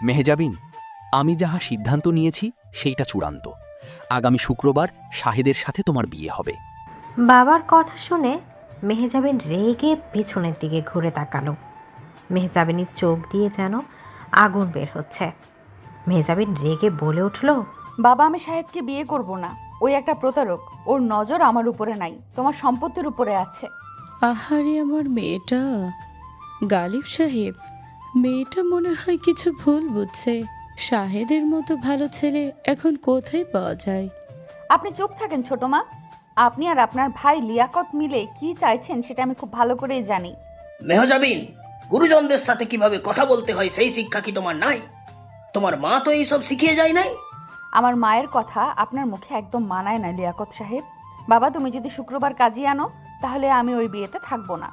মেহজাবিন, আমি যাহা সিদ্ধান্ত নিয়েছি সেইটা চূড়ান্ত। আগামী শুক্রবার শাহেদের সাথে তোমার বিয়ে হবে। বাবার কথা শুনে মেহজাবিন রেগে পেছনের দিকে ঘুরে তাকালো। মেহজাবিনের চোখ দিয়ে যেন আগুন বের হচ্ছে। মেহজাবিন রেগে বলে উঠল, বাবা, আমি শাহেদকে বিয়ে করব না। ওই একটা প্রতারক। ওর নজর আমার উপরে নাই, তোমার সম্পত্তির উপরে আছে। আহারে আমার মেয়েটা। গালিব সাহেব, মেয়েটা মনে হয় কিছু ভুল বুঝছে। শাহেদের মতো ভালো ছেলে এখন কোথায় পাওয়া যায়? আপনি চুপ থাকেন ছোট মা। আপনি আর আপনার ভাই লিয়াকত মিলে কি চাইছেন সেটা আমি খুব ভালো করেই জানি। মেহজাবিন, গুরুজনদের সাথে কিভাবে কথা বলতে হয় সেই শিক্ষা কি তোমার নাই? তোমার মা তো এইসব শিখিয়ে যায় নাই? আমার মায়ের কথা আপনার মুখে একদম মানায় না লিয়াকত সাহেব। বাবা, তুমি যদি শুক্রবার কাজিয়ে আনো তাহলে আমি ওই বিয়েতে থাকবো না।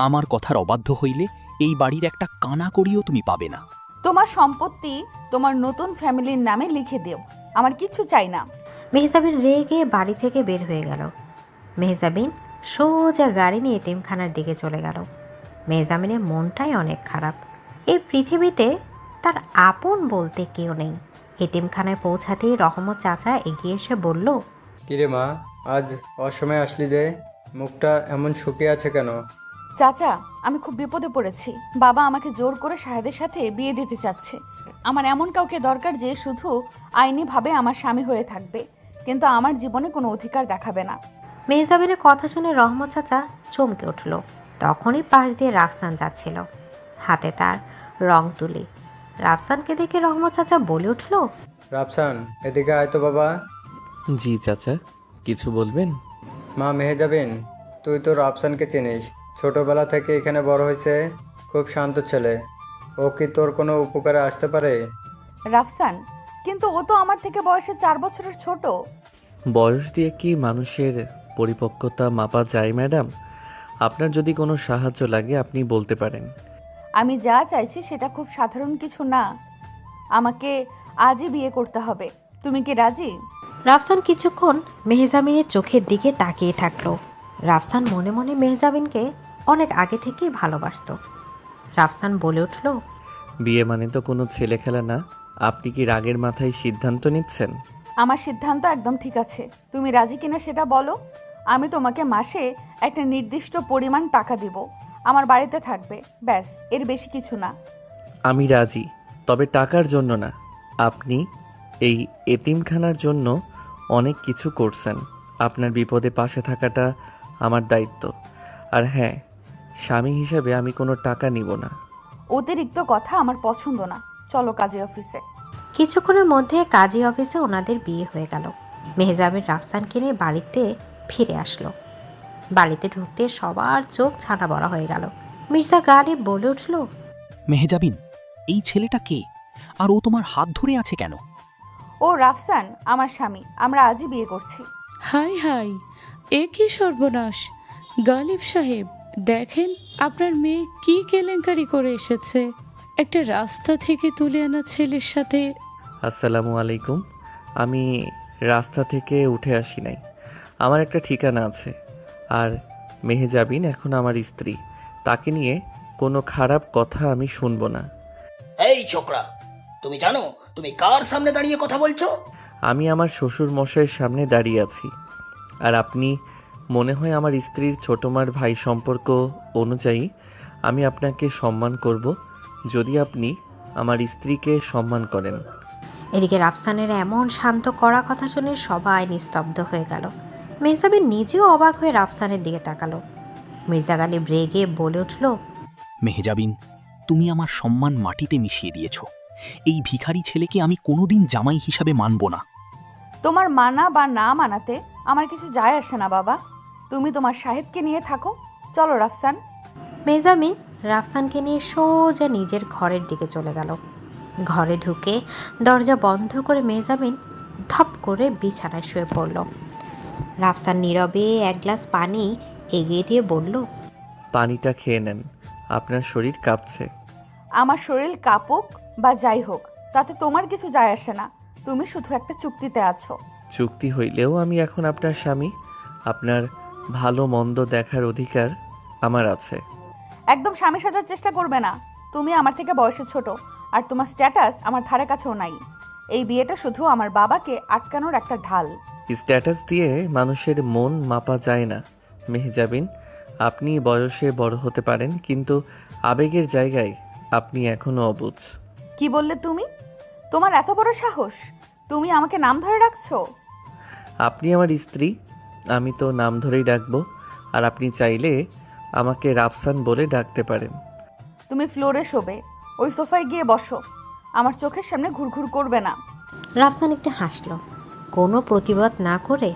আমার কথার অবাধ্য হইলে এই বাড়ির একটা কানা করিও তুমি পাবে না। তোমার সম্পত্তি তোমার নতুন ফ্যামিলির নামে লিখে দিও, আমার কিচ্ছু চাই না। মেহজাবিন রেগে বাড়ি থেকে বের হয়ে গেল। মেহজাবিন সোজা গাড়ি নিয়ে এতিমখানার দিকে চলে গেল। মেহজাবিনের মনটাই অনেক খারাপ। এই পৃথিবীতে তার আপন বলতে কেউ নেই। এতিমখানায় পৌঁছাতেই রহমত চাচা এগিয়ে এসে বলল, কিরে মা, আজ অসময়ে আসলি যে? মুখটা এমন শুকিয়ে আছে কেন? চাচা, আমি খুব বিপদে পড়েছি। বাবা আমাকে জোর করে শাহেদের সাথে বিয়ে দিতে চাচ্ছে। আমার এমন কাউকে দরকার যে শুধু আইনিভাবে আমার স্বামী হয়ে থাকবে, কিন্তু আমার জীবনে কোনো অধিকার দেখাবে না। মেহজাবিনের কথা শুনে রহমত চাচা চমকে উঠল। তখনই পাশ দিয়ে রাফসান যাচ্ছিল, হাতে তার রং তুলি। রাফসানকে দেখে রহমত চাচা বলে উঠল, রাফসান, এদিকে আয় তো বাবা। জি চাচা, কিছু বলবেন? মা মেহজাবিন, তুই তো রাফসানকে চিনিস, ছোটবেলা থেকে এখানে বড় হয়েছে, খুব শান্ত ছেলে। ও কি তোর কোনো উপকারে আসতে পারে? রাফসান, কিন্তু ও তো আমার থেকে বয়সে 4 বছরের ছোট। বয়স দিয়ে কি মানুষের পরিপক্কতা মাপা যায় ম্যাডাম? আপনার যদি কোনো সাহায্য লাগে আপনি বলতে পারেন। আমি যা চাইছি সেটা খুব সাধারণ কিছু না। আমাকে আজই বিয়ে করতে হবে। তুমি কি রাজি? রাফসান কিছুক্ষণ মেহজাবিনের চোখের দিকে তাকিয়ে থাকলো। রাফসান মনে মনে মেহজাবিনকে অনেক আগে থেকেই ভালোবাসতো। রাফসান বলে উঠল, বিয়ে মানে তো কোনো ছেলে খেলা না। আপনি কি রাগের মাথায় সিদ্ধান্ত নিচ্ছেন? আমার সিদ্ধান্ত একদম ঠিক আছে। তুমি রাজি কিনা সেটা বলো। আমি তোমাকে মাসে একটা নির্দিষ্ট পরিমাণ টাকা দিব, আমার বাড়িতে থাকবে, ব্যাস, এর বেশি কিছু না। আমি রাজি, তবে টাকার জন্য না। আপনি এই এতিমখানার জন্য অনেক কিছু করছেন। আপনার বিপদে পাশে থাকাটা আমার দায়িত্ব। আর হ্যাঁ, স্বামী হিসেবে আমি কোনো টাকা নিব না। অতিরিক্ত কথা আমার পছন্দ না। চলো কাজী অফিসে। কিছুক্ষণের মধ্যে কাজী অফিসে ওনাদের বিয়ে হয়ে গেল। মেহজাবিন রাফসানকে নিয়ে বাড়িতে ফিরে আসলো। বাড়িতে ঢুকতে সবার চোখ ছানা বড়া হয়ে গেল। মির্জা গালিব বলে উঠল, মেহজাবিন, এই ছেলেটা কে? আর ও তোমার হাত ধরে আছে কেন? ও রাফসান আমার স্বামী, আমরা আজই বিয়ে করছি। হাই হাই, এ কি সর্বনাশ! গালিব সাহেব, দেখেন আপনার মেয়ে কি কেলেঙ্কারি করে এসেছে। একটা রাস্তা থেকে তুলে আনা ছেলের সাথে। আসসালামু আলাইকুম। আমি রাস্তা থেকে উঠে আসি নাই। আমার একটা ঠিকানা আছে। আর মেহজাবিন এখন আমার স্ত্রী। তাকে নিয়ে কোনো খারাপ কথা আমি শুনবো না। এই ছোকরা, তুমি জানো তুমি কার সামনে দাঁড়িয়ে কথা বলছো? আমি আমার শ্বশুর মশাইয়ের সামনে দাঁড়িয়ে আছি। আর আপনি মনে হয় আমার স্ত্রীর ছোটমার ভাই সম্পর্ক অনুযায়ী আমি আপনাকে সম্মান করব যদি আপনি আমার স্ত্রীকে সম্মান করেন। এদিকে রাফসানের এমন শান্ত কড়া কথা শুনে সবাই নিস্তব্ধ হয়ে গেল। মেহজাবিন নিজেও অবাক হয়ে রাফসানের দিকে তাকালো। মির্জা গালিব রেগে বলে উঠল, মেহজাবিন, তুমি আমার সম্মান মাটিতে মিশিয়ে দিয়েছ। এই ভিখারি ছেলেকে আমি কোনোদিন জামাই হিসাবে মানব না। তোমার মানা বা না মানাতে আমার কিছু যায় আসে না বাবা। তুমি তোমার সাহেবকে নিয়ে থাকো। চলো রাফসান। মেহজাবিন রাফসানকে নিয়ে সোজা নিজের ঘরের দিকে চলে গেল। ঘরে ঢুকে দরজা বন্ধ করে মেহজাবিন ধপ করে বিছানায় শুয়ে পড়ল। রাফসান নীরবে এক গ্লাস পানি এগিয়ে দিয়ে বলল, পানিটা খেয়ে নেন, আপনার শরীর কাঁপছে। আমার শরীর কাপুক বা যাই হোক, তাতে তোমার কিছু যায় আসে না। তুমি শুধু একটা চুক্তিতে আছো। চুক্তি হইলেও আমি এখন আপনার স্বামী। আপনার ভালো মন্দ দেখার অধিকার আমার আছে। একদম স্বামী সাজার চেষ্টা করবে না। তুমি আমার থেকে বয়সে ছোট, আর তোমার স্ট্যাটাস আমার ধারে কাছেও নাই। এই বিয়েটা শুধু আমার বাবাকে আটকানোর একটা ঢাল। স্ট্যাটাস দিয়ে মানুষের মন মাপা যায় না মেহজাবিন। আপনি বয়সে বড় হতে পারেন, কিন্তু আবেগের জায়গায় আপনি এখনও অবুঝ। কি বললে তুমি? তোমার এত বড় সাহস? তুমি আমাকে নাম ধরে ডাকছো? আপনি আমার স্ত্রী, আমি তো নাম ধরেই ডাকবো। আর আপনি চাইলে আমাকে রাফসান বলে ডাকতে পারেন। তুমি ফ্লোরে শোবে, ওই সোফায় গিয়ে বসো। আমার চোখের সামনে ঘুরঘুর করবে না। রাফসান একটু হাসল, কোনো প্রতিবাদ না করে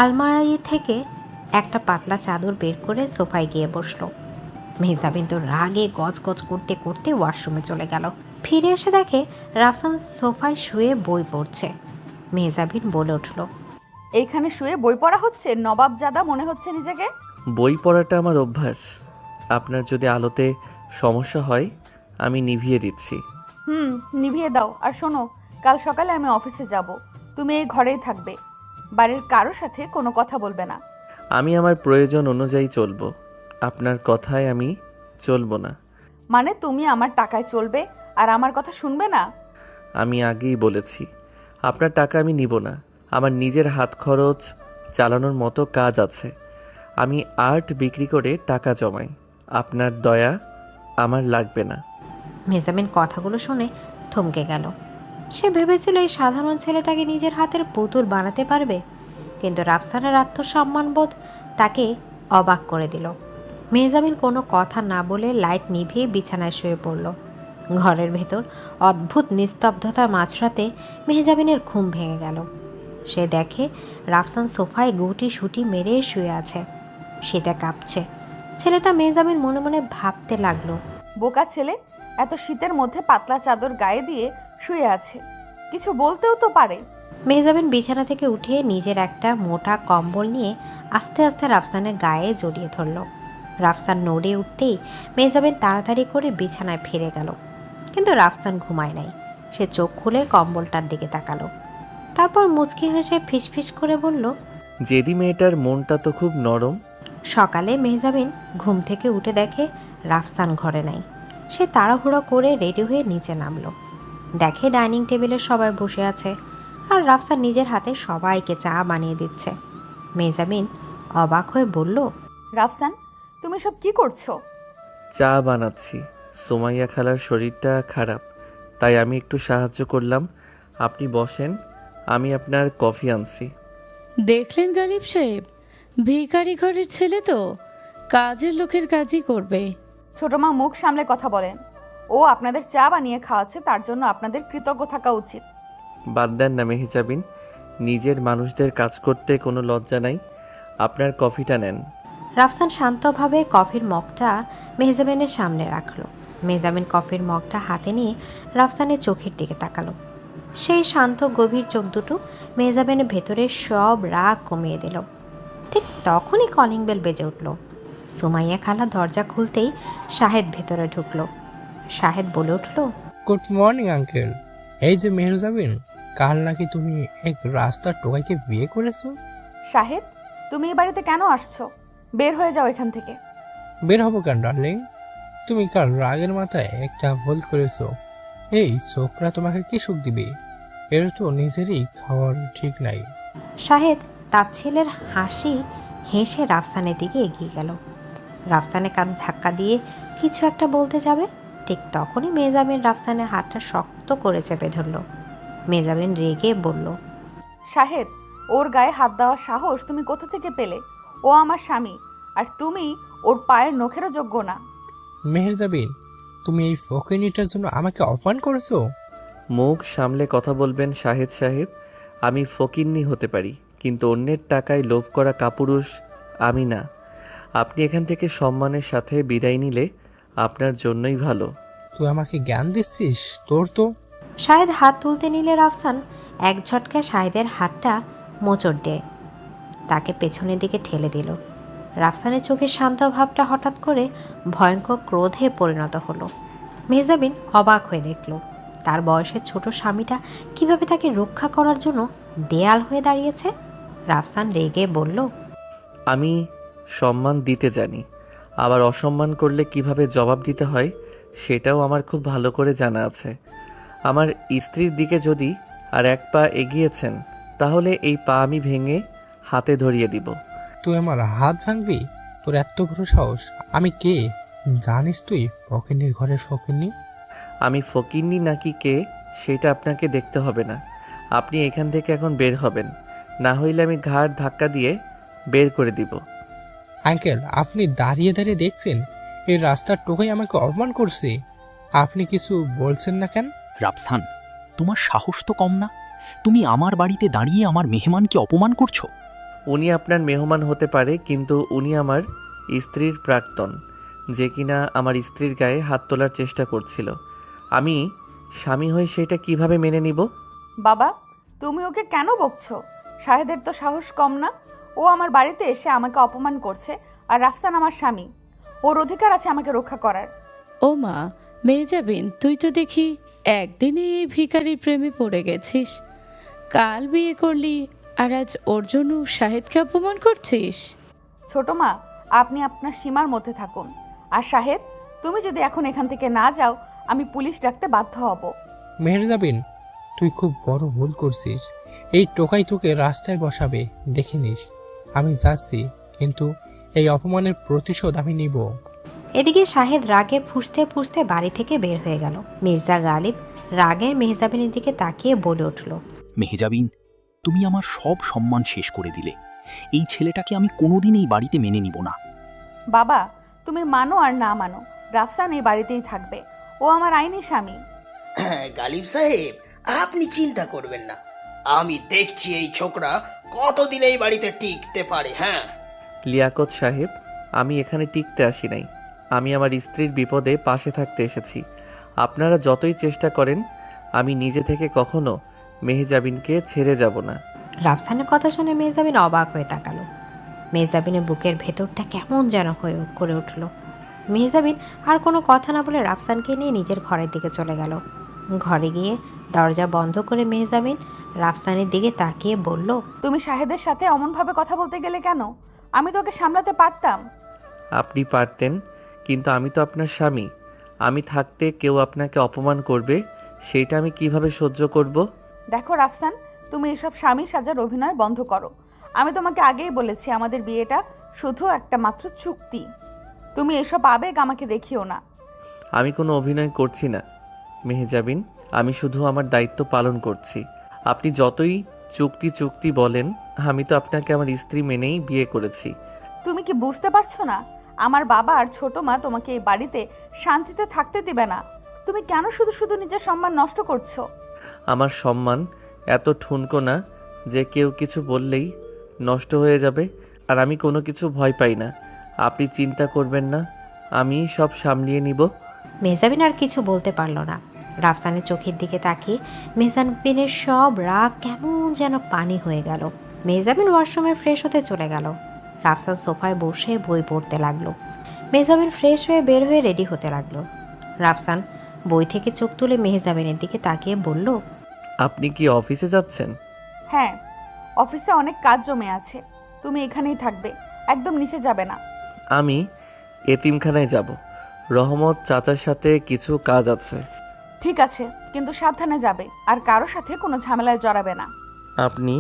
আলমারি থেকে একটা পাতলা চাদর বের করে সোফায় গিয়ে বসলো। মেহজাবিন তো রাগে গজগজ করতে করতে ওয়াশরুমে চলে গেল। ফিরে এসে দেখে রাফসান সোফায় শুয়ে বই পড়ছে। মেহজাবিন বলে উঠল, এইখানে শুয়ে বই পড়া হচ্ছে? নবাবজাদা মনে হচ্ছে নিজেকে। বই পড়াটা আমার অভ্যাস। আপনার যদি আলোতে সমস্যা হয় আমি নিভিয়ে দিচ্ছি। নিভিয়ে দাও। আর শোনো, কাল সকালে আমি অফিসে যাব। তুমি এই ঘরেই থাকবে, বাড়ির কারোর সাথে কোনো কথা বলবে না। আমি আমার প্রয়োজন অনুযায়ী চলবো, আপনার কথায় আমি চলবো না। মানে তুমি আমার টাকায় চলবে আর আমার কথা শুনবে না? আমি আগেই বলেছি আপনার টাকা আমি নিব না। আমার নিজের হাত খরচ চালানোর মতো কাজ আছে। আমি আর্ট বিক্রি করে টাকা জমাই। আপনার দয়া আমার লাগবে না। মেহজাবিন কথাগুলো শুনে থমকে গেল। সে ভেবেছিল এই সাধারণ ছেলেটাকে নিজের হাতের পুতুল বানাতে পারবে, কিন্তু রাফসানের আত্মসম্মানবোধ তাকে অবাক করে দিল। মেহজাবিন কোনো কথা না বলে লাইট নিভিয়ে বিছানায় শুয়ে পড়ল। ঘরের ভেতর অদ্ভুত নিস্তব্ধতার মাঝরাতে মেহজাবিনের ঘুম ভেঙে গেল। সে দেখে রাফসান সোফায় গুটি সুটি মেরে শুয়ে আছে, শীতে কাঁপছে। ছেলেটা মেহজাবিন মনে মনে ভাবতে লাগলো, বোকা ছেলে, এত শীতের মধ্যে পাতলা চাদর গায়ে দিয়ে শুয়ে আছে, কিছু বলতেও তো পারে। মেহজাবিন বিছানা থেকে উঠে নিজের একটা মোটা কম্বল নিয়ে আস্তে আস্তে রাফসানের গায়ে জড়িয়ে ধরল। রাফসান নড়ে উঠতেই মেহজাবিন তাড়াতাড়ি করে বিছানায় ফিরে গেল, কিন্তু রাফসান ঘুমায় নাই। সে চোখ খুলে কম্বলটার দিকে তাকালো, তারপর মুচকি হেসে ফিসফিস করে বলল, জেদি মেয়েটার মনটা তো খুব নরম। সকালে মেহজাবিন ঘুম থেকে উঠে দেখে রাফসান ঘরে নাই। সে তাড়াহুড়ো করে রেডি হয়ে নিচে নামলো। দেখে ডাইনিং টেবিলে সবাই বসে আছে আর রাফসান নিজের হাতে সবাইকে চা বানিয়ে দিচ্ছে। মেহজাবিন অবাক হয়ে বলল, রাফসান, তুমি সব কি করছো? চা বানাচ্ছি। সুমাইয়া খালার শরীরটা খারাপ, তাই আমি একটু সাহায্য করলাম। আপনি বসেন, আমি আপনার কফি আনছি। দেখলেন গালিব সাহেব, ভিখারি ঘরের ছেলে তো কাজের লোকের কাজই করবে। ছোট মা মুখ সামলে কথা বলেন। ও আপনাদের চা বানিয়ে খাওয়াচ্ছে, তার জন্য আপনাদের কৃতজ্ঞ থাকা উচিত। বাদ দেন না মেহজাবিন, নিজের মানুষদের কাজ করতে কোনো লজ্জা নাই। আপনার কফিটা নেন। রাফসান শান্তভাবে কফির মগটা মেহজাবিনের সামনে রাখলো। মেহজাবিন কফির মগটা হাতে নিয়ে রাফসানের চোখের দিকে তাকালো। সেই শান্ত গভীর চোখ দুটো মেহজাবিনের ভেতরে সব রাগ কমিয়ে দিল। ঠিক তখনই কলিং বেল বেজে উঠল। সুমাইয়া খালা দরজা খুলতেই শাহেদ ভেতরে ঢুকলো। শাহেদ বলে উঠল, গুড মর্নিং আঙ্কেল। এই যে মেহজাবিন, কাল নাকি তুমি এক রাস্তার টোকাইকে বিয়ে করেছো? শাহেদ, তুমি এই বাড়িতে কেন আসছো? বের হয়ে যাও এখান থেকে। বের হবো কেন ডার্লিং? তুমি কাল রাগের মাথায় একটা ভুল করেছো। এই ছোকরা তোমাকে কি সুখ দিবে? এর তো নিজেরই খাওয়ার ঠিক নাই। শাহেদ তার ছেলের হাসি হেসে রাফসানের দিকে এগিয়ে গেল। রাফসানের কাঁধে ধাক্কা দিয়ে কিছু একটা বলতে যাবে, ঠিক তখনই মেহজাবিন রাফসানের হাতটা শক্ত করে চেপে ধরল। মেহজাবিন রেগে বলল, শাহেদ, ওর গায়ে হাত দেওয়ার সাহস তুমি কোথা থেকে পেলে? ও আমার স্বামী, আর তুমি ওর পায়ের নখেরও যোগ্য না। মেহজাবিন, তুমি এই ফকিনিটার জন্য আমাকে অপমান করেছো? মুখ সামলে কথা বলবেন শাহেদ সাহেব। আমি ফকিন্নি হতে পারি, কিন্তু অন্যের টাকায় লোভ করা কাপুরুষ আমি না। আপনি এখান থেকে সম্মানের সাথে বিদায় নিলে আপনার জন্যই ভালো। তুই আমাকে জ্ঞান দিচ্ছিস? তোর তো। শাহেদ হাত তুলতে নিলে রাফসান এক ঝটকায় শাহেদের হাতটা মোচড় দেয়, তাকে পেছনের দিকে ঠেলে দিল। রাফসানের চোখের শান্ত ভাবটা হঠাৎ করে ভয়ঙ্কর ক্রোধে পরিণত হলো। মেহজাবিন অবাক হয়ে দেখল তার বয়সের ছোট স্বামীটা কিভাবে তাকে রক্ষা করার জন্য দেয়াল হয়ে দাঁড়িয়েছে। রাফসান রেগে বলল, আমি সম্মান দিতে জানি, আবার অসম্মান করলে কিভাবে জবাব দিতে হয় সেটাও আমার খুব ভালো করে জানা আছে। আমার স্ত্রীর দিকে যদি আর এক পা এগিয়েছেন তাহলে এই পা আমি ভেঙে হাতে ধরিয়ে দিব। তুই আমার হাত ভাঙবি? তোর এত বড় সাহস! আমি কে জানিস তুই? ফকিন্নির ঘরের ফকিন্নি। আমি ফকিন্নি নাকি কে সেটা আপনাকে দেখতে হবে না। আপনি এখান থেকে এখন বের হবেন, না হইলে আমি ঘাড় ধাক্কা দিয়ে বের করে দিব। আঙ্কেল, আপনি দাঁড়িয়ে দাঁড়িয়ে দেখছেন এই রাস্তার টোকাই আমাকে অপমান করছে, আপনি কিছু বলছেন না কেন? রাফসান, তোমার সাহস তো কম না। তুমি আমার বাড়িতে দাঁড়িয়ে আমার মেহমানকে অপমান করছো। উনি আপনার মেহমান হতে পারে, কিন্তু উনি আমার স্ত্রীর প্রাক্তন, যে কিনা আমার স্ত্রীর গায়ে হাত তোলার চেষ্টা করছিল। আমি স্বামী হয়ে সেটা কিভাবে মেনে নিব? বাবা, তুমি ওকে কেন বকছো? শাহেদের তো সাহস কম না। ও আমার বাড়িতে এসে আমাকে অপমান করছে, আর রাফসান আমার স্বামী। ওর অধিকার আছে আমাকে রক্ষা করার। ও মা, মেহজাবিন, তুই তো দেখি একদিনে এই ভিখারির প্রেমে পড়ে গেছিস। কাল বিয়ে করলি আর আজ ওর জন্য শাহেদকে অপমান করছিস। ছোট মা, আপনি আপনার সীমার মধ্যে থাকুন। আর শাহেদ, তুমি যদি এখন এখান থেকে না যাও, আমি পুলিশ ডাকতে বাধ্য হব। মেহেরজাবিন, তুই খুব বড় ভুল করছিস। এই টোকাই তোকে রাস্তায় বসাবে, দেখে নিস। আমি যাচ্ছি, কিন্তু এই অপমানের প্রতিশোধ আমি নিব। এদিকে শাহেদ রাগে ফুঁসতে ফুঁসতে বাড়ি থেকে বের হয়ে গেল। মির্জা গালিব রাগে মেহজাবিনের দিকে তাকিয়ে বলে উঠল, মেহজাবিন, তুমি আমার সব সম্মান শেষ করে দিলে। এই ছেলেটাকে আমি কোনোদিন এই বাড়িতে মেনে নিব না। বাবা, তুমি মানো আর না মানো, রাফসান এই বাড়িতেই থাকবে। ও আমার আইনি স্বামী। হ্যাঁ গালিব সাহেব, আপনি চিন্তা করবেন না, আমি দেখছি এই ছোকরা কতদিন এই বাড়িতে টিকতে পারে। হ্যাঁ লিয়াকত সাহেব, আমি এখানে টিকতে আসি নাই। আমি আমার স্ত্রীর বিপদে পাশে থাকতে এসেছি। আপনারা যতই চেষ্টা করেন, আমি নিজে থেকে কখনো মেহজাবিনকে ছেড়ে যাব না। রাফসানের কথা শুনে মেহজাবিন অবাক হয়ে তাকালো। মেহজাবিনের বুকের ভেতরটা কেমন যেন হয়ে করে উঠল। মেহজাবিন আর কোনো কথা না বলে রাফসানকে নিয়ে নিজের ঘরের দিকে চলে গেল। ঘরে গিয়ে দরজা বন্ধ করে মেহজাবিন রাফসানের দিকে তাকিয়ে বলল, তুমি শাহেদের সাথে অমনভাবে কথা বলতে গেলে কেন? আমি তোকে সামলাতে পারতাম। আপনি পারতেন, কিন্তু আমি তো আপনার স্বামী। আমি থাকতে কেউ আপনাকে অপমান করবে, সেইটা আমি কিভাবে সহ্য করব? দেখো রাফসান, তুমি এসব স্বামী সাজার অভিনয় বন্ধ করো। আমি তোমাকে আগেই বলেছি আমাদের বিয়েটা শুধু একটা মাত্র চুক্তি। তুমি এসব আবেগ আমাকে দেখিও না। আমি কোনো অভিনয় করছি না মেহজাবিন, আমি শুধু আমার দায়িত্ব পালন করছি। আপনি যতই চুক্তি চুক্তি বলেন, আমি তো আপনাকে আমার স্ত্রী মেনেই বিয়ে করেছি। তুমি কি বুঝতে পারছো না? আমার বাবা আর ছোট মা তোমাকে এই বাড়িতে শান্তিতে থাকতে দিবে না। তুমি কেন শুধু শুধু নিজের সম্মান নষ্ট করছো? আমার সম্মান এত ঠুনকো না যে কেউ কিছু বললেই নষ্ট হয়ে যাবে। আর আমি কোনো কিছু ভয় পাই না। আপনি চিন্তা করবেন না, আমি সব সামলিয়ে নিব। মেহজাবিন আর কিছু বলতে পারল না। রাফসানের চোখের দিকে তাকিয়ে মেহজাবিনের সব রাগ কেমন যেন পানি হয়ে গেল। মেহজাবিন ওয়াশরুমে ফ্রেশ হতে চলে গেল। রাফসান সোফায় বসে বই পড়তে লাগলো। মেহজাবিন ফ্রেশ হয়ে বের হয়ে রেডি হতে লাগলো। রাফসান বই থেকে চোখ তুলে মেহজাবিনের দিকে তাকিয়ে বলল, আপনি কি অফিসে যাচ্ছেন? হ্যাঁ, অফিসে অনেক কাজ জমে আছে। তুমি এখানেই থাকবে, একদম নিচে যাবে না। আমি এতিমখানায় যাব। রহমত চাচার সাথে কিছু কাজ আছে। ঠিক আছে, কিন্তু সাবধানে যাবে, আর কারো সাথে কোনো ঝামেলায় জড়াবে না। আপনি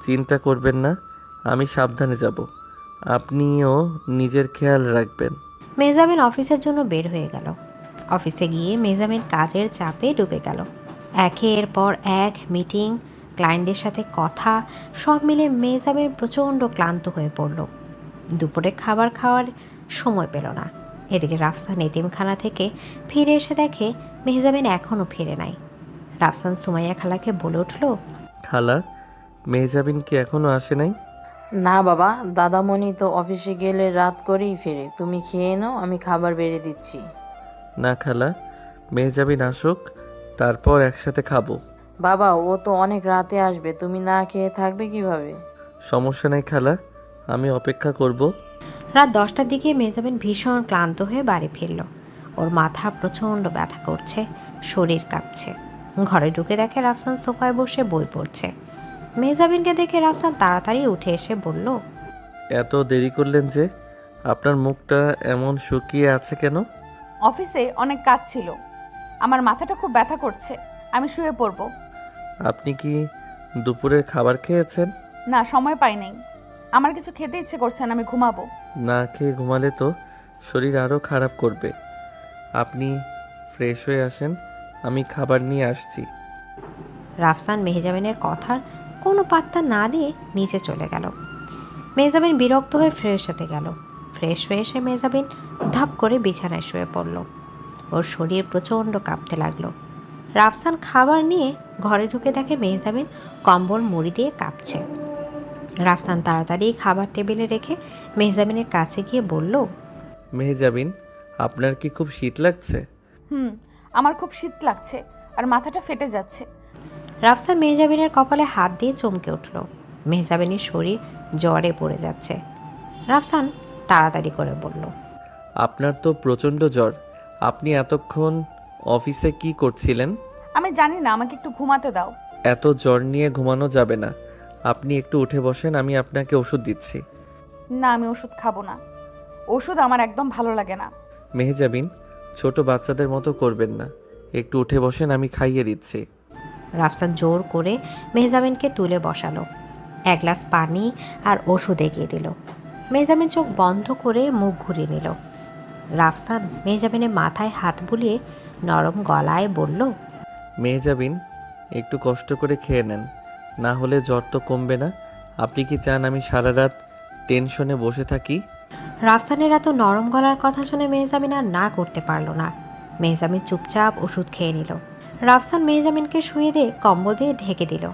চিন্তা করবেন না, আমি সাবধানে যাব। আপনিও নিজের খেয়াল রাখবেন। মেহজাবিন অফিসের জন্য বের হয়ে গেল। অফিসে গিয়ে মেহজাবিন কাজের চাপে ডুবে গেল। একের পর এক মিটিং, ক্লায়েন্টদের সাথে কথা, সব মিলে মেহজাবিন প্রচণ্ড ক্লান্ত হয়ে পড়ল। দুপুরে খাবার খাওয়ার সময় পেল না। এদিকে রাফসান এতিমখানা থেকে ফিরে এসে দেখে মেহজাবিন এখনও ফিরে নাই। রাফসান সুমাইয়া খালাকে বলে উঠল, খালা, মেহজাবিন কি এখনো আসে নাই? না বাবা, দাদামণি তো অফিসে গেলে রাত করেই ফেরে। তুমি খেয়ে নাও, আমি খাবার বেড়ে দিচ্ছি। না খালা, মেহজাবিন আসুক, তারপর একসাথে খাবো। বাবা, ও তো অনেক রাতে আসবে, তুমি না খেয়ে থাকবে কিভাবে? সমস্যা নেই খালা, আমি অপেক্ষা করব। রাত 10টার দিকে মেহজাবিন ভীষণ ক্লান্ত হয়ে বাড়ি ফিরল। ওর মাথা প্রচণ্ড ব্যথা করছে, শরীর কাঁপছে। ঘরে ঢুকে দেখে রাফসান সোফায় বসে বই পড়ছে। মেহজাবিনকে দেখে রাফসান তাড়াতাড়ি উঠে এসে বলল, এত দেরি করলেন যে? আপনার মুখটা এমন শুকিয়ে আছে কেন? অফিসে অনেক কাজ ছিল, আমার মাথাটা খুব ব্যথা করছে। আমি শুয়ে পড়বো। আপনি কি দুপুরের খাবার খেয়েছেন? না, সময় পাই নাই। আমার কিছু খেতে ইচ্ছে করছে না, আমি ঘুমাবো। না খেয়ে ঘুমালে তো শরীর আরও খারাপ করবে। আপনি ফ্রেশ হয়ে আসেন, আমি খাবার নিয়ে আসছি। রাফসান মেহজাবিনের কথার কোনো পাত্তা না দিয়ে নিচে চলে গেল। মেহজাবিন বিরক্ত হয়ে ফ্রেশ হতে গেল। ফ্রেশ হয়ে এসে মেহজাবিন ধাপ করে বিছানায় শুয়ে পড়ল। ওর শরীর প্রচণ্ড কাঁপতে লাগলো। রাফসান খাবার নিয়ে ঘরে ঢুকে দেখে মেহজাবিন কম্বল মুড়ি দিয়ে কাঁপছে। রাফসান তাড়াতাড়ি খাবার টেবিলে রেখে মেহজাবিনের কাছে গিয়ে বলল, মেহজাবিন, আপনার কি খুব শীত লাগছে? আমার খুব শীত লাগছে আর মাথাটা ফেটে যাচ্ছে। রাফসান মেহজাবিনের কপালে হাত দিয়ে চমকে উঠল। মেহজাবিনের শরীর জ্বরে পড়ে যাচ্ছে। রাফসান তাড়াতাড়ি করে বলল, আপনার তো প্রচণ্ড জ্বর। আপনি এতক্ষণ অফিসে কি করছিলেন? আমি জানি না, আমাকে একটু ঘুমাতে দাও। এত জ্বর নিয়ে ঘুমানো যাবে না। আপনি একটু উঠে বসেন, আমি আপনাকে ওষুধ দিচ্ছি। না, আমি ওষুধ খাবো না। ওষুধ আমার একদম ভালো লাগে না। মেহজাবিন, ছোট বাচ্চাদের মতো করবেন না। একটু উঠে বসেন, আমি খাইয়ে দিচ্ছি। রাফসান জোর করে মেহজাবিনকে তুলে বসালো। এক গ্লাস পানি আর ওষুধ এগিয়ে দিল। মেহজাবিন চোখ বন্ধ করে মুখ ঘুরিয়ে নিল। রাফসান মেহজাবিনের মাথায় হাত বুলিয়ে নরম গলায় বলল, মেহজাবিন, একটু কষ্ট করে খেয়ে নেন, না হলে জ্বর তো কমবে না। আপনি কি চান আমি সারা রাত টেনশনে বসে থাকি? রাফসানের এত নরম গলার কথা শুনে মেহজাবিন আর না করতে পারল না। মেহজাবিন চুপচাপ ওষুধ খেয়ে নিল। রাফসান মেহজাবিনকে শুয়ে দিয়ে কম্বল দিয়ে ঢেকে দিল।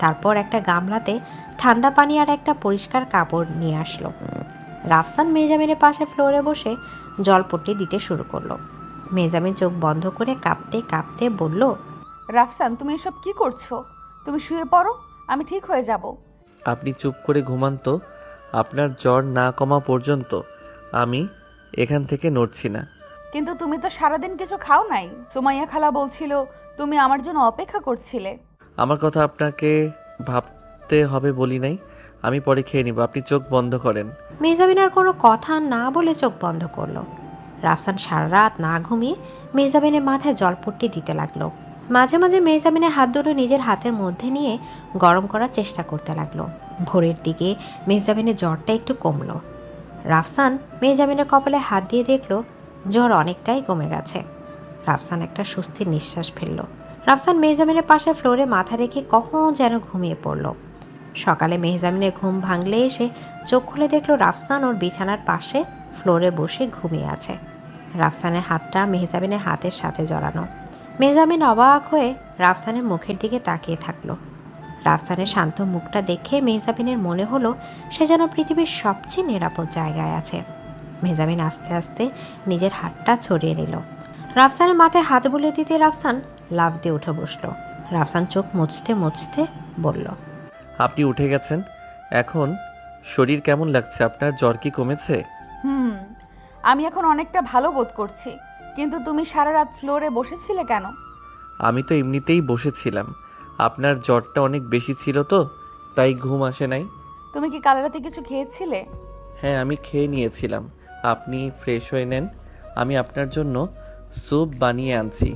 তারপর একটা গামলাতে ঠান্ডা পানি আর একটা পরিষ্কার কাপড় নিয়ে আসলো। রাফসান মেহজাবিনের পাশে ফ্লোরে বসে জলপট্টি দিতে শুরু করলো। মেহজাবিন চোখ বন্ধ করে কাঁপতে কাঁপতে বলল, রাফসান, তুমি এসব কি করছো? তুমি শুয়ে পড়ো, আমি ঠিক হয়ে যাব। আপনি চুপ করে ঘুমান তো। আপনার জ্বর না কমা পর্যন্ত আমি এখান থেকে নড়ছি না। কিন্তু তুমি তো সারাদিন কিছু খাও নাই। সুমাইয়া খালা বলছিল তুমি আমার জন্য অপেক্ষা করছিলে। আমার কথা আপনাকে ভাবতে হবে বলি নাই। আমি পরে খেয়ে নিব, আপনি চোখ বন্ধ করেন। মেহজাবিন আর কোনো কথা না বলে চোখ বন্ধ করলো। রাফসান সারা রাত না ঘুমিয়ে মেহজাবিনের মাথায় জলপট্টি দিতে লাগলো। মাঝে মাঝে মেহজাবিনের হাত দুটো নিজের হাতের মধ্যে নিয়ে গরম করার চেষ্টা করতে লাগলো। ভোরের দিকে মেহজাবিনের জ্বরটা একটু কমলো। রাফসান মেহজাবিনের কপালে হাত দিয়ে দেখলো জ্বর অনেকটাই কমে গেছে। রাফসান একটা স্বস্তির নিঃশ্বাস ফেলল। রাফসান মেহজাবিনের পাশে ফ্লোরে মাথা রেখে কখন যেন ঘুমিয়ে পড়ল। সকালে মেহজাবিনের ঘুম ভাঙলে এসে চোখ খুলে দেখলো রাফসান ওর বিছানার পাশে ফ্লোরে বসে ঘুমিয়ে আছে। রাফসানের হাতটা মেহজাবিনের হাতের সাথে জড়ানো। মেহজাবিন অবাক হয়ে রাফসানের মুখের দিকে তাকিয়ে থাকলো। রাফসানের শান্ত মুখটা দেখে মেহজাবিনের মনে হলো সে যেন পৃথিবীর সবচেয়ে নিরাপদ জায়গায় আছে। মেহজাবিন আস্তে আস্তে নিজের হাতটা ছড়িয়ে নিল। রাফসানের মাথায় হাত বুলিয়ে দিতে রাফসান লাফ দিয়ে উঠে বসলো। রাফসান চোখ মুছতে মুছতে বলল, আপনি উঠে গেছেন, এখন শরীর কেমন লাগছে? আপনার জ্বর কি কমেছে? আমি এখন অনেকটা ভালো বোধ করছি। কিন্তু তুমি সারা রাত ফ্লোরে বসেছিলে কেন? আমি তো এমনিতেই বসেছিলাম। আপনার জ্বরটা অনেক বেশি ছিল তো, তাই ঘুম আসে নাই। তুমি কি কাল রাতে কিছু খেয়েছিলে? হ্যাঁ, আমি খেয়ে নিয়েছিলাম। আপনি ফ্রেশ হয়ে নেন, আমি আপনার জন্য স্যুপ বানিয়ে আনছি।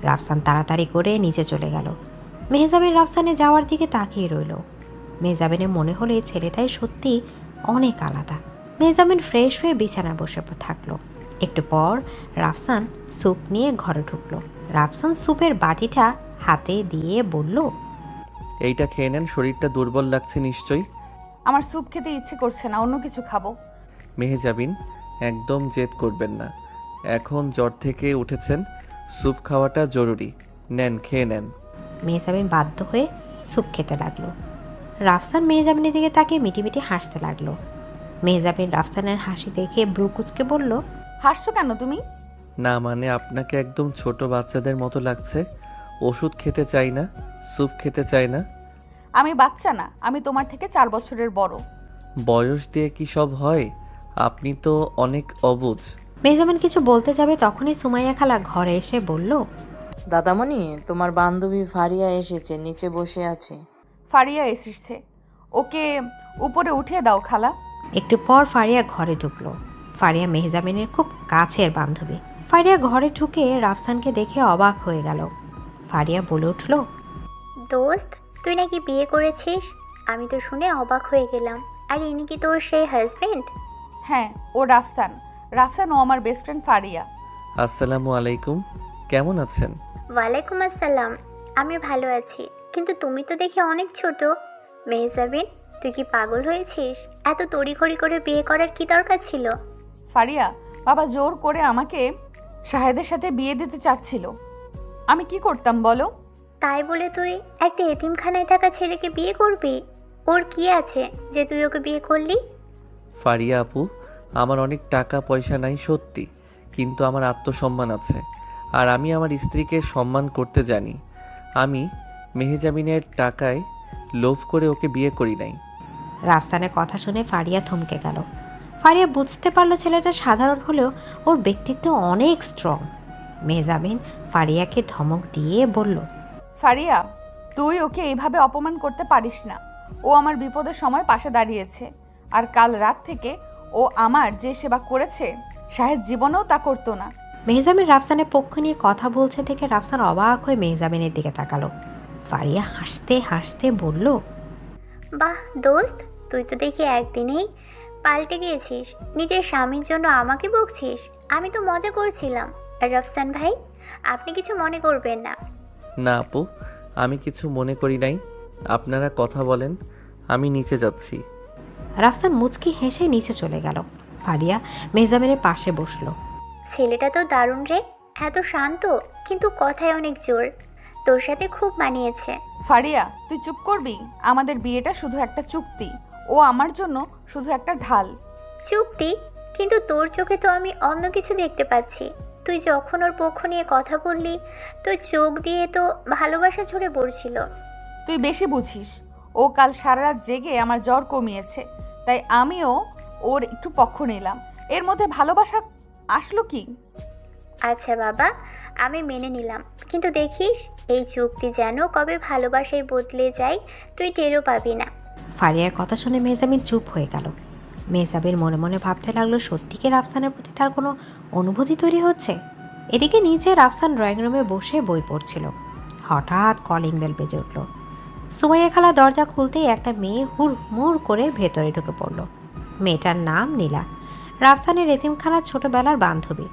রাফসান তাড়াতাড়ি করে নিচে চলে গেল। মেহজাবিন রাফসানে যাওয়ার দিকে তাকিয়ে রইল। মেহজাবিনের মনে হলো এই ছেলেটাই সত্যি অনেক আলাদা। মেহজাবিন ফ্রেশ হয়ে বিছানায় বসে থাকলো। একটু পর রাফসান স্যুপ নিয়ে ঘরে ঢুকলো। রাফসান স্যুপের বাটিটা হাতে দিয়ে বলল, এইটা খেয়ে নেন, শরীরটা দুর্বল লাগছে নিশ্চয়ই। আমার স্যুপ খেতে ইচ্ছে করছে না, অন্য কিছু খাবো। মেহজাবিন, একদম জেদ করবেন না। এখন জ্বর থেকে উঠেছেন, স্যুপ খাওয়াটা জরুরি। নেন, খেয়ে নেন। মেহজাবিন বাধ্য হয়ে স্যুপ খেতে লাগলো। রাফসান মেহজাবিনের দিকে তাকিয়ে মিটিমিটি হাসতে লাগলো। মেহজাবিন রাফসানের হাসি দেখে ব্রু কুচকে বলল, হাসছো কেন তুমি? না মানে আপনাকে একদম ছোট বাচ্চাদের মতো লাগছে। ওষুধ খেতে চাই না, স্যুপ খেতে চাই না। আমি বাচ্চা না, আমি তোমার থেকে 4 বছরের বড়। বয়স দিয়ে কি সব হয়? আপনি তো অনেক অবুঝ। মেহজাবিন কিছু বলতে যাবে তখনই সুমাইয়া খালা ঘরে এসে বলল, দাদামণি, তোমার বান্ধবী ফারিয়া এসেছে, নিচে বসে আছে। ফারিয়া এসেছে, ওকে উপরে উঠিয়ে দাও খালা। একটু পর ফারিয়া ঘরে ঢুকলো। ফারিয়া মেহজাবিনের খুব কাছের বান্ধবী। ফারিয়া ঘরে ঢুকে রাফসানকে দেখে অবাক হয়ে গেল। ফারিয়া বলে উঠল, দোস্ত, তুই নাকি বিয়ে করেছিস? আমি তো শুনে অবাক হয়ে গেলাম। আর ইনি কি তোর সেই হাজবেন্ড? হ্যাঁ, ও রাফসান। রাফসান ও আমার বেস্ট ফ্রেন্ড ফারিয়া। আসসালামু আলাইকুম, কেমন আছেন? ওয়ালাইকুম আসসালাম। আমি ভালো আছি, কিন্তু তুমি তো দেখে অনেক ছোট। মেহজাবিন, তুই কি পাগল হয়েছিস? এত তড়িঘড়ি করে বিয়ে করার কি দরকার ছিল? ফারিয়া, বাবা জোর করে আমাকে শাহেদের সাথে বিয়ে দিতে চাচ্ছিল। আমি কি করতাম বলো? তাই বলে তুই একটা এতিমখানায় থাকা ছেলেকে বিয়ে করবি? ওর কি আছে যে তুই ওকে বিয়ে করলি? ফারিয়া আপু, আমার অনেক টাকা পয়সা নাই সত্যি, কিন্তু আমার আত্মসম্মান আছে। আর আমি আমার স্ত্রীকে সম্মান করতে জানি। আমি মেহজাবিনের টাকায় লোভ করে ওকে বিয়ে করি নাই। রাফসানের কথা শুনে ফারিয়া থমকে গেল। ফারিয়া বুঝতে পারলো ছেলেটা সাধারণ হলেও ওর ব্যক্তিত্ব অনেক স্ট্রং। মেহজাবিন ফারিয়াকে ধমক দিয়ে বলল, ফারিয়া, তুই ওকে এইভাবে অপমান করতে পারিস না। ও আমার বিপদের সময় পাশে দাঁড়িয়েছে। আর কাল রাত থেকে ও আমার যে সেবা করেছে, শাহেদ জীবনেও তা করতো না। মেহজাবিন রাফসানের পক্ষ নিয়ে কথা বলছে দেখে রাফসান অবাক হয়ে মেহজাবিনের দিকে তাকালো। ফারিয়া হাসতে হাসতে বলল, বাহ দোস্ত, তুই তো দেখি একদিনেই পাল্টে গিয়েছিস। নিজের স্বামীর জন্য আমাকে বকছিস? আমি তো মজা করছিলাম। আর রফসান ভাই, আপনি কিছু মনে করবেন না। না আপু, আমি কিছু মনে করি নাই। আপনারা কথা বলেন, আমি নিচে যাচ্ছি। রাফসান মুচকি হেসে নিচে চলে গেল। ফারিয়া মেহজাবিনের পাশে বসলো। ছেলেটা তো দারুণ রে, এত শান্ত কিন্তু কথায় অনেক জোর। তোর সাথে খুব মানিয়েছে। ফারিয়া, তুই চুপ করবি? আমাদের বিয়েটা শুধু একটা চুক্তি। ও আমার জন্য শুধু একটা ঢাল। চুক্তি? কিন্তু তোর চোখে তো আমি অন্য কিছু দেখতে পাচ্ছি। তুই যখন ওর পক্ষ নিয়ে কথা বললি, তোর চোখ দিয়ে তো ভালোবাসা ঝরে পড়ছিল। তুই বেশি বুঝিস। ও কাল সারা রাত জেগে আমার জ্বর কমিয়েছে, তাই আমিও ওর একটু পক্ষ নিলাম। এর মধ্যে ভালোবাসা আসলো কি? আচ্ছা বাবা, আমি মেনে নিলাম, কিন্তু দেখিস এই চুক্তি যেন কবে ভালোবাসায় বদলে যায়, তুই টেরও পাবি না। ফারিয়ার কথা শুনে মেহজাবিন চুপ হয়ে গেল। মেহজাবিন মনে মনে ভাবতে লাগলো, সত্যি কি রাফসানের প্রতি তার কোনো অনুভূতি তৈরি হচ্ছে? এদিকে নিচে রাফসান ড্রয়িং রুমে বসে বই পড়ছিল। হঠাৎ কলিং বেল বেজে উঠল। সুমাইয়া খালা দরজা খুলতেই একটা মেয়ে হুড়মুড় করে ভেতরে ঢুকে পড়ল। মেয়েটার নাম নীলা, রাফসানের এতিমখানার ছোটবেলার বান্ধবী।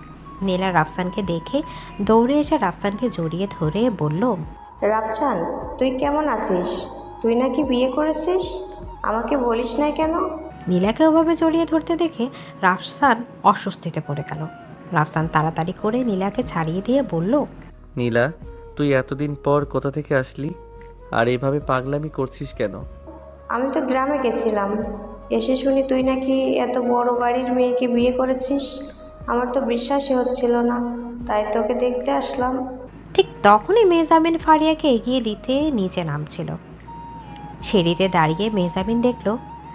নীলা রাফসানকে দেখে দৌড়ে এসে রাফসানকে জড়িয়ে ধরে বলল, রাফসান, তুই কেমন আছিস? তুই নাকি বিয়ে করেছিস? আমাকে বলিস না কেন? নীলাকে ওভাবে জড়িয়ে ধরতে দেখে রাফসান অস্বস্তিতে পড়ে গেল। রাফসান তাড়াতাড়ি করে নীলাকে ছাড়িয়ে দিয়ে বলল, নীলা, তুই এতদিন পর কোথা থেকে আসলি? আর এইভাবে পাগলামি করছিস কেন? আমি তো গ্রামে গেছিলাম, এসে শুনি তুই নাকি এত বড় বাড়ির মেয়েকে বিয়ে করেছিস। আমার তো বিশ্বাসই হচ্ছিল না, তাই তোকে দেখতে আসলাম। ঠিক তখনই মেহজাবিন ফারিয়াকে এগিয়ে দিতে নিচে নামছিল। সিঁড়িতে দাঁড়িয়ে মেহজাবিন দেখল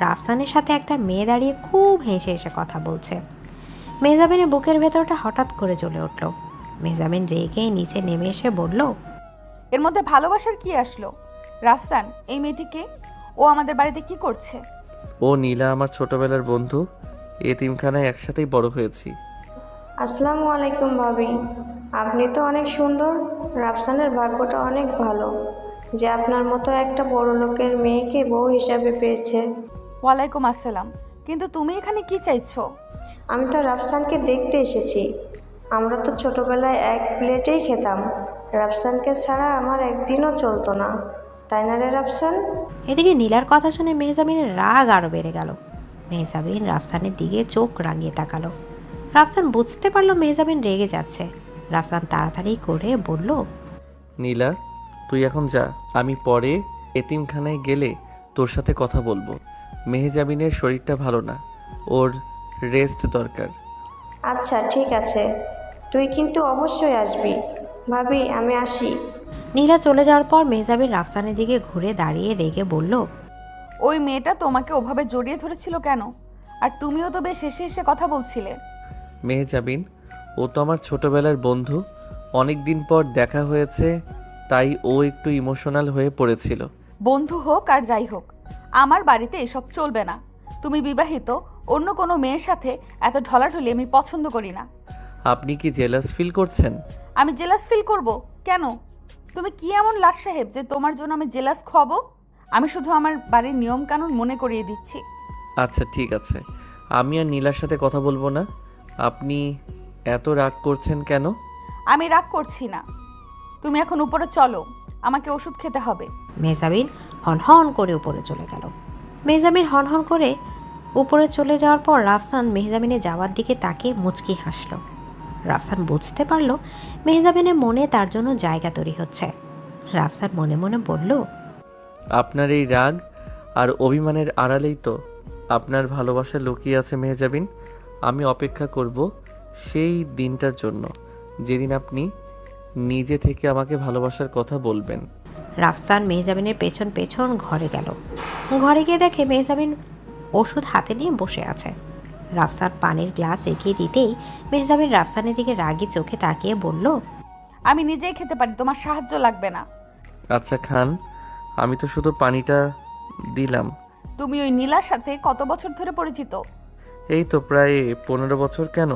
রাফসানের সাথে একটা মেয়ে দাঁড়িয়ে খুব হেসে হেসে কথা বলছে। মেহজাবিনের বুকের ভেতরটা হঠাৎ করে জ্বলে উঠল। মেহজাবিন রেগে নিচে নেমে এসে বলল, এর মধ্যে ভালোবাসার কি আসলো? রাফসান, এই মেয়েটিকে, ও আমাদের বাড়িতে কি করছে? ও নীলা আমার ছোটবেলার বন্ধু। এতিমখানায় একসাথেই বড় হয়েছি। আসসালামু আলাইকুম ভাবি, আপনি তো অনেক সুন্দর। রাফসানের ভাগ্যটা অনেক ভালো যে আপনার মতো একটা বড় লোকের মেয়েকে বউ হিসাবে পেয়েছে। ওয়ালাইকুম আসসালাম। কিন্তু তুমি এখানে কি চাইছো? আমি তো রাফসানকে দেখতে এসেছি। আমরা তো ছোটবেলায় এক প্লেটেই খেতাম। রাফসানকে ছাড়া আমার একদিনও চলতো না, তাই না রে রাফসান? এদিকে নীলার কথা শুনে মেহজাবিনের রাগ আরও বেড়ে গেল। মেহজাবিন রাফসানের দিকে চোখ রাঙিয়ে তাকালো। রাফসান বুঝতে পারলো মেহজাবিন রেগে যাচ্ছে। রাফসান তাড়াতাড়ি করে বলল, নীলা, তুই এখন যা, আমি পরে এতিমখানায় গেলে তোর সাথে কথা বলবো। মেহজাবিনের শরীরটা ভালো না, ওর রেস্ট দরকার। আচ্ছা ঠিক আছে, তুই কিন্তু অবশ্যই আসবি। ভাবি, আমি আসি। নীলা চলে যাওয়ার পর মেহজাবিন রাফসানের দিকে ঘুরে দাঁড়িয়ে রেগে বলল, ওই মেয়েটা তোমাকে ওভাবে জড়িয়ে ধরেছিল কেন? আর তুমিও তো বেশ এসে এসে কথা বলছিলে। মেহজাবিন, ও তো আমার ছোটবেলার বন্ধু। অনেক দিন পর দেখা হয়েছে, তাই ও একটু ইমোশনাল হয়ে পড়েছিল। বন্ধু হোক আর যাই হোক, আমার বাড়িতে এসব চলবে না। তুমি বিবাহিত, অন্য কোনো মেয়ের সাথে এত ঢলাঢলি আমি পছন্দ করি না। আপনি কি জেলাস ফিল করছেন? আমি জেলাস ফিল করব কেন? তুমি কি এমন লাট সাহেব যে তোমার জন্য আমি জেলাস খাবো? আমি শুধু আমার বাড়ির নিয়ম কানুন মনে করিয়ে দিচ্ছি। আচ্ছা ঠিক আছে, আমি আর নীলার সাথে কথা বলবো না। আপনি এত রাগ করছেন কেন? আমি রাগ করছি না, তুমি এখন উপরে চলো, আমাকে ওষুধ খেতে হবে। মেহজাবিন হনহন করে উপরে চলে গেল। মেহজাবিন হনহন করে উপরে চলে যাওয়ার পর রাফসান মেহজাবিনে যাওয়ার দিকে তাকিয়ে মুচকি হাসল। রাফসান বুঝতে পারল মেহজাবিনের মনে তার জন্য জায়গা তৈরি হচ্ছে। রাফসান মনে মনে বলল, আপনার এই রাগ আর অভিমানের আড়ালেই তো আপনার ভালোবাসা লুকিয়ে আছে মেহজাবিন। আমি অপেক্ষা করব সেই দিনটার জন্য যেদিন আপনি নিজে থেকে আমাকে ভালোবাসার কথা বলবেন। রাফসান মেহজাবিনের পেছন পেছন ঘরে গেল। ঘরে গিয়ে দেখে মেহজাবিন ওষুধ হাতে নিয়ে বসে আছে। রাফসান পানির গ্লাস এগিয়ে দিতেই মেহজাবিন রাফসানের দিকে রাগী চোখে তাকিয়ে বলল, আমি নিজেই খেতে পারি, তোমার সাহায্য লাগবে না। আচ্ছা খান, আমি তো শুধু পানিটা দিলাম। তুমি ওই নীলার সাথে কত বছর ধরে পরিচিত? এই তো প্রায় 15 বছর। কেন?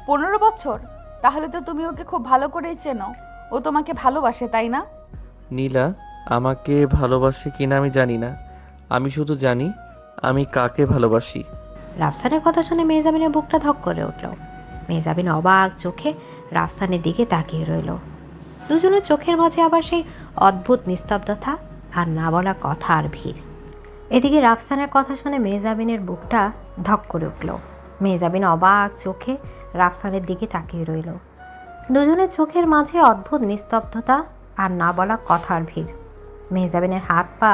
15 বছর? তাহলে তো তুমি ওকে খুব ভালো করেই চেনো। ও তোমাকে ভালোবাসে, তাই না? নীলা আমাকে ভালোবাসে কিনা আমি জানি না, আমি শুধু জানি আমি কাকে ভালোবাসি। রাফসানের কথা শুনে মেহজাবিনের বুকটা ধক করে উঠল। মেহজাবিন অবাক চোখে রাফসানের দিকে তাকিয়ে রইল। দুজনের চোখের মাঝে আবার সেই অদ্ভুত নিস্তব্ধতা আর না বলা কথা আর ভিড়। এদিকে রাফসানের কথা শুনে মেহজাবিনের বুকটা ধক করে উঠল। মেহজাবিন অবাক চোখে রাফসানের দিকে তাকিয়ে রইল। দুজনের চোখের মাঝে অদ্ভুত নিস্তব্ধতা আর না বলা কথার ভিড়। মেহজাবিনের হাত পা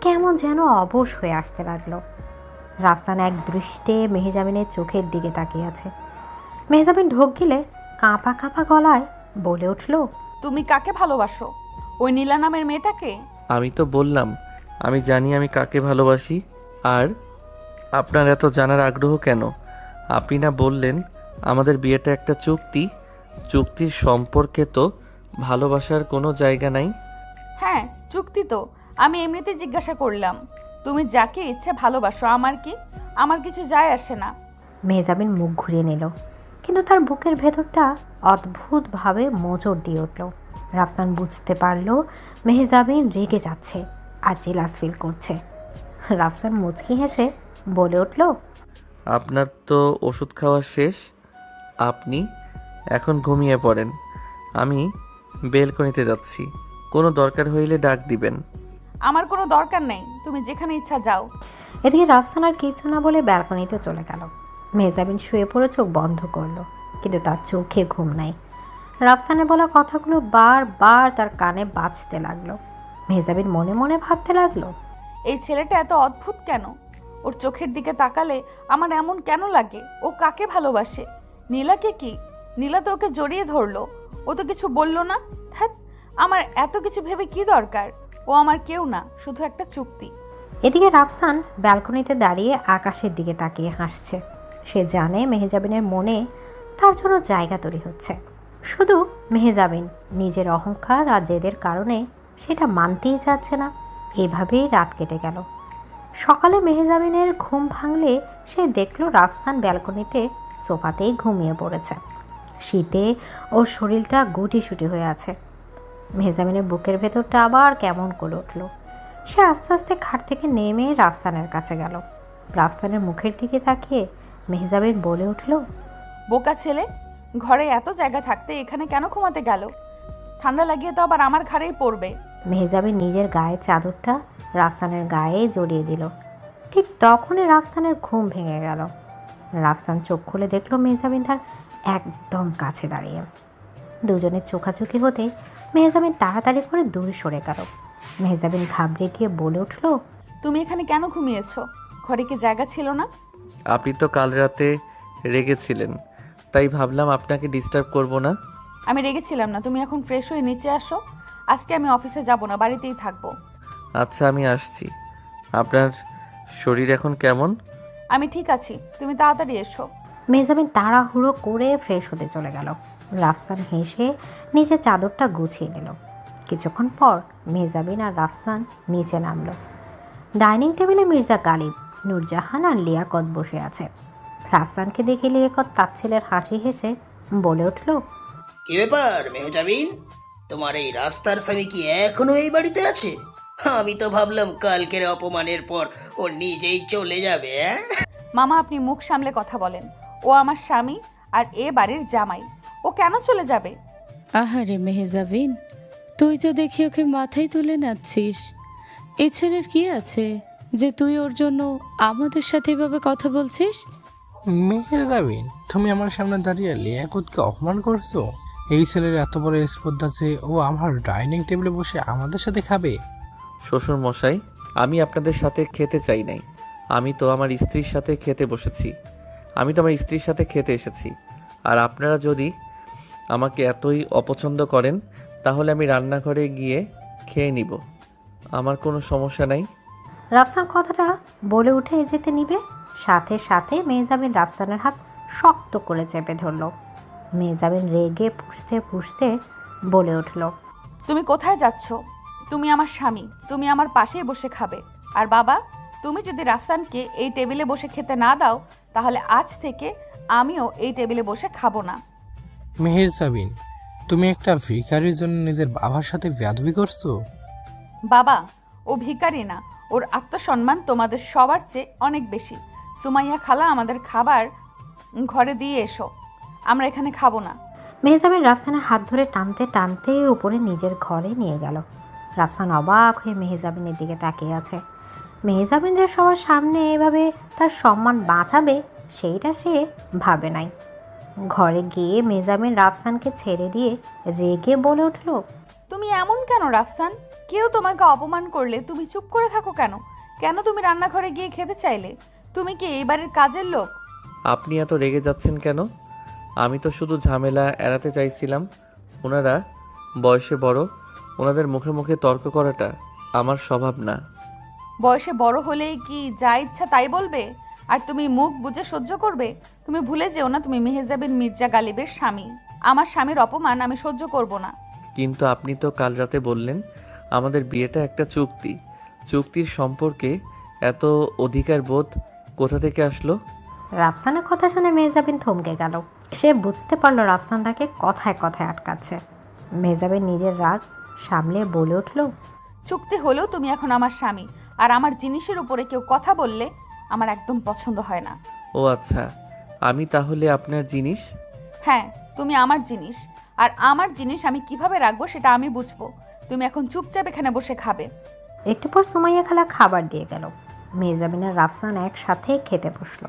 কেমন যেন অবশ হয়ে আসতে লাগলো। রাফসান এক দৃষ্টে মেহজাবিনের চোখের দিকে তাকিয়ে আছে। মেহজাবিন ঢোক গিলে কাঁপা কাঁপা গলায় বলে উঠল, তুমি কাকে ভালোবাসো? ওই নীলা নামের মেয়েটাকে? আমি তো বললাম আমি জানি আমি কাকে ভালোবাসি। আর আপনার এত জানার আগ্রহ কেন? আপনি না বললেন আমাদের বিয়েটা একটা চুক্তি? চুক্তির সম্পর্কে তো ভালোবাসার কোনো জায়গা নাই। হ্যাঁ চুক্তি তো, আমি এমনিতে জিজ্ঞাসা করলাম। তুমি যাকে ইচ্ছে ভালোবাসো, আমার কি? আমার কিছু যায় আসে না। মেহজাবিন মুখ ঘুরিয়ে নিল, কিন্তু তার বুকের ভেতরটা অদ্ভুতভাবে মোচড় দিয়ে উঠল। রাফসান বুঝতে পারল মেহজাবিন রেগে যাচ্ছে আর জেলাস ফিল করছে। রাফসান মুচকি হেসে বলে উঠল, আপনার তো ওষুধ খাওয়া শেষ, আপনি এখন ঘুমিয়ে পড়েন। আমি বেলকনিতে যাচ্ছি, কোনো দরকার হইলে ডাক দিবেন। আমার কোনো দরকার নেই, তুমি যেখানে ইচ্ছা যাও। এদিকে রাফসান আর কিছু না বলে ব্যালকনিতে চলে গেল। মেহজাবিন শুয়ে পড়ে চোখ বন্ধ করলো, কিন্তু তার চোখে ঘুম নাই। রাফসানের বলা কথাগুলো বারবার তার কানে বাজতে লাগলো। মেহজাবিন মনে মনে ভাবতে লাগলো, এই ছেলেটা এত অদ্ভুত কেন? ওর চোখের দিকে তাকালে আমার এমন কেন লাগে? ও কাকে ভালোবাসে? নীলাকে? কি নীলা তো ওকে জড়িয়ে ধরলো, ও তো কিছু বললো না। ধ্যাৎ, আমার এত কিছু ভেবে কি দরকার? ও আমার কেউ না, শুধু একটা চুক্তি। এদিকে রাফসান ব্যালকনিতে দাঁড়িয়ে আকাশের দিকে তাকিয়ে হাসছে। সে জানে মেহজাবিনের মনে তার জন্য জায়গা তৈরি হচ্ছে। শুধু মেহজাবিন নিজের অহংকার আর জেদের কারণে সেটা মানতেই চাচ্ছে না। এভাবেই রাত কেটে গেল। সকালে মেহজাবিনের ঘুম ভাঙলে সে দেখল রাফসান ব্যালকনিতে সোফাতেই ঘুমিয়ে পড়েছে। শীতে ওর শরীরটা গুটিসুটি হয়ে আছে। মেহজাবিনের বুকের ভেতরটা আবার কেমন করে উঠল। সে আস্তে আস্তে খাট থেকে নেমে রাফসানের কাছে গেল। রাফসানের মুখের দিকে তাকিয়ে মেহজাবিন বলে উঠল, বোকা ছেলে, ঘরে এত জায়গা থাকতে এখানে কেন ঘুমাতে গেল? ঠান্ডা লাগিয়ে তো আবার আমার ঘাড়েই পড়বে। মেহজাবিন নিজের গায়ের চাদরটা রাফসানের গায়ে জড়িয়ে দিল। ঠিক তখনই রাফসানের ঘুম ভেঙে গেল। রাফসান চোখ খুলে দেখল মেহজাবিন তার একদম কাছে দাঁড়িয়ে। দুজনের চোখাচোখি হতে মেহজাবিন তাড়াতাড়ি করে দূরে সরে গেল। মেহজাবিন ঘাবড়ে গিয়ে বলে উঠল, তুমি এখানে কেন ঘুমিয়েছো? ঘরে কি জায়গা ছিল না? আপনি তো কাল রাতে রেগেছিলেন, তাই ভাবলাম আপনাকে ডিস্টার্ব করব না। আমি রেগেছিলাম না, তুমি এখন ফ্রেশ হয়ে নিচে আসো। আজকে আমি অফিসে যাব না, বাড়িতেই থাকবো। আচ্ছা আমি আসছি। আপনার শরীর এখন কেমন? আমি ঠিক আছি, তুমি তাড়াতাড়ি এসো। মেহজাবিন তাড়াহুড়ো করে ফ্রেশ হতে চলে গেল। রাফসান হেসে নিজের চাদরটা গুছিয়ে নিল। কিছুক্ষণ পর মেহজাবিন আর রাফসান নিচে নামল। ডাইনিং টেবিলে মির্জা গালিব, নূরজাহান আর লিয়াকত বসে আছে। রাফসানকে দেখে লিয়াকত তাচ্ছিলের হাসি হেসে বলে উঠল, কি ব্যাপার মেহজাবিন, তোমার এই রাস্তার স্বামী কি এখনো এই বাড়িতে আছে? আমি তো ভাবলাম কালকের অপমানের পর ও নিজেই চলে যাবে। মামা, আপনি মুখ সামলে কথা বলেন। ও আমার স্বামী আর এ বাড়ির জামাই। ও কেন চলে যাবে? আহারে মেহেজাবিন, তুই তো দেখি ওকে মাথায় তুলে নাচ্ছিস। এ ছেলের কি আছে যে তুই ওর জন্য আমাদের সাথে এভাবে কথা বলছিস? মেহেজাবিন, তুমি আমার সামনে দাঁড়িয়ে লিয়াকতকে অপমান করছো? এই ছেলের এত বড় স্পর্ধা যে ও আমার ডাইনিং টেবিলে বসে আমাদের সাথে খাবে? শ্বশুর মশাই, আমি আপনাদের সাথে খেতে চাই নাই। আমি তো আমার স্ত্রীর সাথে খেতে বসেছি। আমি তো আমার স্ত্রীর সাথে খেতে এসেছি। আর আপনারা যদি আমাকে এতই অপছন্দ করেন তাহলে আমি রান্নাঘরে গিয়ে খেয়ে নিব, আমার কোনো সমস্যা নাই। রাফসান কথাটা বলে উঠে যেতে নিবে, সাথে সাথে মেহজাবিন রাফসানের হাত শক্ত করে চেপে ধরল। মেহজাবিন রেগে পুষতে পুষতে বলে উঠল, তুমি কোথায় যাচ্ছ? তুমি আমার স্বামী, তুমি আমার পাশেই বসে খাবে। আর বাবা, তুমি যদি রাফসানকে এই টেবিলে বসে খেতে না দাও তাহলে আজ থেকে আমিও এই টেবিলে বসে খাবো না। মেহেজাবিন, তুমি একটা ভিখারির জন্য নিজের বাবার সাথে বেয়াদবি করছো? বাবা, ও ভিখারি না, ওর আত্মসম্মান তোমাদের সবার চেয়ে অনেক বেশি। সুমাইয়া খালা, আমাদের খাবার ঘরে দিয়ে এসো, আমরা এখানে খাবো না। মেহজাবিন রাফসানের হাত ধরে টানতে টানতে উপরে নিজের ঘরে নিয়ে গেল। রাফসান অবাক হয়ে মেহজাবিনের দিকে তাকিয়ে আছে। মেহজাবিন যে সবার সামনে এভাবে তার সম্মান বাঁচাবে সেইটা সে ভাবে নাই। ঘরে গিয়ে মেহজাবিন রাফসানকে ছেড়ে দিয়ে রেগে বলে উঠল, তুমি এমন কেন রাফসান? কেউ তোমাকে অপমান করলে তুমি চুপ করে থাকো কেন? কেন তুমি রান্নাঘরে গিয়ে খেতে চাইলে? তুমি কি এই বাড়ির কাজের লোক? আপনি এত রেগে যাচ্ছেন কেন? আমি তো শুধু ঝামেলা এড়াতে চাইছিলাম। ওনারা বয়সে বড়, ওনাদের মুখে মুখে তর্ক করাটা আমার স্বভাব না। বয়সে বড় হলেই কি যা ইচ্ছা তাই বলবে আর তুমি মুখ বুজে সহ্য করবে? তুমি ভুলে যেও না তুমি মেহেজাবিন মির্জা গালিবের স্বামী। আমার স্বামীর অপমান আমি সহ্য করব না। কিন্তু আপনি তো কাল রাতে বললেন আমাদের বিয়েটা একটা চুক্তি। চুক্তির সম্পর্কে এত অধিকার বোধ কোথা থেকে আসলো? রাফসানের কথা শুনে মেহজাবিন থমকে গেল। সে বুঝতে পারল রাফসান তাকে কথায় কথায় আটকাচ্ছে। মেহজাবিন নিজের রাগ সামলে বলে উঠল, চুক্তি হলেও তুমি এখন আমার স্বামী, আর আমার জিনিসের উপরে কেউ কথা বললে আমার একদম পছন্দ হয় না। ও আচ্ছা, আমি তাহলে আপনার জিনিস? হ্যাঁ, তুমি আমার জিনিস, আর আমার জিনিস আমি কিভাবে রাখবো সেটা আমি বুঝবো। তুমি এখন চুপচাপ এখানে বসে খাবে। একটু পর সুমাইয়া খালা খাবার দিয়ে গেল। মেহজাবিন আর রাফসান একসাথে খেতে বসলো।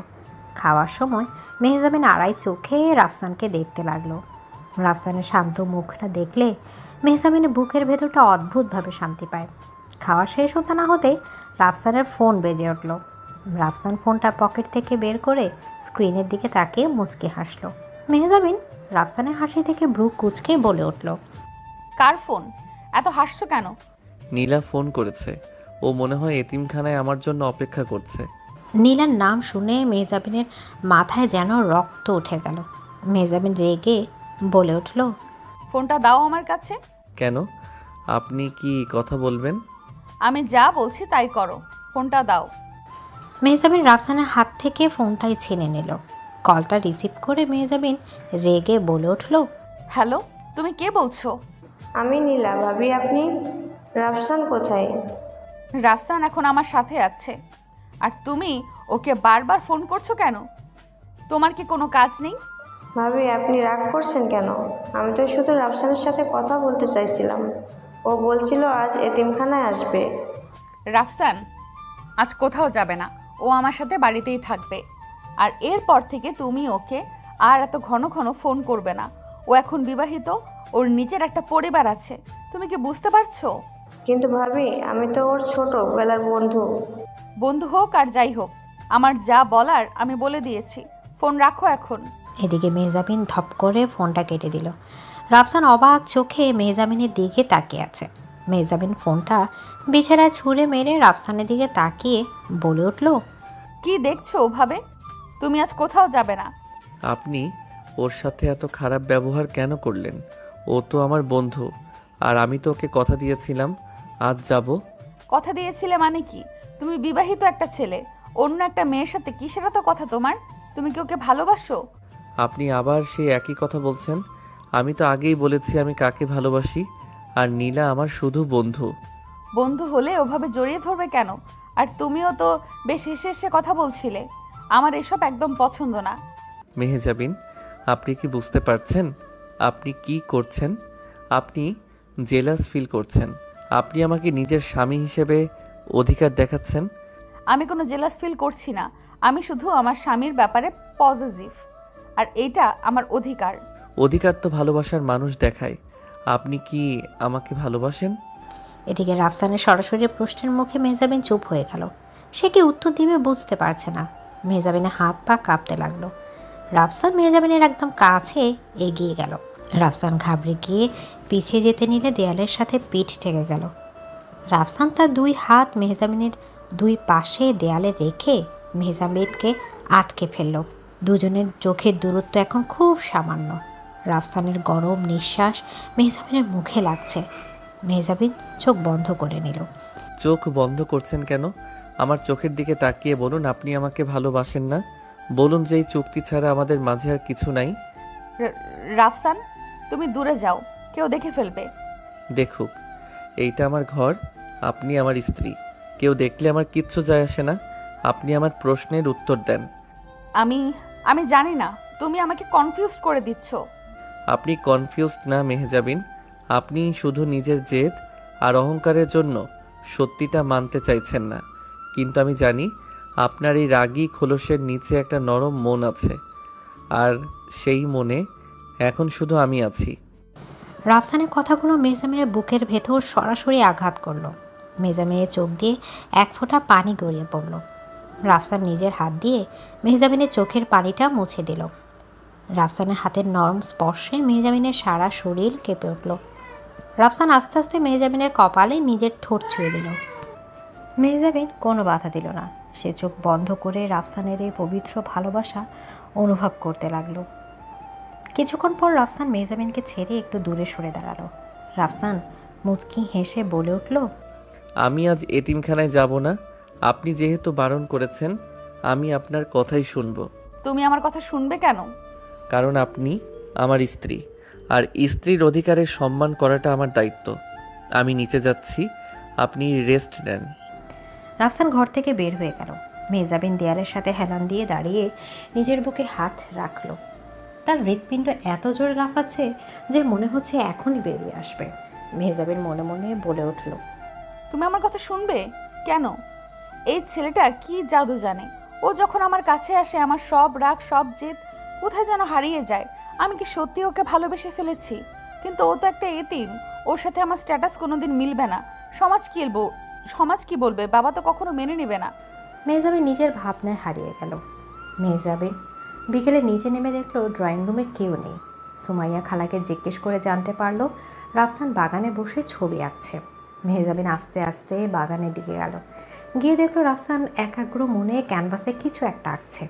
খাওয়ার সময় মেহজাবিন আড়াই চোখে রাফসানকে দেখতে লাগলো। রাফসানের শান্ত মুখটা দেখলে মেহজাবিনের বুকের ভেতরটা অদ্ভুতভাবে শান্তি পায়। খাওয়া শেষ হতে না হতে রাফসানের ফোন বেজে উঠল। রাফসান ফোনটা পকেট থেকে বের করে স্ক্রিনের দিকে তাকিয়ে মুচকে হাসলো। মেহজাবিন রাফসানের হাসি থেকে ভ্রু কুঁচকে বলে উঠল, কার ফোন? এত হাসছো কেন? নীলা ফোন করেছে। ও মনে হয় এতিমখানায় আমার জন্য অপেক্ষা করছে। নীলার নাম শুনে মেহজাবিনের মাথায় যেন রক্ত উঠে গেল। মেহজাবিন রেগে বলে উঠল, ফোনটা দাও আমার কাছে। কেন? আপনি কি কথা বলবেন? আমি যা বলছি তাই করো, ফোনটা দাও। মেহজাবিন রাফসানের হাত থেকে ফোনটাই ছিনে নিল। কলটা রিসিভ করে মেহজাবিন রেগে বলে উঠল, হ্যালো, তুমি কে বলছো? আমি নীলা। ভাবি, আপনি? রাফসান কোথায়? রাফসান এখন আমার সাথে আছে। আর তুমি ওকে বারবার ফোন করছো কেন? তোমার কি কোনো কাজ নেই? ভাবি, আপনি রাগ করছেন কেন? আমি তো শুধু রাফসানের সাথে কথা বলতে চাইছিলাম। ও বলছিল আজ এতিমখানায় আসবে। রাফসান আজ কোথাও যাবে না, ও আমার সাথে বাড়িতেই থাকবে। আর এরপর থেকে তুমি ওকে আর এত ঘন ঘন ফোন করবে না। ও এখন বিবাহিত, ওর নিজের একটা পরিবার আছে। তুমি কি বুঝতে পারছো? কিন্তু ভাবি, আমি তো ওর ছোটবেলার বন্ধু। বন্ধু হোক আর যাই হোক, আমার যা বলার আমি বলে দিয়েছি। ফোন রাখো এখন। এদিকে মেহজাবিন ধপ করে ফোনটা কেটে দিল। রাফসান অবাক চোখে মেহজাবিনের দিকে তাকিয়ে আছে। মেহজাবিন ফোনটা বিছানায় ছুঁড়ে মেরে রাফসানের দিকে তাকিয়ে বলে উঠল, কি দেখছো ওভাবে? তুমি আজ কোথাও যাবে না। আপনি ওর সাথে এত খারাপ ব্যবহার কেন করলেন? ও তো আমার বন্ধু, আর আমি তো ওকে কথা দিয়েছিলাম আজ যাব। কথা দিয়েছিলে মানে কি? তুমি বিবাহিত একটা ছেলে, অন্য একটা মেয়ের সাথে কিসের এত কথা তোমার? তুমি কি ওকে ভালোবাসো? আপনি আবার সেই একই কথা বলছেন। আমি তো আগেই বলেছি আমি কাকে ভালোবাসি। আর নীলা আমার শুধু বন্ধু। বন্ধু হলে ওভাবে জড়িয়ে ধরবে কেন? আর তুমিও তো বেশ হেসে হেসে কথা বলছিলে। আমার এসব একদম পছন্দ না। মেহেজাবিন, আপনি কি বুঝতে পারছেন আপনি কি করছেন? আপনি জেলাস ফিল করছেন। আপনি আমাকে নিজের স্বামী হিসেবে অধিকার দেখাচ্ছেন। আমি কোনো জেলাস ফিল করছি না। আমি শুধু আমার স্বামীর ব্যাপারে পজিটিভ, আর এইটা আমার অধিকার। অধিকার তো ভালোবাসার মানুষ দেখায়। আপনি কি আমাকে ভালোবাসেন? এদিকে রাফসানের সরাসরি প্রশ্নের মুখে মেহজাবিন চুপ হয়ে গেল। সে কি উত্তর দিবে বুঝতে পারছে না। মেহজাবিনের হাত পা কাঁপতে লাগলো। রাফসান মেহজাবিনের একদম কাছে এগিয়ে গেল। রাফসান ঘাবড়ে গিয়ে পিছিয়ে যেতে নিলে দেয়ালের সাথে পিঠ ঠেকে গেল। রাফসান তার দুই হাত মেহজাবিনের দুই পাশে দেয়ালে রেখে মেহজাবিনকে আটকে ফেলল। দুজনের চোখের দূরত্ব এখন খুব সামান্য। রাফসানের গরম নিঃশ্বাস মেহজাবিনের মুখে লাগছে। মেহজাবিন চোখ বন্ধ করে নিল। চোখ বন্ধ করছেন কেন? আমার চোখের দিকে তাকিয়ে বলুন আপনি আমাকে ভালোবাসেন না। বলুন যে এই চুক্তি ছাড়া আমাদের মাঝে আর কিছু নাই। রাফসান, তুমি দূরে যাও, কেউ দেখে ফেলবে। দেখুক, এইটা আমার ঘর, আপনি আমার স্ত্রী। কেউ দেখলে আমার কিচ্ছু যায় আসে না। আপনি আমার প্রশ্নের উত্তর দেন। আমি জানি না, তুমি আমাকে কনফিউজ করে দিচ্ছ। আপনি কনফিউজড না মেহজাবিন। আপনি শুধু নিজের জেদ আর অহংকারের জন্য সত্যিটা মানতে চাইছেন না। কিন্তু আমি জানি আপনার এই রাগী খোলসের নিচে একটা নরম মন আছে, আর সেই মনে এখন শুধু আমি আছি। রাফসানের কথাগুলো মেহজামিনের বুকের ভেতর সরাসরি আঘাত করলো। মেহজামিনের চোখ দিয়ে এক ফোঁটা পানি গড়িয়ে পড়ল। রাফসান নিজের হাত দিয়ে মেহজাবিনের চোখের পানিটা মুছে দিল। রাফসানের হাতের নরম স্পর্শে মেহজাবিনের সারা শরীর কেঁপে উঠল। রাফসান আস্তে আস্তে মেহজাবিনের কপালে নিজের ঠোঁট ছুঁয়ে দিল। মেহজাবিন কোনো বাধা দিল না। সে চোখ বন্ধ করে রাফসানের এই পবিত্র ভালোবাসা অনুভব করতে লাগলো। কিছুক্ষণ পর রাফসান মেহজাবিনকে ছেড়ে একটু দূরে সরে দাঁড়ালো। রাফসান মুচকি হেসে বলে উঠল, আমি আজ এতিমখানায় যাব না। আপনি যেহেতু বারণ করেছেন, আমি আপনার কথাই শুনব। তুমি আমার কথা শুনবে কেন? কারণ আপনি আমার স্ত্রী, আর স্ত্রীর অধিকারের সম্মান করাটা আমার দায়িত্ব। আমি নিচে যাচ্ছি, আপনি রেস্ট নেন। রাফসান ঘর থেকে বের হয়ে গেল। মেহজাবিন দেয়ালের সাথে হেলান দিয়ে দাঁড়িয়ে নিজের বুকে হাত রাখল। তার হৃৎপিণ্ড এত জোরে লাফাচ্ছে যে মনে হচ্ছে এখনই বেরিয়ে আসবে। মেহজাবিন মনে মনে বলে উঠল, তুমি আমার কথা শুনবে কেন? এই ছেলেটা কি জাদু জানে? ও যখন আমার কাছে আসে আমার সব রাগ সব জেদ কোথায় যেন হারিয়ে যায়। আমি কি সত্যি ওকে ভালোবেসে ফেলেছি? কিন্তু ও তো একটা এতিম। ওর সাথে আমার স্ট্যাটাস কোনোদিন মিলবে না। সমাজ কি বলবে? বাবা তো কখনো মেনে নেবে না। মেহজাবিন নিজের ভাবনায় হারিয়ে গেল। মেহজাবিন বিকেলে নিচে নেমে দেখলো ড্রয়িং রুমে কেউ নেই। সুমাইয়া খালাকে জিজ্ঞেস করে জানতে পারলো রাফসান বাগানে বসে ছবি আঁকছে। মেহজাবিন আস্তে আস্তে বাগানের দিকে গেল। গিয়ে দেখলো রাফসান একাগ্র মনে ক্যানভাসে কিছু একটা আঁকছে।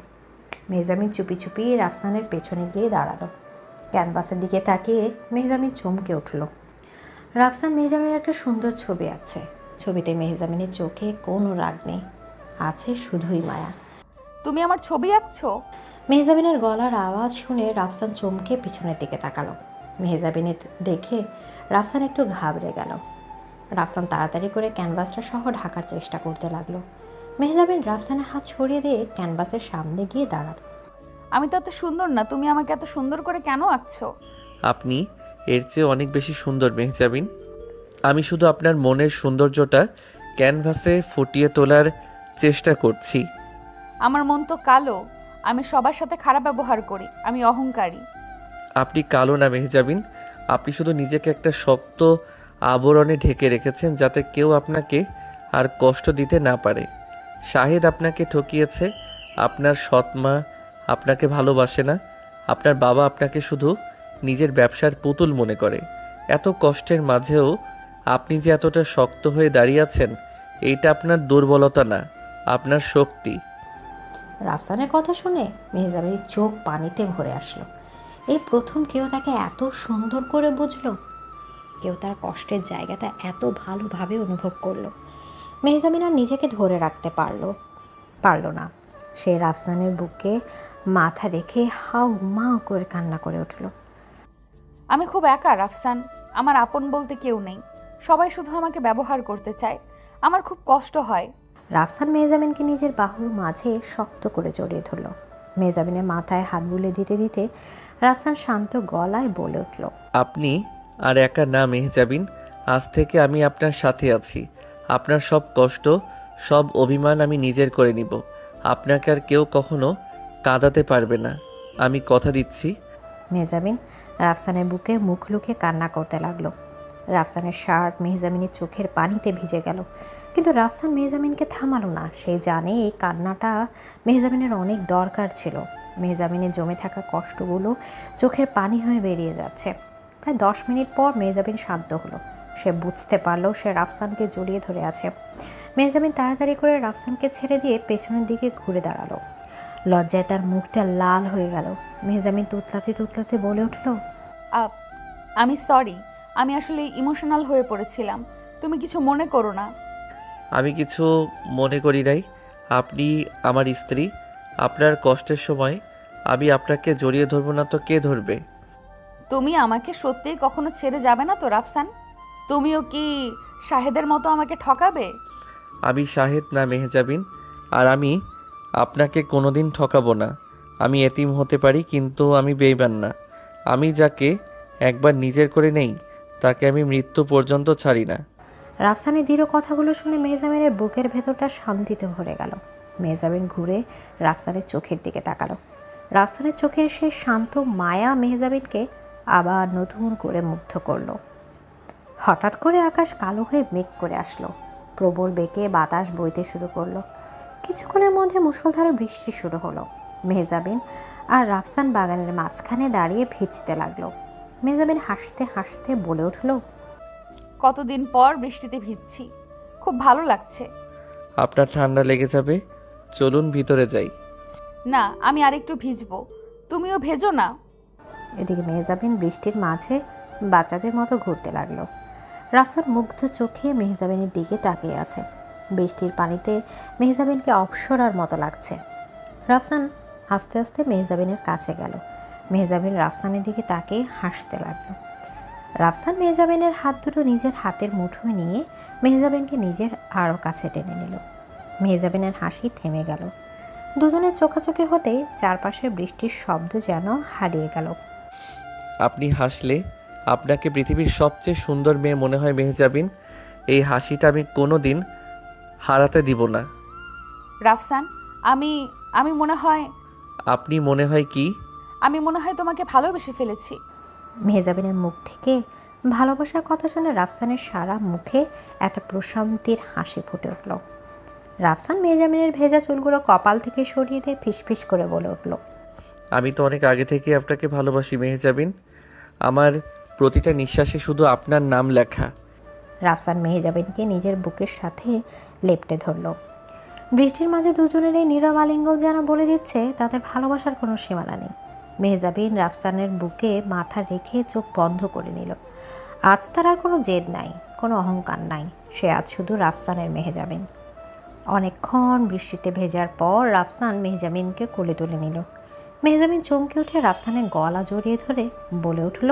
মেহজাবিন চুপি চুপি রাফসানের পেছনে গিয়ে দাঁড়ালো। ক্যানভাসের দিকে তাকিয়ে মেহজাবিন চমকে উঠল। রাফসান মেহজাবিনের একটা সুন্দর ছবি আঁকছে। ছবিতে মেহজাবিনের চোখে কোনো রাগ নেই, আছে শুধুই মায়া। তুমি আমার ছবি আঁকছো? মেহজাবিনের গলার আওয়াজ শুনে রাফসান চমকে পিছনের দিকে তাকালো। মেহজাবিনের দেখে রাফসান একটু ঘাবড়ে গেল। রাফসান তাড়াতাড়ি করে ক্যানভাসটা সহ ঢাকার চেষ্টা করতে লাগলো। মেহজাবিন রাফসানের হাত সরিয়ে দিয়ে ক্যানভাসের সামনে গিয়ে দাঁড়ালো। আমি তো এত সুন্দর না, তুমি আমাকে এত সুন্দর করে কেন আঁকছো? আপনি এর চেয়ে অনেক বেশি সুন্দর মেহজাবিন। আমি শুধু আপনার মনের সৌন্দর্যটা ক্যানভাসে ফুটিয়ে তোলার চেষ্টা করছি। আমার মন তো কালো। আমি সবার সাথে খারাপ ব্যবহার করি। আমি অহংকারী। আপনি কালো না মেহজাবিন, আপনি শুধু নিজেকে একটা শক্ত আবরণে ঢেকে রেখেছেন যাতে কেউ আপনাকে আর কষ্ট দিতে না পারে। শাহেদ আপনাকে ঠকিয়েছে। আপনার সৎ মা আপনাকে ভালোবাসে না। আপনার বাবা আপনাকে শুধু নিজের ব্যবসার পুতুল মনে করে। এত কষ্টের মাঝেও আপনি যে এতটা শক্ত হয়ে দাঁড়িয়ে আছেন, এইটা আপনার দুর্বলতা না, আপনার শক্তি। রাফসানের কথা শুনে মেহজাবিনের চোখ পানিতে ভরে আসলো। এই প্রথম কেউ তাকে এত সুন্দর করে বুঝলো, কেউ তার কষ্টের জায়গাটা এত ভালোভাবে অনুভব করলো। মেহজাবিন আর নিজেকে ধরে রাখতে পারলো না। সে রাফসানের বুকে মাথা রেখে হাউ মাউ করে কান্না করে উঠল। আমি খুব একা রাফসান। আমার আপন বলতে কেউ নেই। সবাই শুধু আমাকে ব্যবহার করতে চায়। আমার খুব কষ্ট হয়। রাফসান মেহজাবিনকে নিজের বাহুর মাঝে শক্ত করে জড়িয়ে ধরল। মেহজাবিনের মাথায় হাত বুলে দিতে দিতে রাফসান শান্ত গলায় বলে উঠল, আপনি আর একা না মেহজাবিন, আজ থেকে আমি আপনার সাথে আছি। আপনার সব কষ্ট, সব অভিমান আমি নিজের করে নিব। আপনাকে আর কেউ কখনো কাঁদাতে পারবে না, আমি কথা দিচ্ছি। মেহজাবিন রাফসানের বুকে মুখ লুকিয়ে কান্না করতে লাগলো। রাফসানের শার্ট মেহজাবিনের চোখের পানিতে ভিজে গেল, কিন্তু রাফসান মেহজাবিনকে থামালো না। সে জানে এই কান্নাটা মেহজাবিনের অনেক দরকার ছিল। মেহজাবিনের জমে থাকা কষ্টগুলো চোখের পানি হয়ে বেরিয়ে যাচ্ছে। প্রায় 10 মিনিট পর মেহজাবিন শান্ত হলো। সে বুঝতে পারলো সে রাফসানকে জড়িয়ে ধরে আছে। মেহজাবিন তাড়াতাড়ি করে রাফসানকে ছেড়ে দিয়ে পেছনের দিকে ঘুরে দাঁড়ালো। লজ্জায় তার মুখটা লাল হয়ে গেল। মেহজাবিন তুতলাতে তুতলাতে বলে উঠল, আমি সরি, আমি আসলে ইমোশনাল হয়ে পড়েছিলাম। তুমি কিছু মনে করো না। আমি কিছু মনে করি নাই। আপনি আমার স্ত্রী। আপনার কষ্টের সময় আমি আপনাকে জড়িয়ে ধরবো না তো কে ধরবে? তুমি আমাকে সত্যিই কখনো ছেড়ে যাবে না তো রাফসান? তুমিও কি শাহেদের মতো আমাকে ঠকাবে? আমি শাহেদ না মেহজাবিন, আর আমি আপনাকে কোনোদিন ঠকাবো না। আমি এতিম হতে পারি, কিন্তু আমি বেইমান না। আমি যাকে একবার নিজের করে নেই তাকে আমি মৃত্যু পর্যন্ত ছাড়ি না। রাফসানের দৃঢ় কথাগুলো শুনে মেহজাবিনের বুকের ভেতরটা শান্তিতে ভরে গেল। মেহজাবিন ঘুরে রাফসানের চোখের দিকে তাকালো। রাফসানের চোখের সেই শান্ত মায়া মেহজাবিনকে আবার নতুন করে মুগ্ধ করলো। হঠাৎ করে আকাশ কালো হয়ে মেঘ করে আসলো। প্রবল বেগে বাতাস বইতে শুরু করলো। কিছুক্ষণের মধ্যে মুষলধারে বৃষ্টি শুরু হলো। মেহজাবিন আর রাফসান বাগানের মাঝখানে দাঁড়িয়ে ভিজতে লাগলো। মেহজাবিন হাসতে হাসতে বলে উঠল, কতদিন পর বৃষ্টিতে ভিজছি, খুব ভালো লাগছে। আপনার ঠান্ডা লেগে যাবে, চলুন ভিতরে যাই। না, আমি আরেকটু ভিজবো। তুমিও ভেজো না। এদিকে মেহজাবিন বৃষ্টির মাঝে বাচ্চাদের মতো ঘুরতে লাগলো। রাফসান মুগ্ধ চোখে মেহজাবিনের দিকে তাকিয়ে আছে। বৃষ্টির পানিতে মেহজাবিনকে অপসরার মতো লাগছে। রাফসান আস্তে আস্তে মেহজাবিনের কাছে গেল। মেহজাবিন রাফসানের দিকে তাকিয়ে হাসতে লাগলো। রাফসান মেহজাবিনের হাত দুটো নিজের হাতের মুঠোয় নিয়ে মেহজাবিনকে নিজের আরও কাছে টেনে নিল। মেহজাবিনের হাসি থেমে গেল। দুজনের চোখাচোখি হতে চারপাশের বৃষ্টির শব্দ যেন হারিয়ে গেল। আপনি হাসলে আপনাকে পৃথিবীর সবচেয়ে সুন্দর মেয়ে মনে হয় মেহজাবিন। এই হাসিটা আমি কোনো দিন হারাতে দিব না। রাফসান, আমি মনে হয় আপনি মনে হয় কি? আমি মনে হয় তোমাকে ভালোবেসে ফেলেছি। মেহজাবিনের মুখ থেকে ভালোবাসার কথা শুনে রাফসানের সারা মুখে একটা প্রশান্তির হাসি ফুটে উঠল। রাফসান মেহজাবিনের ভেজা চুলগুলো কপাল থেকে সরিয়ে দিয়ে ফিসফিস করে বলে উঠল, আমি তো অনেক আগে থেকে আপনাকে ভালোবাসি মেহজাবিন। আমার প্রতিটা নিঃশ্বাসে শুধু আপনার নাম লেখা। রাফসান মেহজাবিনকে নিজের বুকের সাথে লেপটে ধরল। বৃষ্টির মাঝে দুজনের এই নীরব আলিঙ্গন যেন বলে দিচ্ছে তাদের ভালোবাসার কোনো সীমানা নেই। মেহজাবিন রাফসানের বুকে মাথা রেখে চোখ বন্ধ করে নিল। আজ তার আর কোনো জেদ নাই, কোনো অহংকার নাই। সে আজ শুধু রাফসানের মেহজাবিন। অনেকক্ষণ বৃষ্টিতে ভেজার পর রাফসান মেহজাবিনকে কোলে তুলে নিল। মেহজাবিন চমকে উঠে রাফসানের গলা জড়িয়ে ধরে বলে উঠল,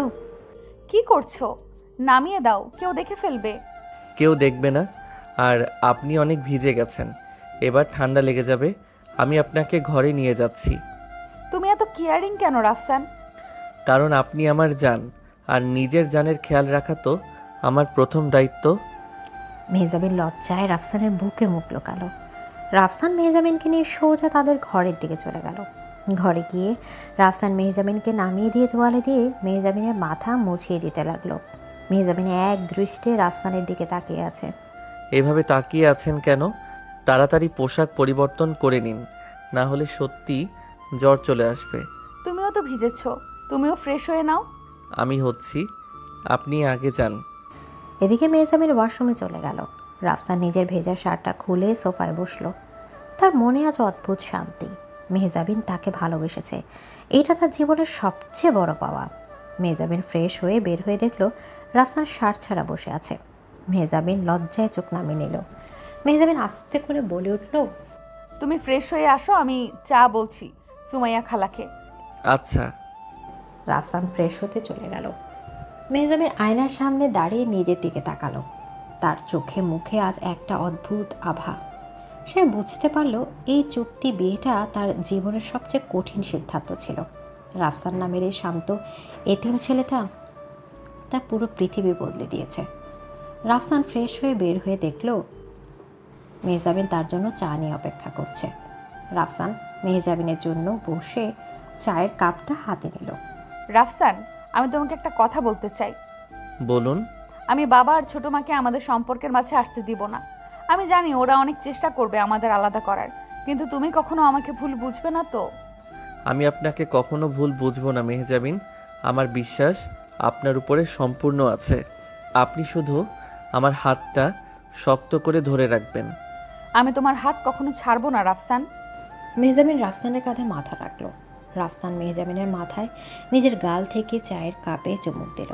কি করছো? নামিয়ে দাও, কেউ দেখে ফেলবে। কেউ দেখবে না, আর আপনি অনেক ভিজে গেছেন, এবার ঠান্ডা লেগে যাবে। আমি আপনাকে ঘরে নিয়ে যাচ্ছি। তুমি এত কেয়ারিং কেন রাফসান? কারণ আপনি আমার জান, আর নিজের জানের খেয়াল রাখা তো আমার প্রথম দায়িত্ব। মেহজাবিন লজ্জায় রাফসানের বুকে মুখ লুকালো। রাফসান মেহজাবিনকে নিয়ে সোজা তাদের ঘরের দিকে চলে গেল। ঘরে গিয়ে রাফসান মেহজাবিনকে নামিয়ে দিয়ে তোয়ালে দিয়ে মেহজাবিনের মাথা মুছিয়ে দিতে লাগলো। মেহজাবিন এক দৃষ্টে রাফসানের দিকে তাকিয়ে আছে। এভাবে তাকিয়ে আছেন কেন? তাড়াতাড়ি পোশাক পরিবর্তন করে নিন, না হলে সত্যি জ্বর চলে আসবে। তুমিও তো ভিজেছো, তুমিও ফ্রেশ হয়ে নাও। আমি হচ্ছি, আপনি আগে যান। এদিকে মেহজাবিন ওয়াশরুমে চলে গেল। রাফসান নিজের ভেজা শার্টটা খুলে সোফায় বসলো। তার মনে আজ অদ্ভুত শান্তি। মেহজাবিন তাকে ভালোবেসেছে, এটা তার জীবনের সবচেয়ে বড় পাওয়া। মেহজাবিন ফ্রেশ হয়ে বের হয়ে দেখলো রাফসান শার্ট ছাড়া বসে আছে। মেহজাবিন লজ্জায় চোখ নামিয়ে নিল। মেহজাবিন আস্তে করে বলে উঠল, তুমি ফ্রেশ হয়ে আসো, আমি চা বলছি সুমাইয়া খালাকে। আচ্ছা। রাফসান ফ্রেশ হতে চলে গেল। মেহজাবিন আয়নার সামনে দাঁড়িয়ে নিজের দিকে তাকালো। তার চোখে মুখে আজ একটা অদ্ভুত আভা। সে বুঝতে পারল এই চুক্তি বিয়েটা তার জীবনের সবচেয়ে কঠিন সিদ্ধান্ত ছিল। রাফসান নামের এই শান্ত এতিম ছেলেটা তার পুরো পৃথিবী বদলে দিয়েছে। রাফসান ফ্রেশ হয়ে বের হয়ে দেখল মেহজাবিন তার জন্য চা নিয়ে অপেক্ষা করছে। রাফসান মেহজাবিনের জন্য বসে চায়ের কাপটা হাতে নিল। রাফসান, আমি তোমাকে একটা কথা বলতে চাই। বলুন। আমি বাবা আর ছোট মাকে আমাদের সম্পর্কের মাঝে আসতে দিব না। আমি জানি ওরা অনেক চেষ্টা করবে আমাদের আলাদা করার, কিন্তু তুমি কখনো আমাকে ভুল বুঝবে না তো? আমি আপনাকে কখনো ভুল বুঝবো না মেহজাবিন। আমার বিশ্বাস আপনার উপরে সম্পূর্ণ আছে। আপনি শুধু আমার হাতটা শক্ত করে ধরে রাখবেন। আমি তোমার হাত কখনো ছাড়বো না রাফসান। মেহজাবিন রাফসানের কাঁধে মাথা রাখলো। রাফসান মেহজাবিনের মাথায় নিজের গাল থেকে চায়ের কাপে চুমুক দিল।